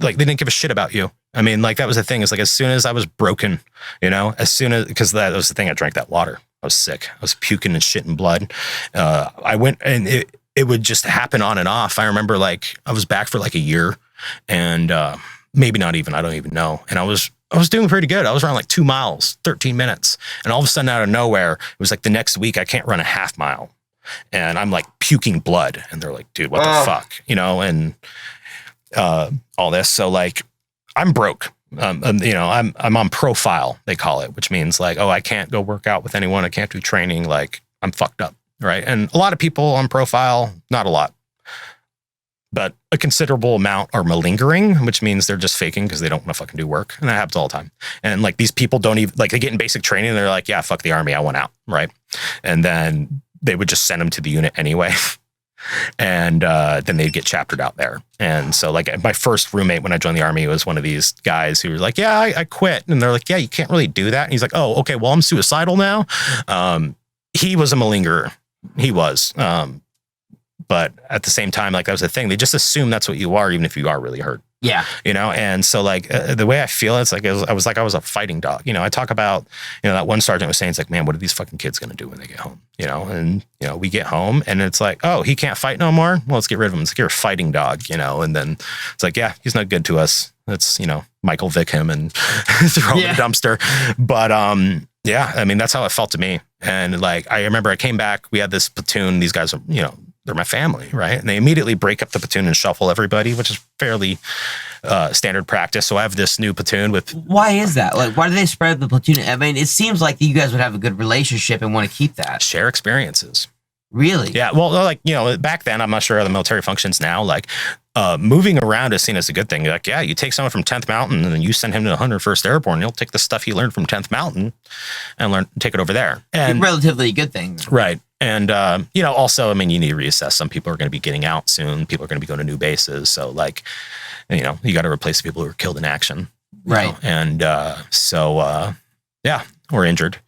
like, they didn't give a shit about you. I mean, like, that was the thing, is like, as soon as I was broken, you know, because that was the thing, I drank that water. I was sick. I was puking and shitting blood. I went, and it would just happen on and off. I remember, like, I was back for like a year, and maybe not even, I don't even know. And I was doing pretty good. I was around like 2 miles, 13 minutes. And all of a sudden, out of nowhere, it was like the next week, I can't run a half mile. And I'm like puking blood. And they're like, dude, what the fuck? You know, and all this. So like, I'm broke. You know, I'm on profile, they call it, which means like, oh, I can't go work out with anyone. I can't do training. Like, I'm fucked up. Right. And a lot of people on profile, not a lot, but a considerable amount are malingering, which means they're just faking because they don't want to fucking do work. And that happens all the time. And like, these people don't even, like, they get in basic training and they're like, yeah, fuck the army, I want out. Right. And then they would just send them to the unit anyway. And then they'd get chaptered out there. And so like, my first roommate when I joined the army was one of these guys who was like, yeah, I quit. And they're like, yeah, you can't really do that. And he's like, oh, okay, well, I'm suicidal now. He was a malingerer. He was. But at the same time, like, that was the thing. They just assume that's what you are, even if you are really hurt. Yeah. You know? And so like, the way I feel, it's like, I was a fighting dog. You know, I talk about, you know, that one sergeant was saying, it's like, man, what are these fucking kids going to do when they get home? You know? And, you know, we get home and it's like, oh, he can't fight no more. Well, let's get rid of him. Let's get a fighting dog, you know? And then it's like, yeah, he's not good to us. Let's, you know, Michael Vick him and throw him in the dumpster. But, yeah, I mean, that's how it felt to me. And like, I remember I came back, we had this platoon, these guys, you know, they're my family, right? And they immediately break up the platoon and shuffle everybody, which is fairly standard practice. So I have this new platoon with... Why is that? Like, why do they spread the platoon? I mean, it seems like you guys would have a good relationship and want to keep that. Share experiences. Really? Yeah. Well, like, you know, back then, I'm not sure how the military functions now. Like, moving around is seen as a good thing. Like, yeah, you take someone from 10th Mountain and then you send him to 101st Airborne. You'll take the stuff you learned from 10th Mountain and take it over there. And relatively a good thing. Right. And, you know, also, I mean, you need to reassess. Some people are going to be getting out soon. People are going to be going to new bases. So, like, you know, you got to replace the people who were killed in action. Right. Know? And yeah, or injured.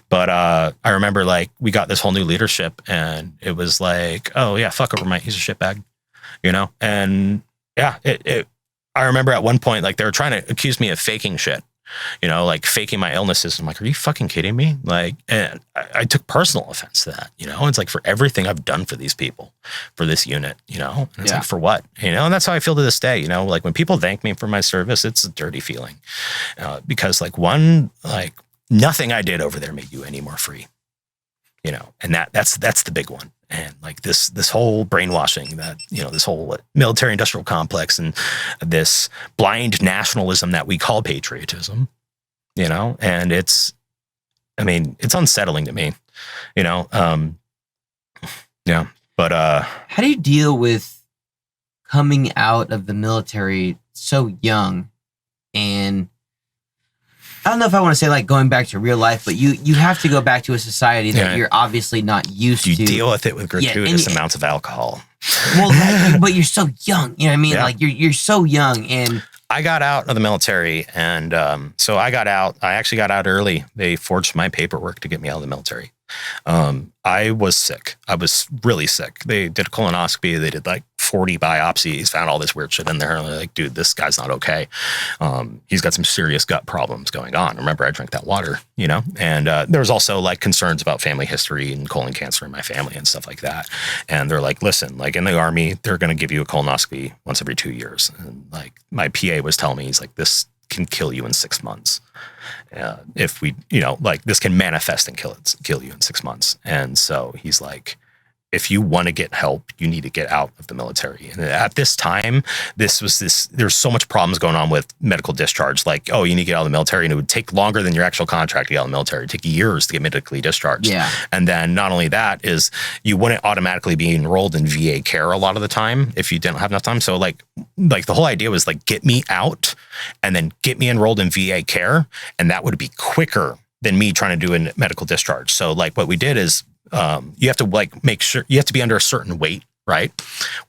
But I remember, like, we got this whole new leadership and it was like, oh, yeah, fuck Obermeit. He's a shitbag, you know? And, yeah, I remember at one point, like, they were trying to accuse me of faking shit. You know, like faking my illnesses. I'm like, are you fucking kidding me? Like, and I took personal offense to that. You know, it's like for everything I've done for these people, for this unit, you know, and it's like, for what? You know, and that's how I feel to this day. You know, like when people thank me for my service, it's a dirty feeling because like nothing I did over there made you any more free, you know, and that's the big one. And like this whole brainwashing that, you know, this whole military industrial complex and this blind nationalism that we call patriotism, you know, and it's unsettling to me, you know? Yeah. But, how do you deal with coming out of the military so young? And I don't know if I want to say like going back to real life, but you have to go back to a society that you're obviously not used to. You deal with it with gratuitous amounts of alcohol. Well, but you're so young. You know what I mean? Yeah. Like you're so young. And I got out of the military, and so I got out. I actually got out early. They forged my paperwork to get me out of the military. I was sick. I was really sick. They did a colonoscopy. They did like 40 biopsies, found all this weird shit in there. And they're like, dude, this guy's not okay. He's got some serious gut problems going on. Remember, I drank that water, you know? And there was also like concerns about family history and colon cancer in my family and stuff like that. And they're like, listen, like in the Army, they're going to give you a colonoscopy once every 2 years. And like my PA was telling me, he's like, this can kill you in 6 months. If we, you know, like this can manifest and kill you in 6 months. And so he's like, if you want to get help, you need to get out of the military. And at this time, there's so much problems going on with medical discharge. Like, oh, you need to get out of the military, and it would take longer than your actual contract to get out of the military. It'd take years to get medically discharged. Yeah. And then not only that is you wouldn't automatically be enrolled in VA care a lot of the time if you didn't have enough time. So like the whole idea was like, get me out and then get me enrolled in VA care. And that would be quicker than me trying to do a medical discharge. So like what we did is, you have to like make sure you have to be under a certain weight, right?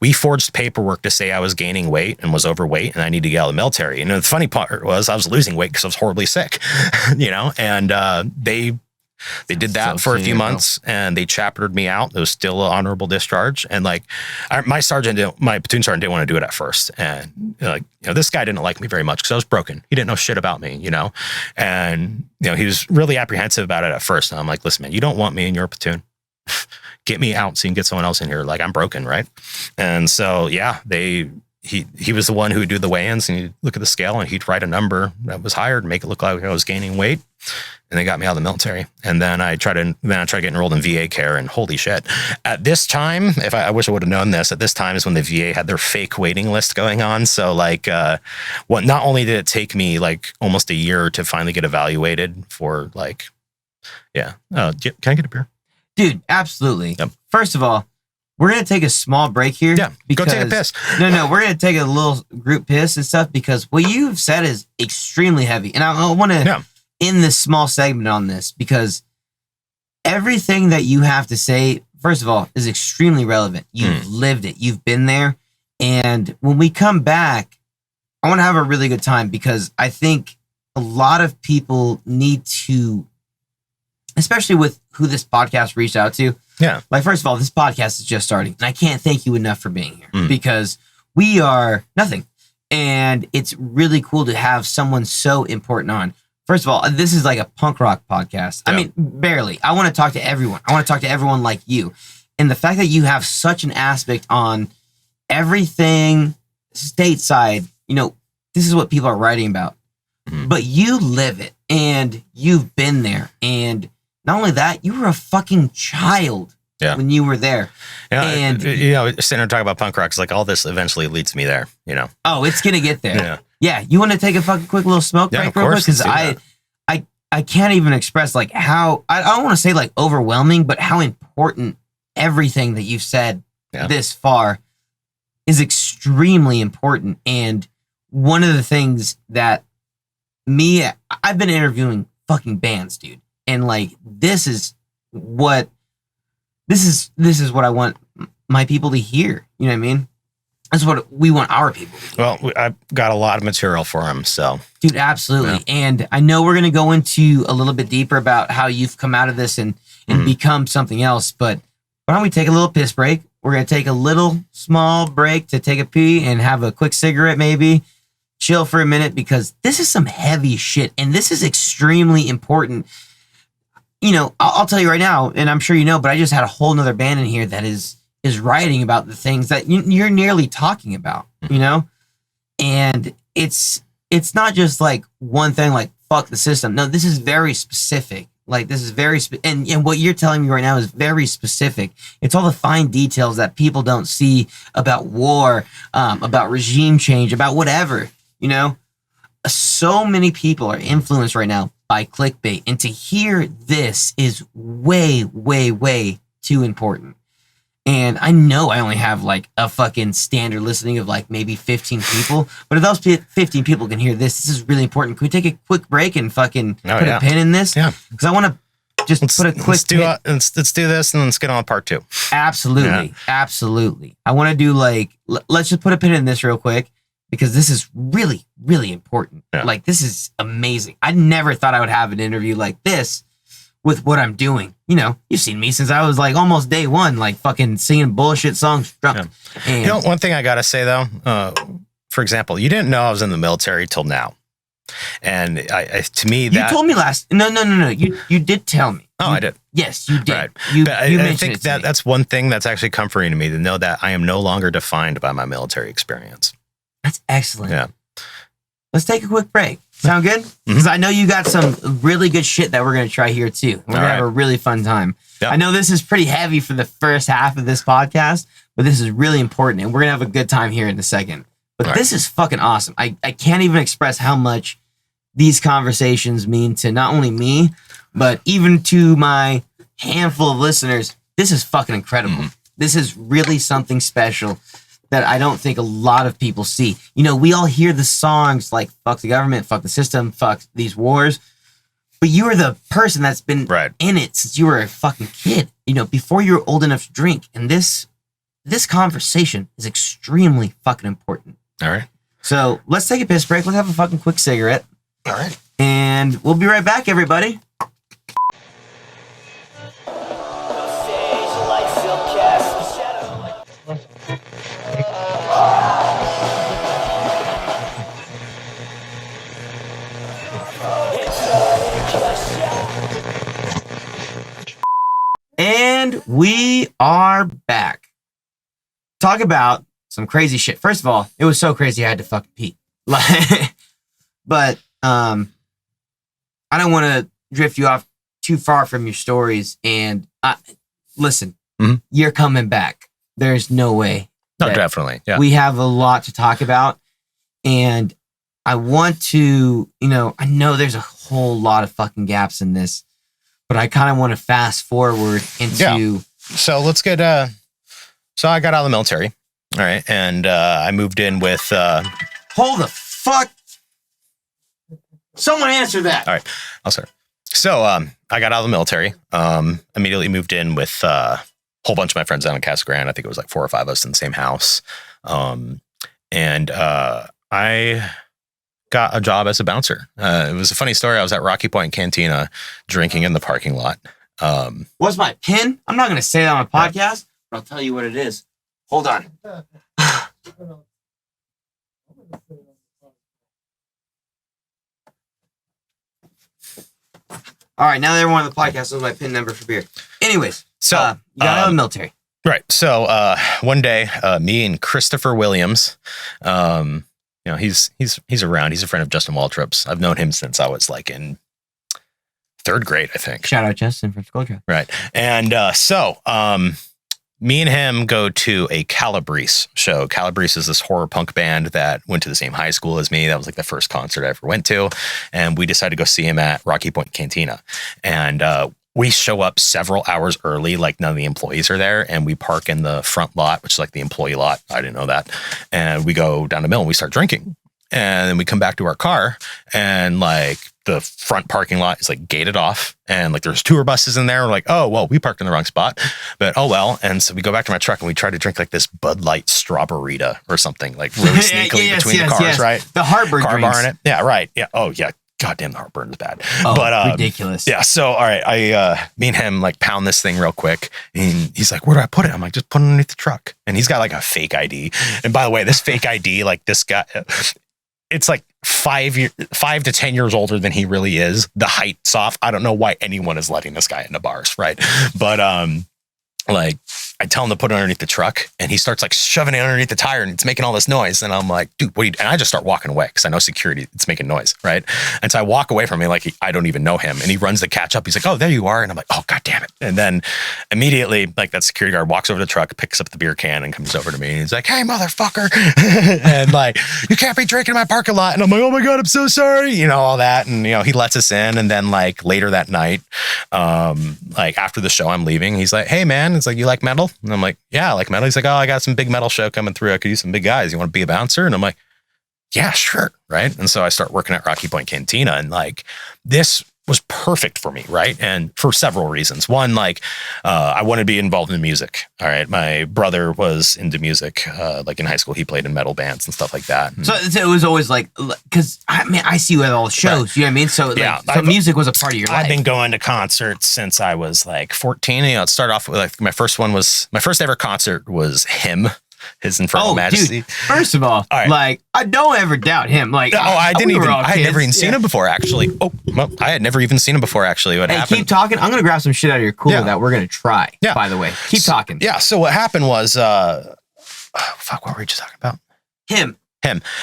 We forged paperwork to say I was gaining weight and was overweight and I need to get out of the military. And the funny part was I was losing weight because I was horribly sick, you know, and they did that for a few months and they chaptered me out. It was still an honorable discharge. And like my platoon sergeant didn't want to do it at first. And like, you know, this guy didn't like me very much because I was broken. He didn't know shit about me, you know? And, you know, he was really apprehensive about it at first. And I'm like, listen, man, you don't want me in your platoon. Get me out so you can get someone else in here. Like I'm broken, right? And so, yeah, he was the one who would do the weigh-ins and he'd look at the scale and he'd write a number that was higher to make it look like I was gaining weight. And they got me out of the military. And then I tried to get enrolled in VA care, and holy shit. At this time, I wish I would have known this, at this time is when the VA had their fake waiting list going on. So like, not only did it take me like almost a year to finally get evaluated for like, yeah. Can I get a beer? Dude, absolutely. Yep. First of all, we're going to take a small break here. Yeah, go take a piss. No, we're going to take a little group piss and stuff because what you've said is extremely heavy. And I want to end this small segment on this because everything that you have to say, first of all, is extremely relevant. You've lived it. You've been there. And when we come back, I want to have a really good time because I think a lot of people need to, especially with who this podcast reached out to. Yeah. Like, first of all, this podcast is just starting. And I can't thank you enough for being here because we are nothing. And it's really cool to have someone so important on. First of all, this is like a punk rock podcast. Yeah. I mean, barely. I want to talk to everyone. I want to talk to everyone like you. And the fact that you have such an aspect on everything stateside, you know, this is what people are writing about. But you live it and you've been there. And not only that, you were a fucking child when you were there. Yeah, and sitting there talking about punk rock is like all this eventually leads me there. Oh, it's gonna get there. Yeah. You want to take a fucking quick little smoke break real quick? Because I can't even express like how I don't want to say like overwhelming, but how important everything that you've said this far is extremely important. And one of the things that I've been interviewing fucking bands, dude, and like this is what I want my people to hear. You know what I mean? That's what we want our people to hear. Well, I've got a lot of material for them, so. Dude, absolutely. Yeah. And I know we're going to go into a little bit deeper about how you've come out of this and become something else, but why don't we take a little piss break? We're going to take a little small break to take a pee and have a quick cigarette maybe, chill for a minute, because this is some heavy shit, and this is extremely important. I'll tell you right now, and I'm sure you know, but I just had a whole nother band in here that is writing about the things that you're nearly talking about, and it's not just like one thing, like fuck the system. No, this is very specific. Like this is very and what you're telling me right now is very specific. It's all the fine details that people don't see about war, about regime change, about whatever. So many people are influenced right now by clickbait, and to hear this is way, way, way too important. And I know I only have like a fucking standard listening of like maybe 15 people, but if those 15 people can hear this is really important. Can we take a quick break and fucking put a pin in this? Yeah. Because I want to just put a quick let's do this and let's get on part 2. Absolutely. Yeah. Absolutely. I want to do like, let's just put a pin in this real quick, because this is really, really important. Yeah. Like this is amazing. I never thought I would have an interview like this with what I'm doing. You've seen me since I was like almost day one, like fucking singing bullshit songs drunk. Yeah. And one thing I gotta say though, for example, you didn't know I was in the military till now, and to me that you told me last. No. You did tell me. Oh, I did. Yes, you did. Right. You I think that's one thing that's actually comforting to me, to know that I am no longer defined by my military experience. That's excellent. Yeah. Let's take a quick break. Sound good? Because I know you got some really good shit that we're going to try here too. We're going to have a really fun time. Yep. I know this is pretty heavy for the first half of this podcast, but this is really important, and we're going to have a good time here in a second. But this is fucking awesome. I can't even express how much these conversations mean to not only me, but even to my handful of listeners. This is fucking incredible. This is really something special that I don't think a lot of people see. We all hear the songs like fuck the government, fuck the system, fuck these wars. But you are the person that's been in it since you were a fucking kid, before you were old enough to drink. And this conversation is extremely fucking important. All right. So let's take a piss break. Let's have a fucking quick cigarette. All right. And we'll be right back, everybody. And we are back. Talk about some crazy shit. First of all, it was so crazy I had to fucking pee. But I don't want to drift you off too far from your stories. And listen, you're coming back. There's no way. No, definitely. Yeah. We have a lot to talk about. And I want to, I know there's a whole lot of fucking gaps in this, but I kind of want to fast forward into. Yeah. So let's get. So I got out of the military, all right, and I moved in with. Hold the fuck! Someone answer that. All right, I'll start. So I got out of the military. Immediately moved in with a whole bunch of my friends down in Casa Grande. I think it was like 4 or 5 of us in the same house, and I got a job as a bouncer. It was a funny story. I was at Rocky Point Cantina drinking in the parking lot. What's my pin? I'm not going to say that on a podcast, but I'll tell you what it is. Hold on. All right, now that everyone on the podcast knows my pin number for beer. Anyways, so you got out of the military. Right. So one day, me and Christopher Williams, he's around. He's a friend of Justin Waltrip's. I've known him since I was like in third grade, I think. Shout out Justin from School Trip. Right. And so me and him go to a Calabrese show. Calabrese is this horror punk band that went to the same high school as me. That was like the first concert I ever went to. And we decided to go see him at Rocky Point Cantina. And we show up several hours early, like none of the employees are there. And we park in the front lot, which is like the employee lot. I didn't know that. And we go down the mill and we start drinking. And then we come back to our car and like the front parking lot is like gated off and like there's tour buses in there. We're like, oh, well, we parked in the wrong spot, but oh, well. And so we go back to my truck and we try to drink like this Bud Light Strawberryta or something like really sneakily between the cars, right? The heartburn car drinks. bar in it. Yeah, right. Yeah. Oh, yeah. God damn, the heartburn is bad. Oh, but ridiculous. Yeah. So, all right, me and him like pound this thing real quick. And he's like, where do I put it? I'm like, just put it underneath the truck. And he's got like a fake ID. And by the way, this fake ID, like this guy, it's like 5 to 10 years older than he really is. The height's off. I don't know why anyone is letting this guy into bars, right? But like I tell him to put it underneath the truck and he starts like shoving it underneath the tire and it's making all this noise. And I'm like, dude, what are you? And I just start walking away because I know security, it's making noise, right? And so I walk away from him like I don't even know him. And he runs to catch up. He's like, oh, there you are. And I'm like, oh, God damn it. And then immediately like that security guard walks over to the truck, picks up the beer can and comes over to me. And he's like, hey, motherfucker. And like, you can't be drinking in my parking lot. And I'm like, oh my God, I'm so sorry. You know, all that. And, you know, he lets us in. And then like later that night, like after the show, I'm leaving. He's like, hey man, it's like, you like metal? And I'm like, yeah, I like metal. He's like, oh, I got some big metal show coming through. I could use some big guys. You want to be a bouncer? And I'm like, yeah, sure. Right. And so I start working at Rocky Point Cantina and like this was perfect for me. Right. And for several reasons. One, like I wanted to be involved in music. All right. My brother was into music. Like in high school, he played in metal bands and stuff like that. And so it was always like, because I mean, I see you at all the shows, right. You know what I mean? So, yeah, like, so music was a part of your life. I've been going to concerts since I was like 14. You know, it started off with like my first ever concert was him. His Infernal Majesty. Dude, first of all, like I don't ever doubt him. Like, I had never even seen him before. Actually, I had never even seen him before. Actually, what happened? Keep talking. I'm gonna grab some shit out of your cooler that we're gonna try. Yeah. By the way, keep talking. Yeah. So what happened was, what were we just talking about? Him.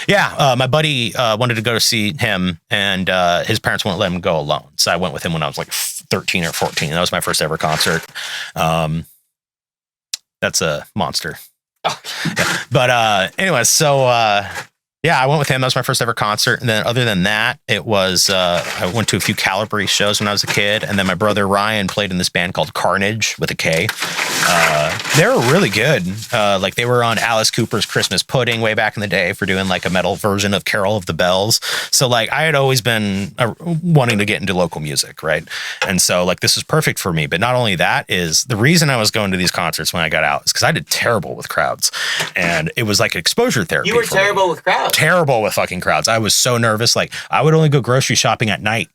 Yeah. My buddy wanted to go to see him, and his parents wouldn't let him go alone. So I went with him when I was like 13 or 14. That was my first ever concert. That's a monster. Oh. Yeah. But anyway, so yeah, I went with him. That was my first ever concert. And then other than that, it was I went to a few Calabrese shows when I was a kid. And then my brother Ryan played in this band called Carnage with a K. They were really good. Like they were on Alice Cooper's Christmas Pudding way back in the day for doing like a metal version of Carol of the Bells. So like I had always been wanting to get into local music, right? And so like this was perfect for me. But not only that, is the reason I was going to these concerts when I got out is because I did terrible with crowds. And it was like exposure therapy. You were terrible with crowds. Terrible with fucking crowds. I was so nervous. Like I would only go grocery shopping at night.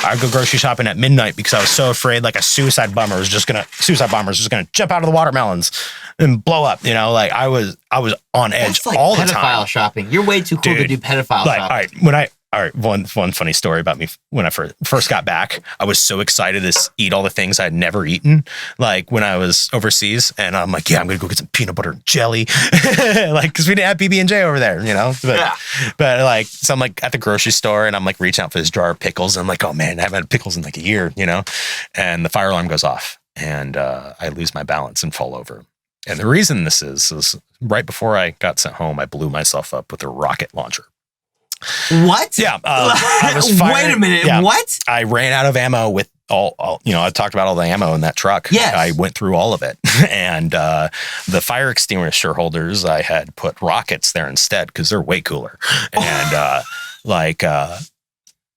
I'd go grocery shopping at midnight because I was so afraid like a suicide bomber was just gonna jump out of the watermelons and blow up. You know, like I was on edge like all the time. Pedophile shopping. You're way too cool to do pedophile shopping. All right, one funny story about me when I first got back. I was so excited to eat all the things I'd never eaten, like when I was overseas, and I'm like, yeah, I'm gonna go get some peanut butter and jelly, like because we didn't have PB&J over there, you know. But like, so I'm like at the grocery store, and I'm like reaching out for this jar of pickles, and I'm like, oh man, I haven't had pickles in like a year, you know. And the fire alarm goes off, and I lose my balance and fall over. And the reason this is right before I got sent home, I blew myself up with a rocket launcher. What? Yeah. I was fired. Wait a minute. Yeah. What? I ran out of ammo with all, you know, I talked about all the ammo in that truck. Yes. I went through all of it. And the fire extinguisher holders, I had put rockets there instead because they're way cooler. And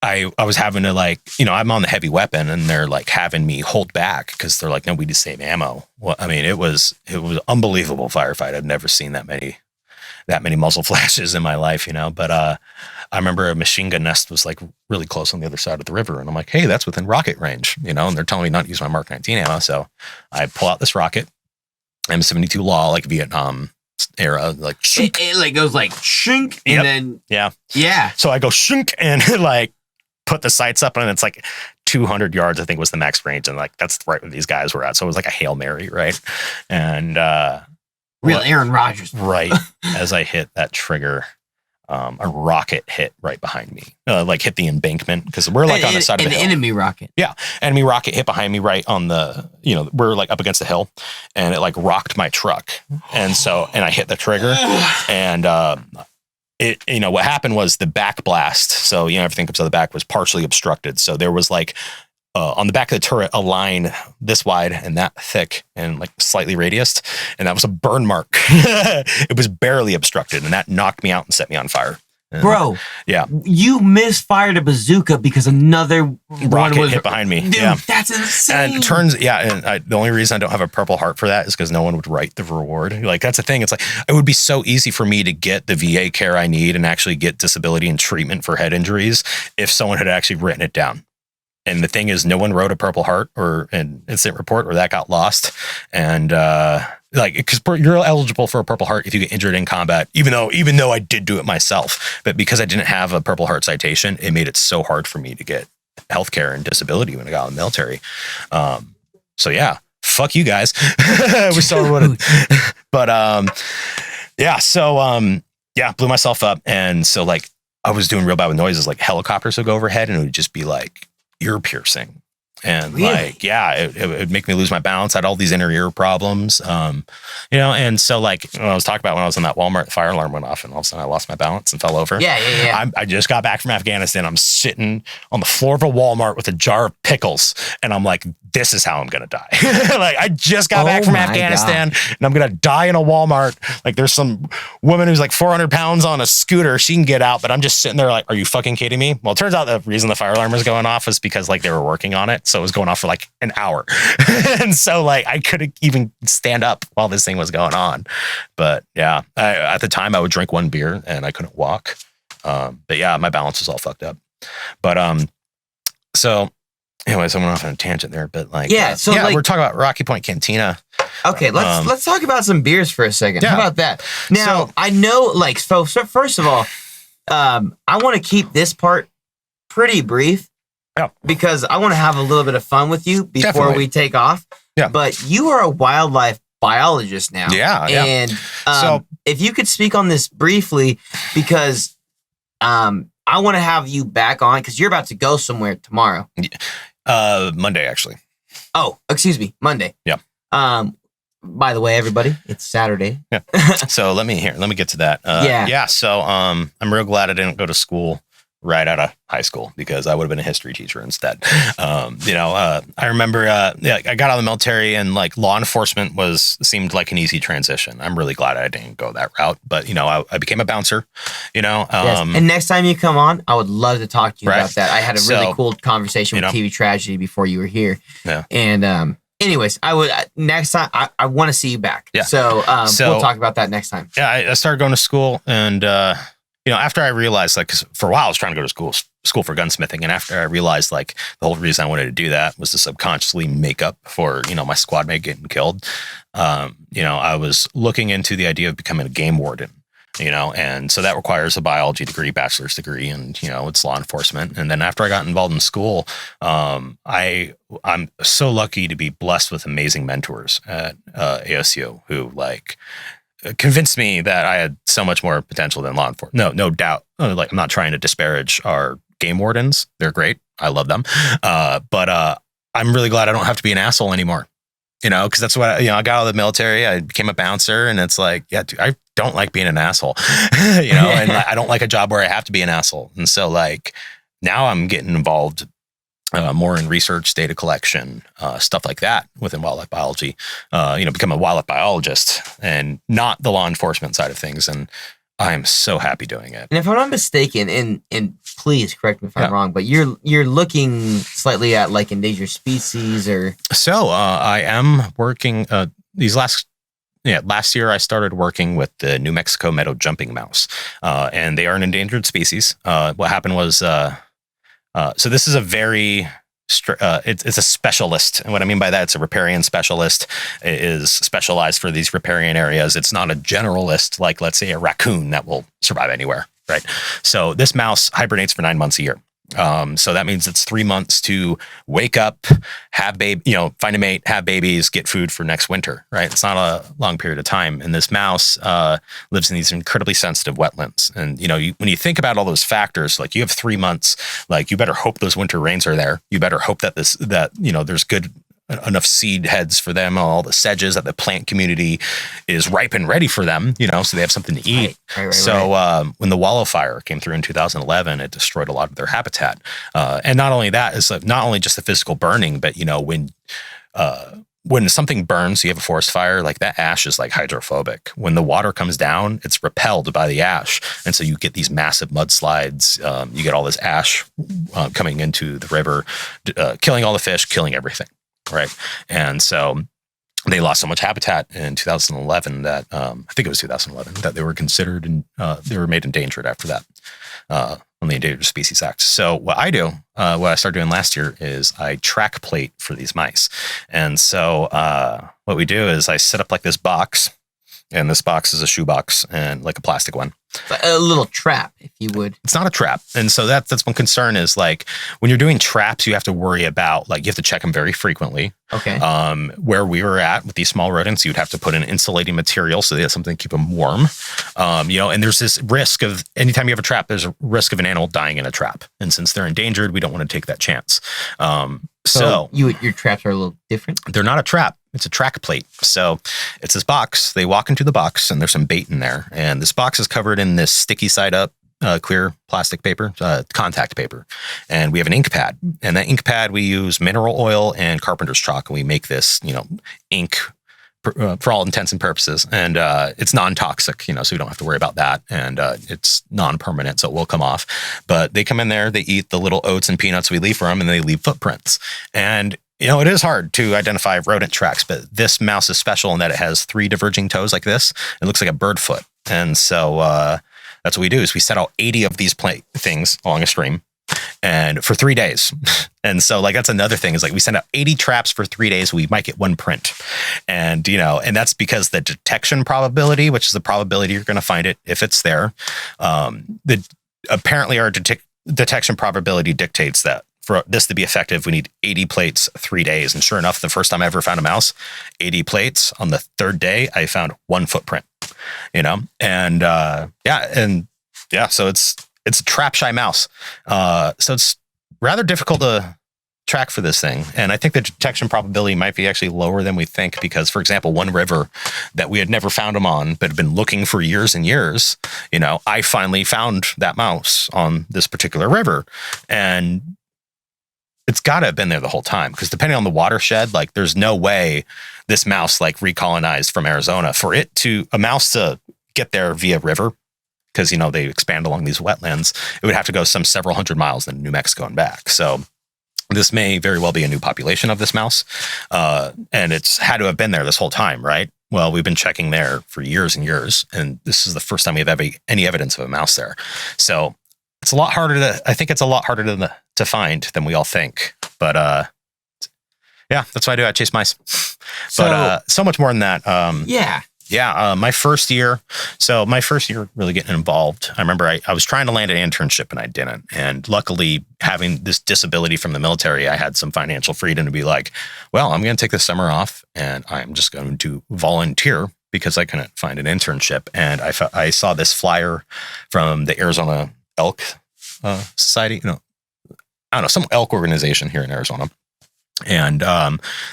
I was having to like, you know, I'm on the heavy weapon and they're like having me hold back because they're like, no, we just save ammo. Well, I mean, it was unbelievable firefight. I've never seen that many muzzle flashes in my life, you know, but I remember a machine gun nest was like really close on the other side of the river. And I'm like, hey, that's within rocket range, you know, and they're telling me not to use my Mark 19 ammo. So I pull out this rocket, M72 Law, like Vietnam era, like it like goes like shink and then yeah. So I go shink and like put the sights up and it's like 200 yards, I think was the max range. And like, that's right where these guys were at. So it was like a Hail Mary. Right. And, Real Aaron Rodgers. Right. As I hit that trigger, a rocket hit right behind me, like hit the embankment because we're like on the side of the hill. An enemy rocket. Yeah, enemy rocket hit behind me right on the, we're like up against the hill, and it like rocked my truck, and I hit the trigger, and what happened was the back blast. So everything comes out the back was partially obstructed. So there was like on the back of the turret a line this wide and that thick and like slightly radiused, and that was a burn mark. It was barely obstructed, and that knocked me out and set me on fire. Bro, yeah, you misfired a bazooka because another rocket was hit behind me. Dude, yeah, that's insane. And it turns, the only reason I don't have a Purple Heart for that is because no one would write the reward. Like, that's the thing. It's like, it would be so easy for me to get the VA care I need and actually get disability and treatment for head injuries if someone had actually written it down. And the thing is, no one wrote a Purple Heart or an incident report, or that got lost. And because you're eligible for a Purple Heart if you get injured in combat, even though I did do it myself. But because I didn't have a Purple Heart citation, it made it so hard for me to get healthcare and disability when I got in the military. So yeah, fuck you guys. We still would have, but blew myself up. And so like I was doing real bad with noises, like helicopters would go overhead and it would just be like ear piercing. And really? it would make me lose my balance. I had all these inner ear problems, and so like when I was talking about when I was in that Walmart, the fire alarm went off and all of a sudden I lost my balance and fell over. Yeah. I just got back from Afghanistan. I'm sitting on the floor of a Walmart with a jar of pickles, and I'm like, this is how I'm going to die. Like, I just got back from Afghanistan and I'm going to die in a Walmart. Like, there's some woman who's like 400 pounds on a scooter. She can get out, but I'm just sitting there like, are you fucking kidding me? Well, it turns out the reason the fire alarm was going off was because like they were working on it. So it was going off for like an hour. And so like I couldn't even stand up while this thing was going on. But yeah, at the time I would drink one beer and I couldn't walk. But yeah, my balance was all fucked up. But so anyways, I went off on a tangent there, but like, we're talking about Rocky Point Cantina. Okay, let's talk about some beers for a second. Yeah. How about that? Now, I know, like, so first of all, I want to keep this part pretty brief because I want to have a little bit of fun with you before we take off. Yeah. But you are a wildlife biologist now. Yeah. And so if you could speak on this briefly, because I want to have you back on because you're about to go somewhere tomorrow. Monday, actually. Oh, excuse me, Monday. Yeah. By the way, everybody, it's Saturday. Yeah. So let me get to that. Yeah. So I'm real glad I didn't go to school right out of high school because I would have been a history teacher instead. I remember, I got out of the military and like law enforcement seemed like an easy transition. I'm really glad I didn't go that route, but I became a bouncer, Yes. And next time you come on, I would love to talk to you about that. I had a really cool conversation with TV Tragedy before you were here. Yeah. And, anyways, I would next time I want to see you back. Yeah. So we'll talk about that next time. Yeah, I started going to school, and after I realized, like, 'cause for a while I was trying to go to school for gunsmithing, and after I realized, like, the whole reason I wanted to do that was to subconsciously make up for my squad mate getting killed. I was looking into the idea of becoming a game warden. And so that requires a biology degree, bachelor's degree, and, it's law enforcement. And then after I got involved in school, I'm so lucky to be blessed with amazing mentors at ASU who like convinced me that I had so much more potential than law enforcement. No doubt. Like, I'm not trying to disparage our game wardens. They're great. I love them. But I'm really glad I don't have to be an asshole anymore. Because that's what I got out of the military. I became a bouncer, and it's like, yeah, dude, I don't like being an asshole, and I don't like a job where I have to be an asshole. And so, like, now I'm getting involved more in research, data collection, stuff like that within wildlife biology. Become a wildlife biologist and not the law enforcement side of things. And I am so happy doing it. And if I'm not mistaken, and please correct me if I'm wrong, but you're looking slightly at like endangered species or. So I am working last year I started working with the New Mexico Meadow jumping mouse, and they are an endangered species. What happened was, so this is a very. It's a specialist. And what I mean by that, it's a riparian specialist. It is specialized for these riparian areas. It's not a generalist, like, let's say, a raccoon that will survive anywhere, right? So this mouse hibernates for 9 months a year. So that means it's 3 months to wake up, have find a mate, have babies, get food for next winter, right? It's not a long period of time. And this mouse lives in these incredibly sensitive wetlands. And, when you think about all those factors, like you have 3 months, like you better hope those winter rains are there. You better hope that there's good enough seed heads for them, all the sedges, that the plant community is ripe and ready for them, so they have something to eat. Right. When the wallow fire came through in 2011, it destroyed a lot of their habitat. And not only that, it's not only just the physical burning, but when something burns, you have a forest fire, like that ash is like hydrophobic. When the water comes down, it's repelled by the ash. And so you get these massive mudslides. You get all this ash coming into the river, killing all the fish, killing everything. Right. And so they lost so much habitat in 2011 that I think it was 2011 that they were considered and they were made endangered after that on the Endangered Species Act. So what I do, what I started doing last year is I track plate for these mice. And so what we do is I set up like this box, and this box is a shoebox and like a plastic one. A little trap, if you would. It's not a trap. And so that's one concern is like when you're doing traps, you have to worry about like, you have to check them very frequently. Okay. Where we were at with these small rodents, you'd have to put in insulating material so they have something to keep them warm. And there's this risk of anytime you have a trap, there's a risk of an animal dying in a trap. And since they're endangered, we don't want to take that chance. So your traps are a little different? They're not a trap. It's a track plate. So it's this box. They walk into the box and there's some bait in there. And this box is covered in this sticky side up, clear plastic paper, contact paper. And we have an ink pad. And that ink pad, we use mineral oil and carpenter's chalk. And we make this, ink for all intents and purposes. And it's non-toxic, so we don't have to worry about that. And it's non-permanent, so it will come off. But they come in there, they eat the little oats and peanuts we leave for them, and they leave footprints. And it is hard to identify rodent tracks, but this mouse is special in that it has 3 diverging toes like this. It looks like a bird foot. And so that's what we do is we set out 80 of these things along a stream and for 3 days. And so like, that's another thing is like we send out 80 traps for 3 days. We might get 1 print. And, and that's because the detection probability, which is the probability you're going to find it if it's there. Apparently our detection probability dictates that for this to be effective, we need 80 plates, 3 days. And sure enough, the first time I ever found a mouse, 80 plates. On the 3rd day, I found 1 footprint, and so it's a trap shy mouse. So it's rather difficult to track for this thing. And I think the detection probability might be actually lower than we think because, for example, one river that we had never found them on, but had been looking for years and years, I finally found that mouse on this particular river. And it's got to have been there the whole time because depending on the watershed, like there's no way this mouse like recolonized from Arizona for a mouse to get there via river because, they expand along these wetlands. It would have to go several hundred miles in New Mexico and back. So this may very well be a new population of this mouse. And it's had to have been there this whole time, right? Well, we've been checking there for years and years. And this is the first time we have any evidence of a mouse there. So it's a lot harder to find than we all think. But that's what I do. I chase mice. But so much more than that. My first year really getting involved. I remember I was trying to land an internship and I didn't. And luckily, having this disability from the military, I had some financial freedom to be like, well, I'm going to take the summer off and I'm just going to volunteer because I couldn't find an internship. And I saw this flyer from the Arizona Elk Society, I don't know, some elk organization here in Arizona. And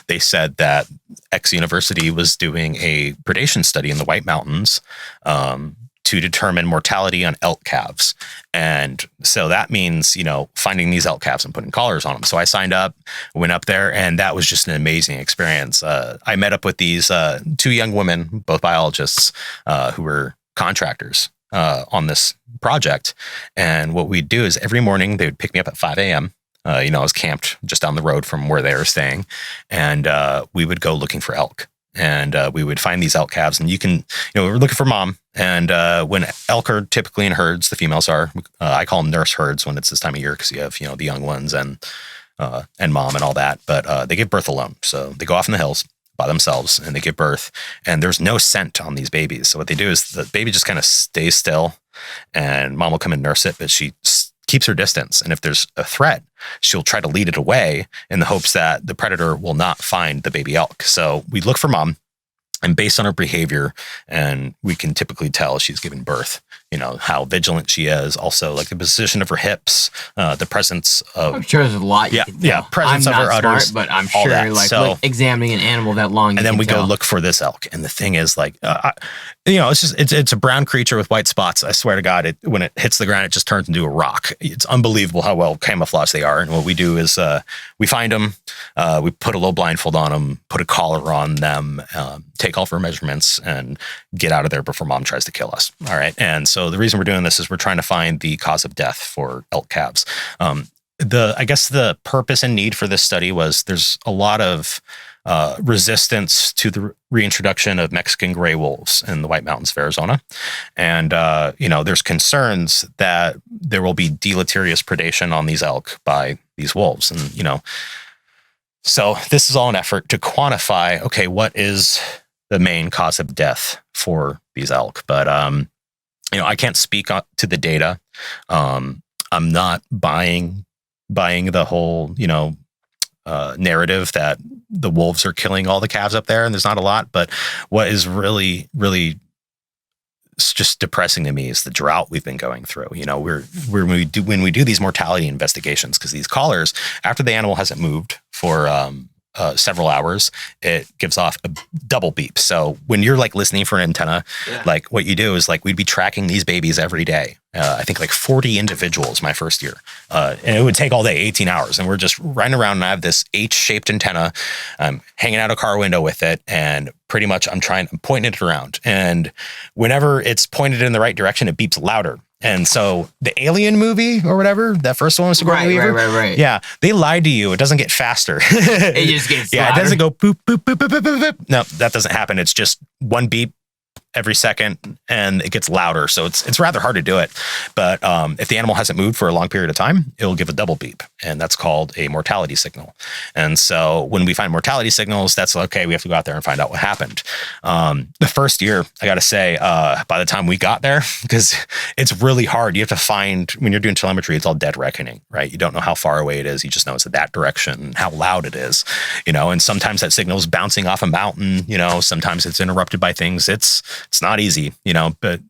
they said that X University was doing a predation study in the White Mountains to determine mortality on elk calves. And so that means, finding these elk calves and putting collars on them. So I signed up, went up there, and that was just an amazing experience. I met up with these 2 young women, both biologists, who were contractors on this project. And what we'd do is every morning they would pick me up at 5 a.m. I was camped just down the road from where they were staying. And we would go looking for elk. And we would find these elk calves. And we were looking for mom. And when elk are typically in herds, the females are, I call them nurse herds when it's this time of year because you have, the young ones and mom and all that. But they give birth alone. So they go off in the hills by themselves and they give birth. And there's no scent on these babies. So what they do is the baby just kind of stays still and mom will come and nurse it, but she keeps her distance. And if there's a threat, she'll try to lead it away in the hopes that the predator will not find the baby elk. So we look for mom. And based on her behavior, and we can typically tell she's given birth, how vigilant she is. Also, like the position of her hips, the presence of... I'm sure there's a lot you can tell. Presence of her udders. But I'm sure, like examining an animal that long, and then we go look for this elk. And the thing is, like, it's a brown creature with white spots. I swear to God, when it hits the ground, it just turns into a rock. It's unbelievable how well camouflaged they are. And what we do is we find them, we put a little blindfold on them, put a collar on them, take all of our measurements and get out of there before mom tries to kill us. All right. And so the reason we're doing this is we're trying to find the cause of death for elk calves. I guess the purpose and need for this study was there's a lot of resistance to the reintroduction of Mexican gray wolves in the White Mountains of Arizona. And, there's concerns that there will be deleterious predation on these elk by these wolves. And, so this is all an effort to quantify, okay, what is the main cause of death for these elk? But, I can't speak to the data. I'm not buying the whole, narrative that the wolves are killing all the calves up there, and there's not a lot. But what is really, really just depressing to me is the drought we've been going through. When we do these mortality investigations, because these collars, after the animal hasn't moved for several hours, it gives off a double beep. So when you're like listening for an antenna, like what you do is like we'd be tracking these babies every day. I think like 40 individuals my first year. And it would take all day, 18 hours. And we're just riding around and I have this H-shaped antenna. I'm hanging out a car window with it. And pretty much I'm pointing it around. And whenever it's pointed in the right direction, it beeps louder. And so the Alien movie or whatever, that first one was Right. Yeah, they lied to you. It doesn't get faster. It just gets louder. It doesn't go boop, boop, boop, boop, boop, boop, boop. No, that doesn't happen. It's just one beep every second and it gets louder. So it's rather hard to do it. But if the animal hasn't moved for a long period of time, it'll give a double beep. And that's called a mortality signal. And so when we find mortality signals, that's okay. We have to go out there and find out what happened. The first year, I got to say, by the time we got there, because it's really hard. You have to find, when you're doing telemetry, it's all dead reckoning, right? You don't know how far away it is. You just know it's in that direction, how loud it is, and sometimes that signal is bouncing off a mountain, sometimes it's interrupted by things. It's not easy, but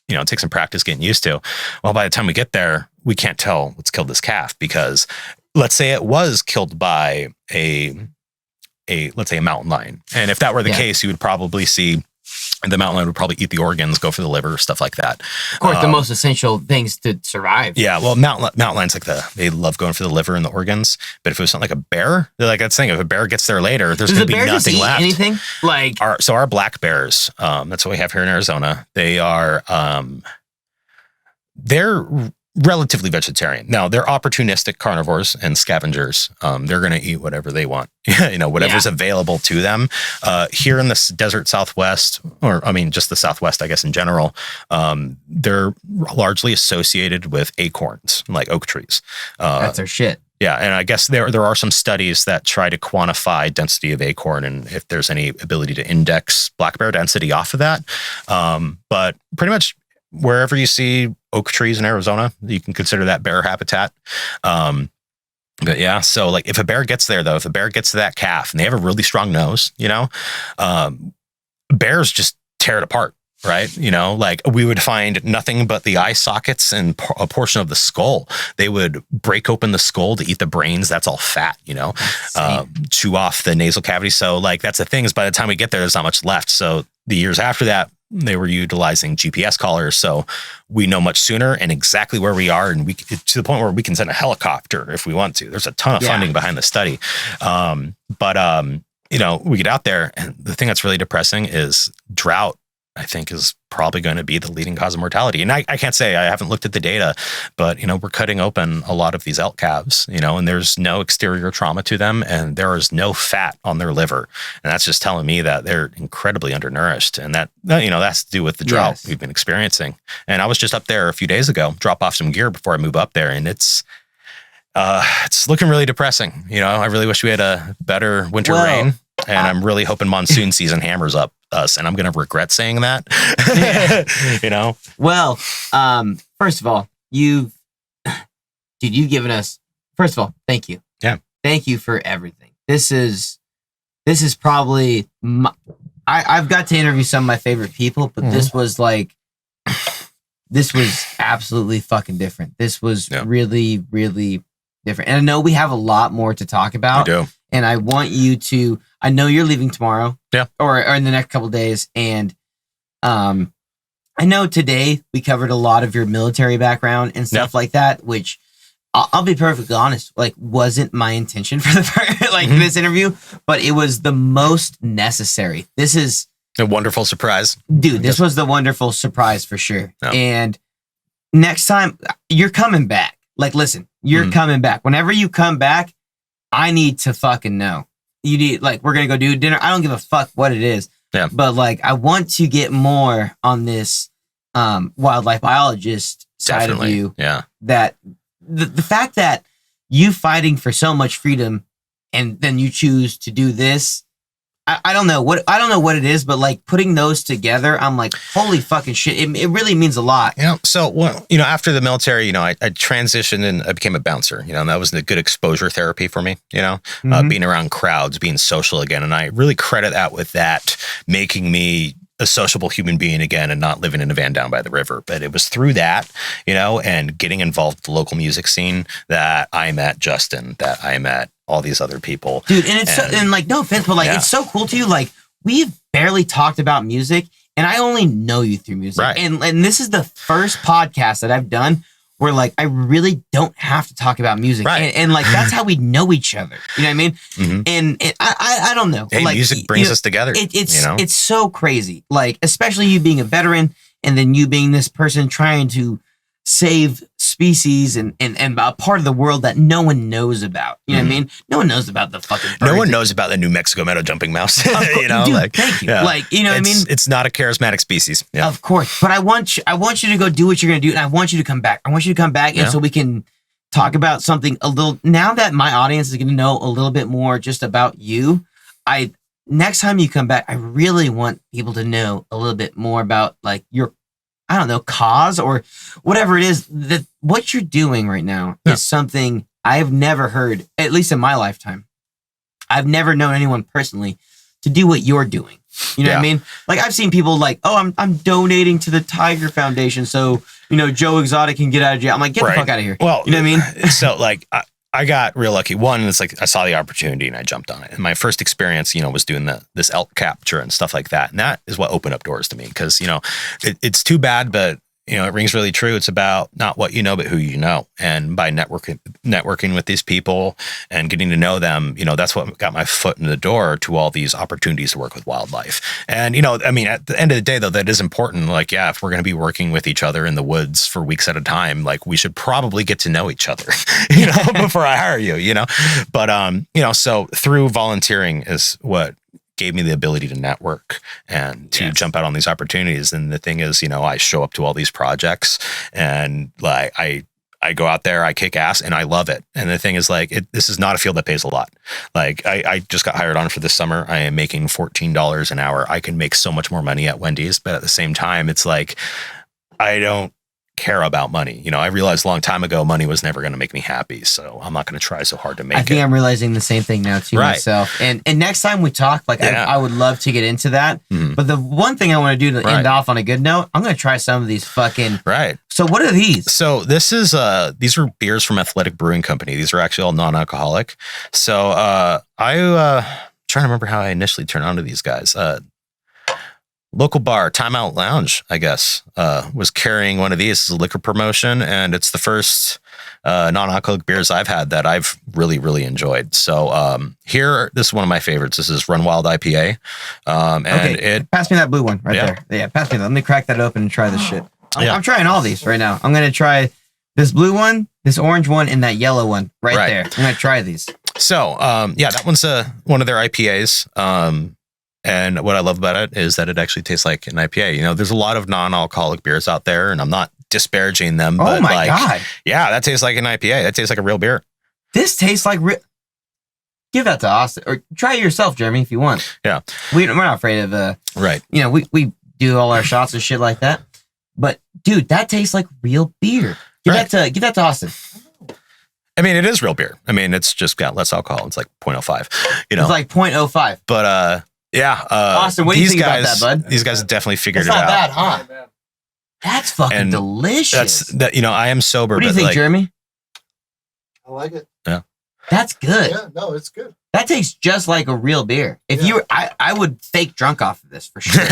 it takes some practice getting used to. Well, by the time we get there, we can't tell what's killed this calf because let's say it was killed by let's say a mountain lion. And if that were the case, you would probably see the mountain lion would probably eat the organs, go for the liver, stuff like that. Of course, the most essential things to survive. Yeah, well, mountain lions they love going for the liver and the organs. But if it was something like a bear, they're like that's the thing. If a bear gets there later, there's going to be nothing left. Anything like our black bears. That's what we have here in Arizona. They are they're relatively vegetarian. Now they're opportunistic carnivores and scavengers. They're going to eat whatever they want, whatever's available to them. Here in the desert Southwest, just the Southwest, I guess in general, they're largely associated with acorns, like oak trees. That's their shit. Yeah, and I guess there are some studies that try to quantify density of acorn and if there's any ability to index black bear density off of that. But pretty much wherever you see oak trees in Arizona, you can consider that bear habitat. But yeah, so like if a bear gets there though, if a bear gets to that calf and they have a really strong nose, bears just tear it apart, right? Like we would find nothing but the eye sockets and a portion of the skull. They would break open the skull to eat the brains. That's all fat, chew off the nasal cavity. So like that's the thing is by the time we get there, there's not much left. So the years after that, they were utilizing GPS collars, so we know much sooner and exactly where we are, and to the point where we can send a helicopter if we want to. There's a ton of funding behind the study, but we get out there, and the thing that's really depressing is drought. I think is probably going to be the leading cause of mortality. And I can't say I haven't looked at the data, but we're cutting open a lot of these elk calves, and there's no exterior trauma to them and there is no fat on their liver. And that's just telling me that they're incredibly undernourished. And that that's to do with the drought we've been experiencing. And I was just up there a few days ago, drop off some gear before I move up there. And it's looking really depressing. I really wish we had a better winter rain. And I'm really hoping monsoon season hammers up us, and I'm going to regret saying that. Well, first of all, you've dude, you've given us, first of all, thank you. Yeah. Thank you for everything. This is probably, I've got to interview some of my favorite people, but this was absolutely fucking different. This was really, really different. And I know we have a lot more to talk about. We do. And I want you to, I know you're leaving tomorrow. Yeah. Or in the next couple of days. And I know today we covered a lot of your military background and stuff like that, which I'll be perfectly honest, like wasn't my intention for the this interview, but it was the most necessary. This is a wonderful surprise. Dude, this was the wonderful surprise for sure. Yeah. And next time you're coming back. Like, listen, you're coming back. Whenever you come back, I need to fucking know. You need, like, we're going to go do dinner. I don't give a fuck what it is. Yeah. But, like, I want to get more on this wildlife biologist side of you. Yeah. That the fact that you fighting for so much freedom and then you choose to do this, I don't know what it is, but like putting those together, I'm like, holy fucking shit. It really means a lot. So after the military, I transitioned and I became a bouncer, and that was a good exposure therapy for me, being around crowds, being social again. And I really credit that with that making me a sociable human being again and not living in a van down by the river. But it was through that, and getting involved with the local music scene that I met Justin, that I met all these other people. Dude, and it's no offense, but it's so cool to you. Like, we've barely talked about music and I only know you through music. Right. And this is the first podcast that I've done where like I really don't have to talk about music. Right. And like that's how we know each other. You know what I mean? Mm-hmm. And I don't know. Hey, like, music brings us together. It's so crazy. Like, especially you being a veteran and then you being this person trying to save species and a part of the world that no one knows about. You know what I mean? No one knows about the fucking birds. No one knows about the New Mexico meadow jumping mouse. Dude, thank you. Yeah. Like, you know what I mean? It's not a charismatic species. Yeah. Of course. But I want you to go do what you're going to do. And I want you to come back. I want you to come back. And so we can talk about something a little, now that my audience is going to know a little bit more just about you. Next time you come back, I really want people to know a little bit more about like your, I don't know, cause or whatever it is. That what you're doing right now is something I've never heard, at least in my lifetime. I've never known anyone personally to do what you're doing. You know what I mean? Like, I've seen people like, oh, I'm donating to the Tiger Foundation so, Joe Exotic can get out of jail. I'm like, get the fuck out of here. Well, you know what I mean? So like, I got real lucky. One, it's like I saw the opportunity and I jumped on it. And my first experience, was doing this elk capture and stuff like that. And that is what opened up doors to me because, it's too bad, but it rings really true. It's about not what you know, but who you know. And by networking with these people and getting to know them, that's what got my foot in the door to all these opportunities to work with wildlife. And, at the end of the day, though, that is important. Like, if we're going to be working with each other in the woods for weeks at a time, like we should probably get to know each other, before I hire you, But, so through volunteering is what gave me the ability to network and to jump out on these opportunities. And the thing is, I show up to all these projects and like, I go out there, I kick ass and I love it. And the thing is like, this is not a field that pays a lot. Like I just got hired on for this summer. I am making $14 an hour. I can make so much more money at Wendy's, but at the same time, it's like, I don't care about money. I realized a long time ago, money was never going to make me happy. So I'm not going to try so hard to make it. I think I'm realizing the same thing now too myself. And next time we talk, like I would love to get into that. Mm-hmm. But the one thing I want to do to end off on a good note, I'm going to try some of these fucking. Right. So what are these? So these are beers from Athletic Brewing Company. These are actually all non-alcoholic. So trying to remember how I initially turned on to these guys. Local bar, Timeout Lounge, I guess, was carrying one of these as a liquor promotion. And it's the first non-alcoholic beers I've had that I've really, really enjoyed. So this is one of my favorites. This is Run Wild IPA. Pass me that blue one right there. Yeah, pass me that. Let me crack that open and try this shit. I'm trying all these right now. I'm going to try this blue one, this orange one, and that yellow one right there. I'm going to try these. So, that one's one of their IPAs. And what I love about it is that it actually tastes like an IPA. There's a lot of non-alcoholic beers out there, and I'm not disparaging them. Oh my God. Yeah, that tastes like an IPA. That tastes like a real beer. This tastes like real. Give that to Austin, or try it yourself, Jeremy, if you want. Yeah, we're not afraid of right. We do all our shots and shit like that. But dude, that tastes like real beer. Give that to Austin. I mean, it is real beer. I mean, it's just got less alcohol. It's like 0.05. You know, It's like 0.05. but yeah. Austin, what do you think about that, bud? These guys have definitely figured It's it not out. bad, huh? That's fucking And delicious. That's that. I am sober. What do you but think, like, Jeremy? I like it. That's good. Yeah, no, it's good. That tastes just like a real beer. If Yeah. you were, I would fake drunk off of this for sure.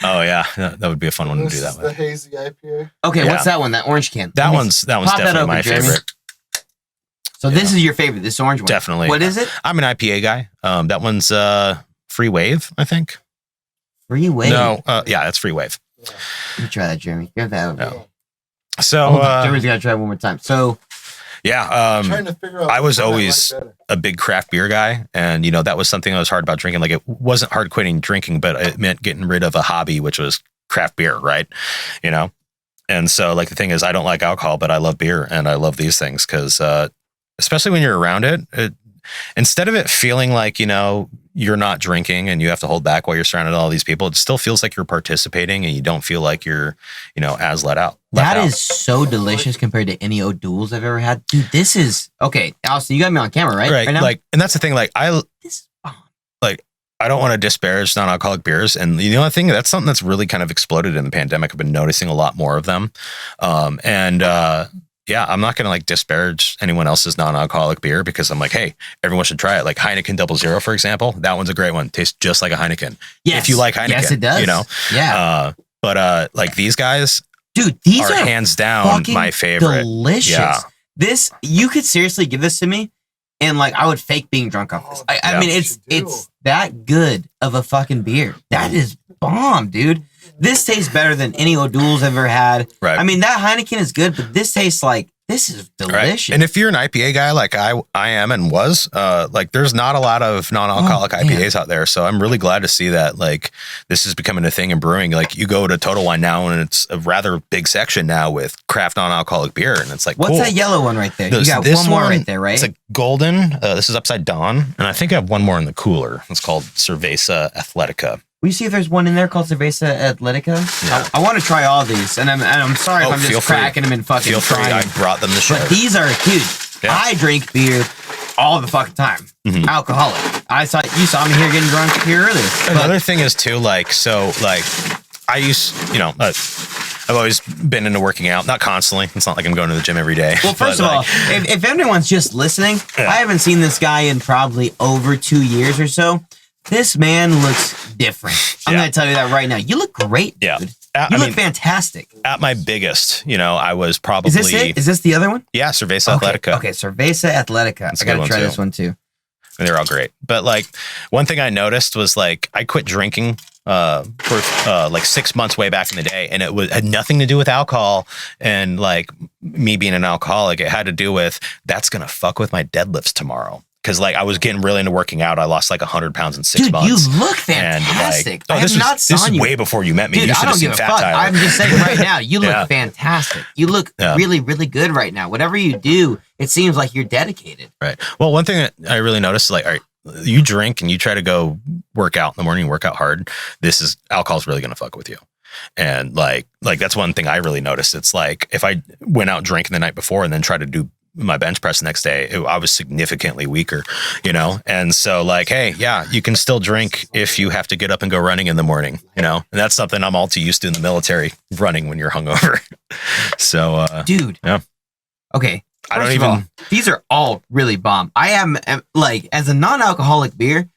Oh yeah, that would be a fun one to This do that is the with. hazy IPA. Okay, Yeah. what's that one? That orange can. That Let me one's pop that definitely open, my Jeremy. favorite. So this is your favorite, this orange one. Definitely. What is it? I'm an IPA guy. That one's Free Wave, I think. Free Wave. No, yeah, that's Free Wave. Yeah. Let me try that, Jeremy. Grab that over. No. So Hold on, Jeremy's got to try it one more time. So yeah, Trying to figure out I was what always like better. a big craft beer guy, and that was something that was hard about drinking. Like, it wasn't hard quitting drinking, but it meant getting rid of a hobby, which was craft beer, right? And so, like, the thing is, I don't like alcohol, but I love beer, and I love these things because, especially when you're around it, instead of it feeling like you're not drinking and you have to hold back while you're surrounded by all these people, it still feels like you're participating, and you don't feel like you're as let out. that is so delicious compared to any O'Doul's I've ever had. Dude, this is okay. Allison, you got me on camera, right? right now? like, and that's the thing. Like, this is bomb. I don't want to disparage non-alcoholic beers. And the other thing, that's something that's really kind of exploded in the pandemic. I've been noticing a lot more of them. Yeah, I'm not going to like disparage anyone else's non-alcoholic beer because I'm like, hey, everyone should try it. Like Heineken 00, for example. That one's a great one. Tastes just like a Heineken. Yes. If you like Heineken. Yes, it does. Yeah. But like these guys Dude, these are are hands down fucking my favorite. delicious. Yeah. This, you could seriously give this to me and like I would fake being drunk off this. I Yeah. mean, it's that good of a fucking beer. That is bomb, dude. This tastes better than any O'Doul's I've ever had. Right. I mean, that Heineken is good, but this tastes like, this is delicious. Right. And if you're an IPA guy like I am and was, like there's not a lot of non-alcoholic Oh, man. IPAs out there. So I'm really glad to see that like this is becoming a thing in brewing. Like you go to Total Wine now and it's a rather big section now with craft non-alcoholic beer. And it's like, What's cool. that yellow one right there? This- You got this one more right there, right? It's a golden. This is Upside Dawn. And I think I have one more in the cooler. It's called Cerveza Athletica. Will you see if there's one in there called Cerveza Atletica? Yeah. I want to try all these, and I'm sorry if I'm feel just free. cracking them and fucking Feel free. trying I them. brought them to share. But these are, dude, Yeah. I drink beer all the fucking time. Mhm. Alcoholic. You saw me here getting drunk here earlier. Another thing is too, like, so like I used, I've always been into working out, not constantly. It's not like I'm going to the gym every day. Well, first but, of all, like, if anyone's just listening, Yeah. I haven't seen this guy in probably over 2 years or so. This man looks different. I'm Yeah. going to tell you that right now. You look great, Yeah. dude. I You look mean, fantastic. at my biggest, I was probably Is this it? Is this the other one? yeah, Cerveza Okay, Athletica. okay, Cerveza Atletica. That's a I got good to one, try too. this one too. And they're all great. But like one thing I noticed was like I quit drinking for like 6 months way back in the day, and it had nothing to do with alcohol and like me being an alcoholic. It had to do with that's gonna fuck with my deadlifts tomorrow. Because like I was getting really into working out. I lost like 100 pounds in 6 Dude, months. you look fantastic. I have this not was, this seen is you. way before you met me. Dude, You I should don't have give seen a Fat fuck. Tyler. I'm just saying right now, you look Yeah. fantastic. You look Yeah. really, really good right now. Whatever you do, it seems like you're dedicated. Right. Well, one thing that I really noticed is like, all right, you drink and you try to go work out in the morning, work out hard. Alcohol's really going to fuck with you. And like that's one thing I really noticed. It's like if I went out drinking the night before and then tried to do my bench press the next day, I was significantly weaker, And so like, hey, yeah, you can still drink if you have to get up and go running in the morning, And that's something I'm all too used to in the military, running when you're hungover. So, Dude. Yeah. Okay. I don't First of all, even- these are all really bomb. I am like, as a non-alcoholic beer,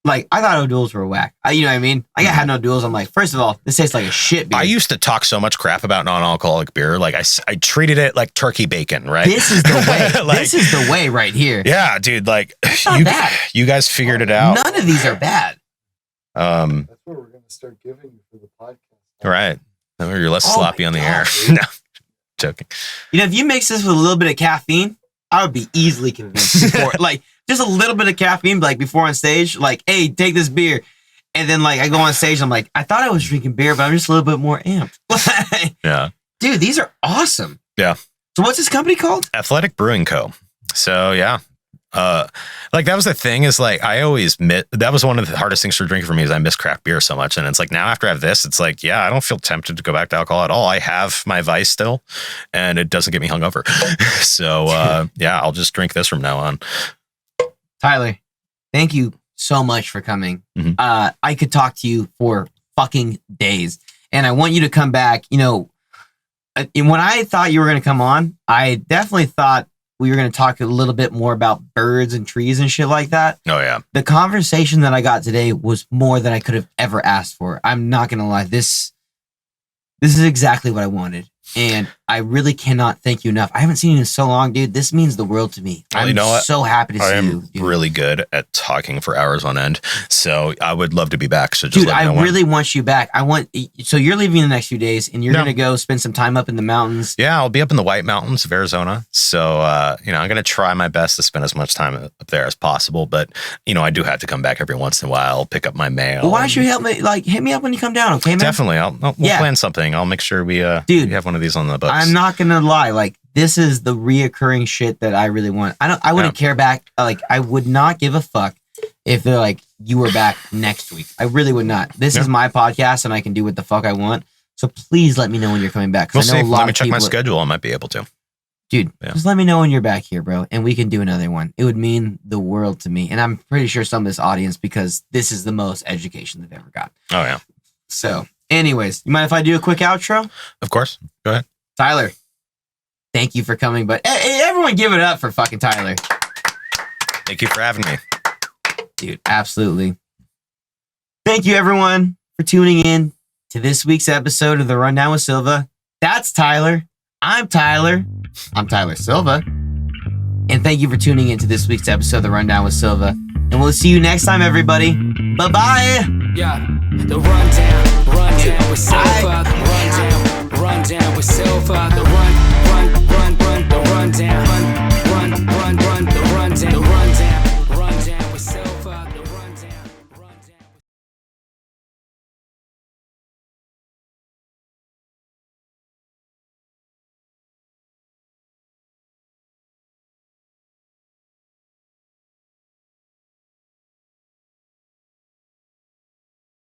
like, I thought O'Doul's were whack. You know what I mean? Like, I had no O'Doul's. I'm like, first of all, this tastes like a shit beer. I used to talk so much crap about non-alcoholic beer. Like I treated it like turkey bacon, right? This is the way. Like- This is the way right here. Yeah, dude, like not bad. you guys figured it out. None of these are bad. That's what we're going to start giving you for the podcast. Right. Now you're less Oh sloppy my on the God, air. dude. No, joking. You know, if you mix this with a little bit of caffeine, I would be easily convinced. Before, like, just a little bit of caffeine, like before on stage, like, hey, take this beer. And then, like, I go on stage, I'm like, I thought I was drinking beer, but I'm just a little bit more amped. Yeah. Dude, these are awesome. Yeah. So what's this company called? Athletic Brewing Co. So yeah, Like that was the thing is like I always that was one of the hardest things for drinking for me is I miss craft beer so much, and it's like now after I have this, it's like I don't feel tempted to go back to alcohol at all. I have my vice still, and it doesn't get me hungover. So I'll just drink this from now on. Tyler, thank you so much for coming. Mm-hmm. I could talk to you for fucking days, and I want you to come back. When I thought you were going to come on, I definitely thought we were going to talk a little bit more about birds and trees and shit like that. Oh, yeah. The conversation that I got today was more than I could have ever asked for. I'm not going to lie. This is exactly what I wanted. And I really cannot thank you enough. I haven't seen you in so long, dude. This means the world to me. Well, I'm so happy to see you. I am really good at talking for hours on end. So I would love to be back. So just I really want you back. So you're leaving in the next few days and you're going to go spend some time up in the mountains. Yeah, I'll be up in the White Mountains of Arizona. So, I'm going to try my best to spend as much time up there as possible. But, I do have to come back every once in a while, pick up my mail. Well, why don't you help me? Hit me up when you come down, okay, man? Definitely. We'll plan something. I'll make sure we have one of these on the books. I'm not going to lie. This is the reoccurring shit that I really want. I wouldn't care back. I would not give a fuck if they're like, you were back next week. I really would not. This is my podcast and I can do what the fuck I want. So please let me know when you're coming back. We'll see. Let me check my schedule. I might be able to. Dude, just let me know when you're back here, bro. And we can do another one. It would mean the world to me. And I'm pretty sure some of this audience, because this is the most education they've ever got. Oh, yeah. So anyways, you mind if I do a quick outro? Of course. Go ahead. Tyler, thank you for coming. But everyone give it up for fucking Tyler. Thank you for having me. Dude, absolutely. Thank you, everyone, for tuning in to this week's episode of The Rundown with Silva. That's Tyler. I'm Tyler. I'm Tyler Silva. And thank you for tuning in to this week's episode of The Rundown with Silva. And we'll see you next time, everybody. Bye-bye. Yeah, the rundown with Silva. Rundown with Silva. The rundown.